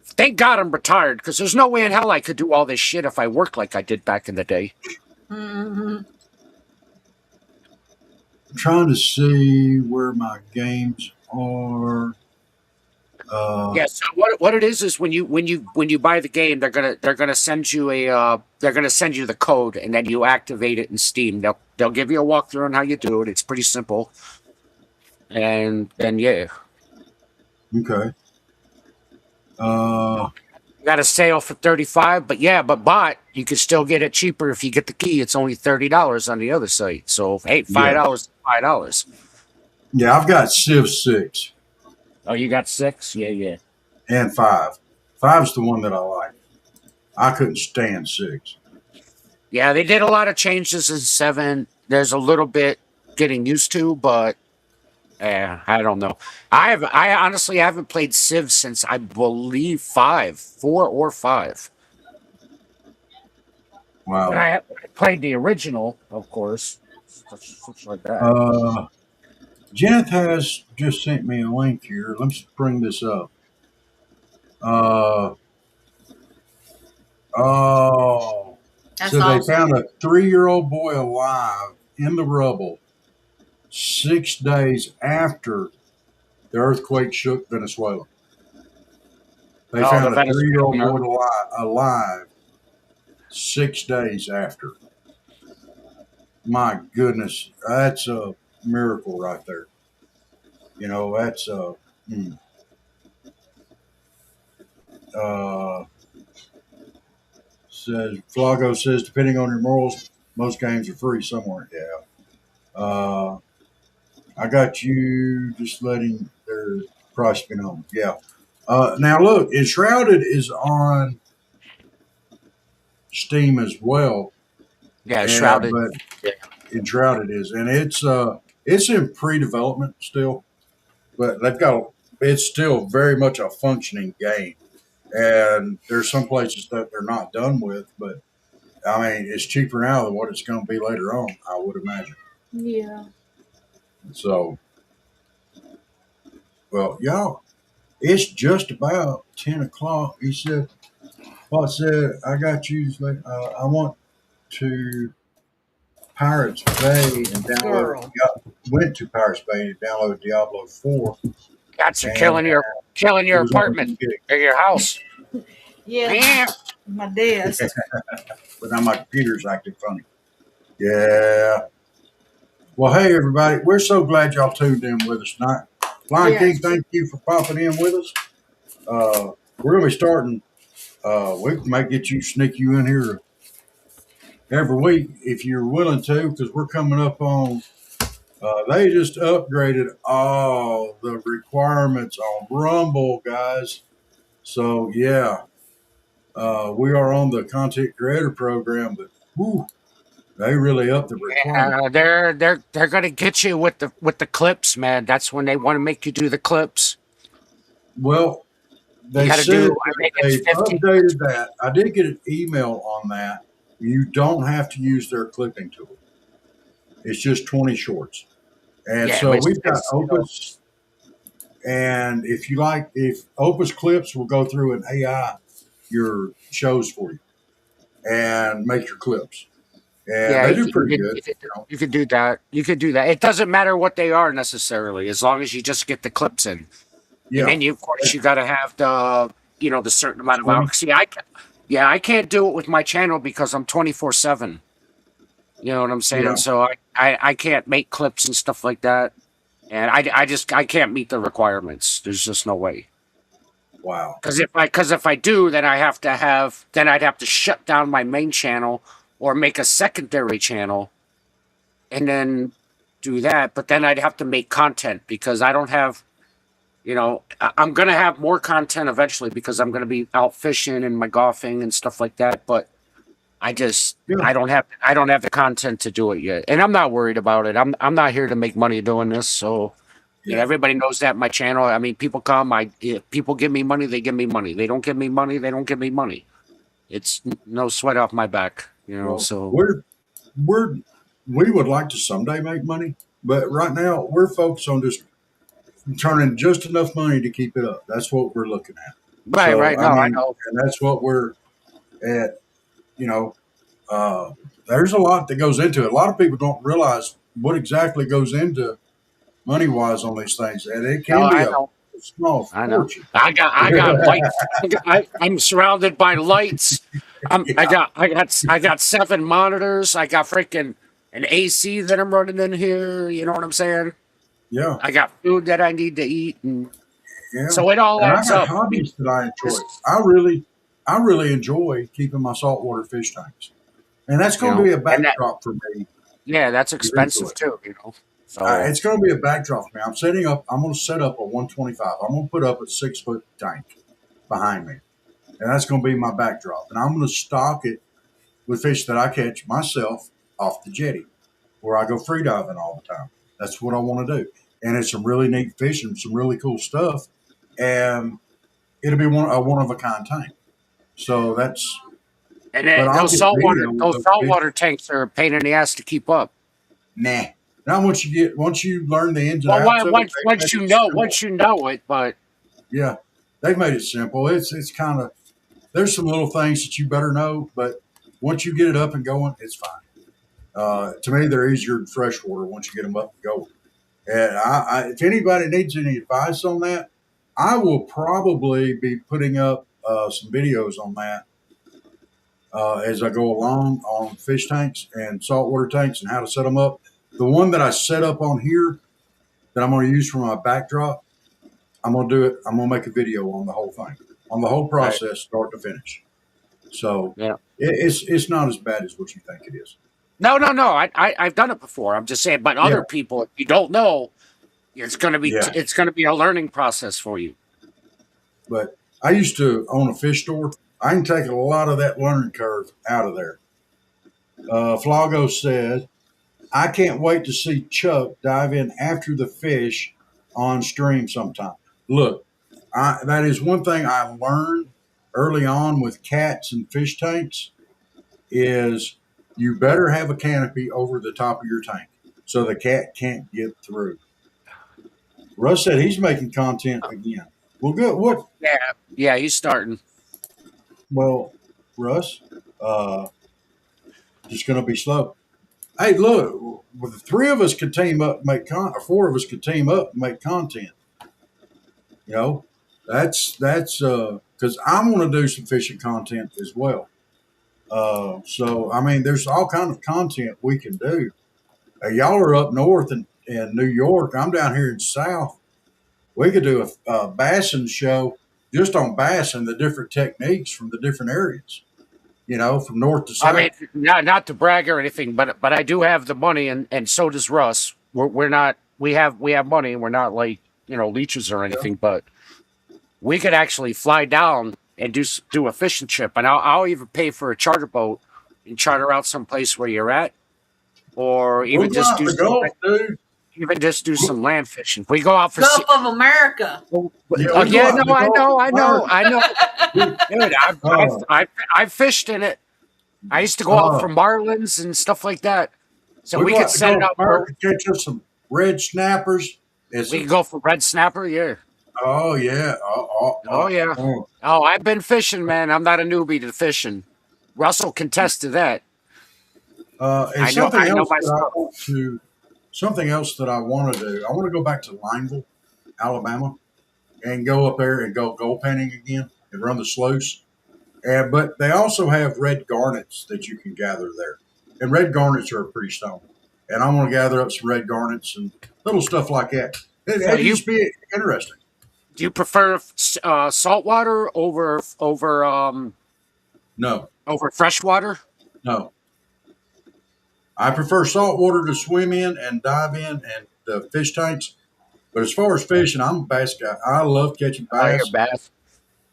thank God I'm retired because there's no way in hell I could do all this shit if I worked like I did back in the day. Mm-hmm. I'm trying to see where my games are. Yeah. So what it is when you buy the game, they're gonna send you the code, and then you activate it in Steam. They'll give you a walkthrough on how you do it. It's pretty simple, and then yeah. Okay. Got a sale for $35, but bot you can still get it cheaper if you get the key. It's only $30 on the other site. So hey, $5, $5. Yeah, I've got Civ 6. Oh, you got 6? Yeah. And 5. 5's the one that I like. I couldn't stand 6. Yeah, they did a lot of changes in 7. There's a little bit getting used to, but I don't know. I honestly haven't played Civ since I believe 4 or 5. Wow. But I played the original, of course, such like that. Janet has just sent me a link here. Let's bring this up. Oh. That's So awesome. they found a 3-year-old boy alive in the rubble 6 days after the earthquake shook Venezuela. They found a 3-year-old boy alive 6 days after. My goodness, that's a miracle right there. You know, that's says Flago says depending on your morals, most games are free somewhere. Yeah. I got you just letting their price be known. Yeah. Now look, Enshrouded is on Steam as well, Yeah, and Shrouded. but Yeah. Enshrouded is, and it's in pre-development still, but it's still very much a functioning game, and there's some places that they're not done with, but I mean it's cheaper now than what it's going to be later on, I would imagine. Yeah. So, well, y'all, it's just about 10 o'clock. He said, "Well, I said I got you. I want to Pirates Bay and download. Girl. Went to Pirates Bay and downloaded Diablo 4, Cats are and killing it your was only apartment 2 gigs. or your house. Yeah. Yeah. My desk. But now my computer's acting funny. Yeah. Well, hey everybody, we're so glad y'all tuned in with us tonight. Lion Yeah. King, thank you for popping in with us. We're gonna be starting. We might sneak you in here every week if you're willing to, because we're coming up on. They just upgraded all the requirements on Rumble, guys. So yeah, we are on the content creator program, but whew, they really upped the requirement. Yeah, they're gonna get you with the clips, man. That's when they want to make you do the clips. Well, You they got to said do. I that think it's they've 15. updated that. I did get an email on that. You don't have to use their clipping tool. It's just 20 shorts. And Yeah, so it's, we've got it's you know, Opus. And if Opus Clips will go through and AI your shows for you and make your clips. And yeah, they you do could, you pretty could, good. you could, you could do that. You could do that. It doesn't matter what they are necessarily, as long as you just get the clips in. And Yeah. then of course, you got to have the certain amount of 20. hours. See, I can't do it with my channel because I'm 24/7. You know what I'm saying? Yeah. So I can't make clips and stuff like that. And I can't meet the requirements. There's just no way. Wow. Because if I do, then I'd have to shut down my main channel or make a secondary channel and then do that. But then I'd have to make content because I don't have, I'm gonna have more content eventually because I'm gonna be out fishing and my golfing and stuff like that. But Yeah. I don't have the content to do it yet, and I'm not worried about it. I'm not here to make money doing this, so. Yeah. Everybody knows that my channel. I mean, people come. If people give me money, they give me money. They don't give me money, they don't give me money. It's no sweat off my back, Well, So we would like to someday make money, but right now we're focused on just turning just enough money to keep it up. That's what we're looking at. right, So right. I No, I mean, know. and that's what we're at. You know, there's a lot that goes into it. A lot of people don't realize what exactly goes into money wise on these things, and it No, can be I a know. small I know. fortune. I got lights. I'm surrounded by lights. I Yeah, got I got 7 monitors. I got freaking an AC that I'm running in here. You know what I'm saying? yeah, I got food that I need to eat, and yeah. so it all And I adds got up. I mean, hobbies that I enjoy. this, I really enjoy keeping my saltwater fish tanks, and that's going to be a and that backdrop for me yeah, that's expensive eventually. too. So It's going to be a backdrop for me. I'm going to set up a 125. I'm going to put up a 6 foot tank behind me, and that's going to be my backdrop. And I'm going to stock it with fish that I catch myself off the jetty, where I go free diving all the time. That's what I want to do, and it's some really neat fish and some really cool stuff. And it'll be a one of a kind tank. So that's. and But I'll those get saltwater video with those those fish. saltwater tanks are a pain in the ass to keep up. Nah. Now once you learn the ins and Well, outs of it, once they make it simple. once you know it, but Yeah, they've made it simple. It's kind of there's some little things that you better know, but once you get it up and going, it's fine. To me, they're easier than freshwater once you get them up and going. And if anybody needs any advice on that, I will probably be putting up some videos on that as I go along on fish tanks and saltwater tanks and how to set them up. The one that I set up on here that I'm going to use for my backdrop, I'm going to do it. I'm going to make a video on the whole thing, on the whole process, start to finish. So yeah. it's not as bad as what you think it is. No. I've done it before. I'm just saying, but Yeah, other people, if you don't know, yeah. it's gonna be a learning process for you. But I used to own a fish store. I can take a lot of that learning curve out of there. Flago said, I can't wait to see Chuck dive in after the fish on stream sometime. Look, that is one thing I learned early on with cats and fish tanks is you better have a canopy over the top of your tank so the cat can't get through. Russ said he's making content again. Well, good. What? Yeah, he's starting. Well, Russ, uh, just going to be slow. Hey, look, well, the three of us could team up, and make or four of us could team up and make content. You know, that's because I want to do some fishing content as well. So I mean, there's all kind of content we can do. Y'all are up north in New York. I'm down here in South. We could do a bassing show just on bassing, the different techniques from the different areas. You know, from north to I mean, south. not to brag or anything, but I do have the money, and so does Russ. We're not we have money, and we're not like leeches or Yeah. anything, but we could actually fly down and do a fishing trip, and I'll even pay for a charter boat and charter out someplace where you're at, or We'll go out to Gulf, dude. even just do some land fishing. We go out for Gulf of America. Yeah, we go yeah, out no, to Gulf. I know. Dude, Uh, I've fished in it. I used to go out uh, for marlins and stuff like that. So we we go could out to set it Gulf up where America, catch us some red snappers. It's we could go for red snapper. Yeah. oh yeah, Oh yeah. Oh, I've been fishing, man. I'm not a newbie to fishing. Russell can attest to that. and I know my stuff. something else that I want to do. I want to go back to Lineville, Alabama, and go up there and go gold panning again and run the sluice. And but they also have red garnets that you can gather there, and red garnets are pretty stone. And I want to gather up some red garnets and little stuff like that. So It'd just be interesting. do you prefer saltwater No, over freshwater? no. I prefer salt water to swim in and dive in and fish tanks. But as far as fishing, I'm a bass guy. I love catching I hear bass. bass.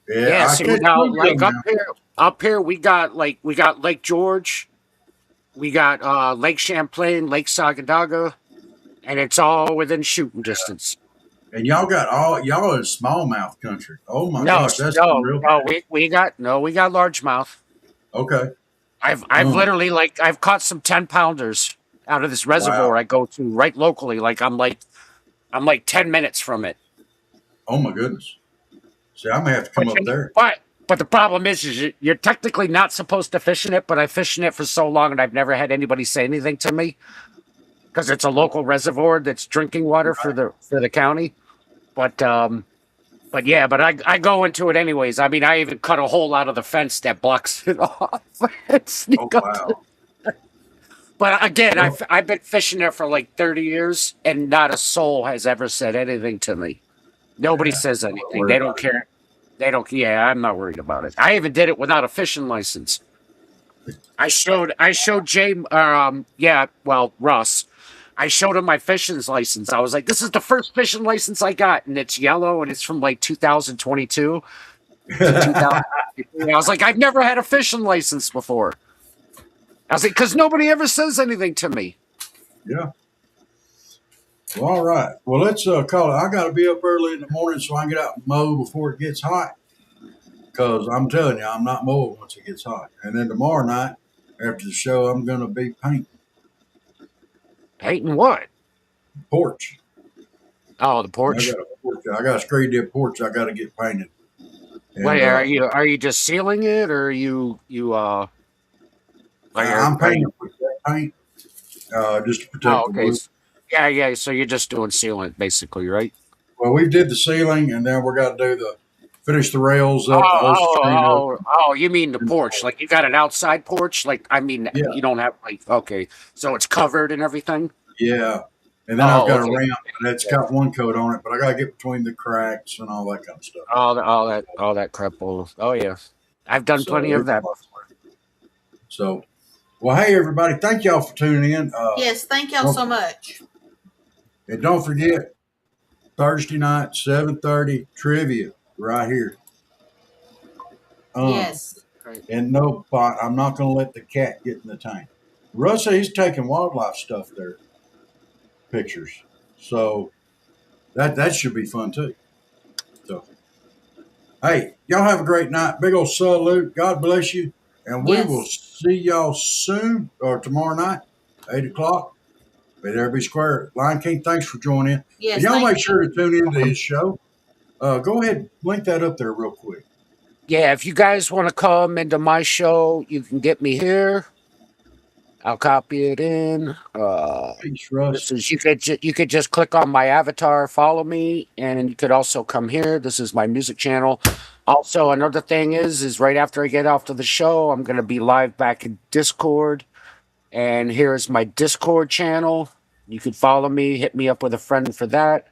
Yeah, Yeah, I see catch now plenty of like them now. up here we got Lake George, we got Lake Champlain, Lake Sagadaga, and it's all within shooting distance. And y'all is smallmouth country. Oh my gosh, that's real No, bad. we got largemouth. Okay. I've Mm, literally I've caught some 10 pounders out of this reservoir wow. I go to right locally. I'm like 10 minutes from it. Oh my goodness. See, I may have to come But up there. but the problem is you're technically not supposed to fish in it. But I fished in it for so long, and I've never had anybody say anything to me because it's a local reservoir that's drinking water for the county. But yeah, but I go into it anyways. I mean, I even cut a hole out of the fence that blocks it off and Oh sneak up. wow. But again, Well, I've been fishing there for like 30 years, and not a soul has ever said anything to me. Nobody yeah. says I'm not anything. worried They about don't care. They don't. Yeah, I'm not worried about it. I even did it without a fishing license. I showed Jay. Yeah, well, Russ. I showed him my fishing license. I was like, "This is the first fishing license I got, and it's yellow, and it's from like 2022 to it. 2000." I was like, "I've never had a fishing license before." I was like, "Because nobody ever says anything to me." Yeah. Well, all right. Well, let's call it. I got to be up early in the morning so I can get out and mow before it gets hot. Because I'm telling you, I'm not mowing once it gets hot. And then tomorrow night, after the show, I'm going to be painting Hating what? porch. Oh, the I got porch. a porch. I got a straight dip porch. I got to get painted. And Wait, are you just sealing it, or are you I'm are you? painting with that paint just to Oh, protect the okay. wood. Yeah. So you're just doing sealant, basically, right? Well, we did the ceiling, and then we're got to do the finish the rails Oh, up, the whole screen up. you mean the And, porch? Like you got an outside porch? Like I mean, yeah, you don't have like okay, so it's covered and everything. yeah. And then I've Oh, got a okay. ramp that's got one coat on it, but I got to get between the cracks and all that kind of stuff. All that crap. Oh yeah, I've done So plenty of it's that a lot. before. So Well, hey, everybody. Thank y'all for tuning in. Yes, thank y'all so much. And don't forget, Thursday night, 7:30, trivia right here. Yes. And no, I'm not going to let the cat get in the tank. Russ, he's taking wildlife stuff there, pictures. So that should be fun too. So, hey, y'all have a great night. Big old salute. God bless you. And we will see y'all soon or tomorrow night, 8 o'clock. May there be square. Lion King, thanks for joining in. Yes, And y'all make sure to tune into his show. Go ahead, link that up there real quick. Yeah, if you guys want to come into my show, you can get me here. I'll copy it in. Peace, Russ. This is you could just click on my avatar, follow me, and you could also come here. This is my music channel. Also, another thing is right after I get off to the show, I'm gonna be live back in Discord, and here is my Discord channel. You could follow me, hit me up with a friend for that,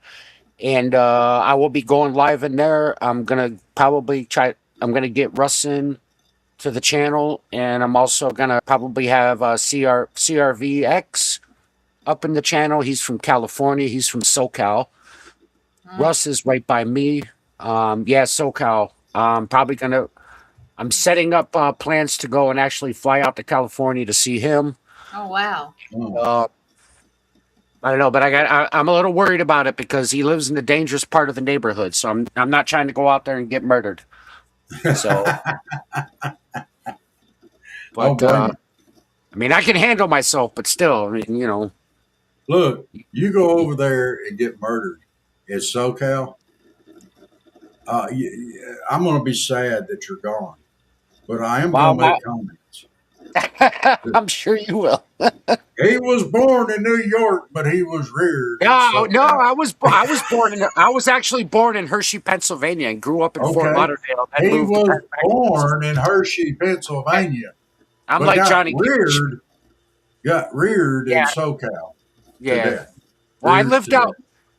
and I will be going live in there. I'm gonna probably try. I'm gonna get Russ in to the channel, and I'm also gonna probably have CRVX up in the channel. He's from California. He's from SoCal. Russ is right by me. Yeah, SoCal. I'm setting up plans to go and actually fly out to California to see him. Oh wow. I don't know, but I'm a little worried about it because he lives in the dangerous part of the neighborhood. So I'm not trying to go out there and get murdered. So, but I mean, I can handle myself, but still, I mean, you know. Look, you go over there and get murdered in SoCal. I'm going to be sad that you're gone, but I am going to make comments. I'm sure you will. He was born in New York, but he was reared. No, I was actually born in Hershey, Pennsylvania, and grew up in Fort Lauderdale. He was born in Hershey, Pennsylvania. I'm like Johnny. Got reared in SoCal. Yeah. Well,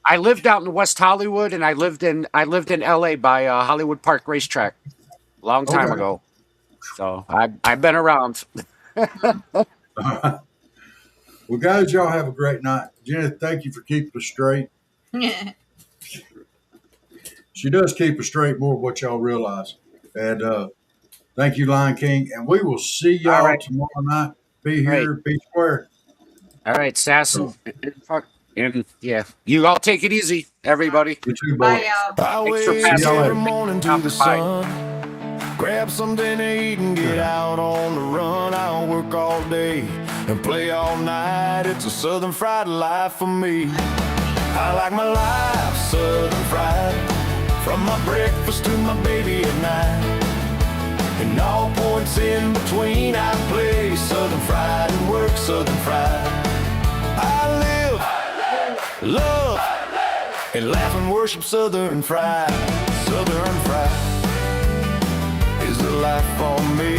I lived out in West Hollywood, and I lived in LA by Hollywood Park Racetrack a long time ago. So I've been around. Well, guys, y'all have a great night. Jenna, thank you for keeping us straight. She does keep us straight more than what y'all realize. And thank you, Lion King. And we will see y'all tomorrow night. Be here, be square. All right, Sass and yeah, you all take it easy, everybody. You too, bye, y'all. I wake every morning to the sun. Grab something to eat and get out on the run. I'll work all day and play all night. It's a southern fried life for me. I like my life southern fried, from my breakfast to my baby at night. And all points in between I play southern fried and work southern fried. I live, love, and laugh and worship southern fried. Southern fried is the life for me.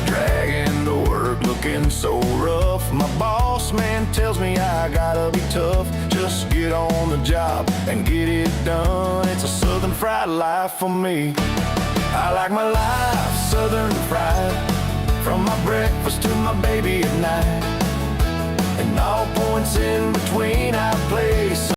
Dragging to work looking so rough. My boss man tells me I gotta be tough. Just get on the job and get it done. It's a southern fried life for me. I like my life southern fried, from my breakfast to my baby at night. And all points in between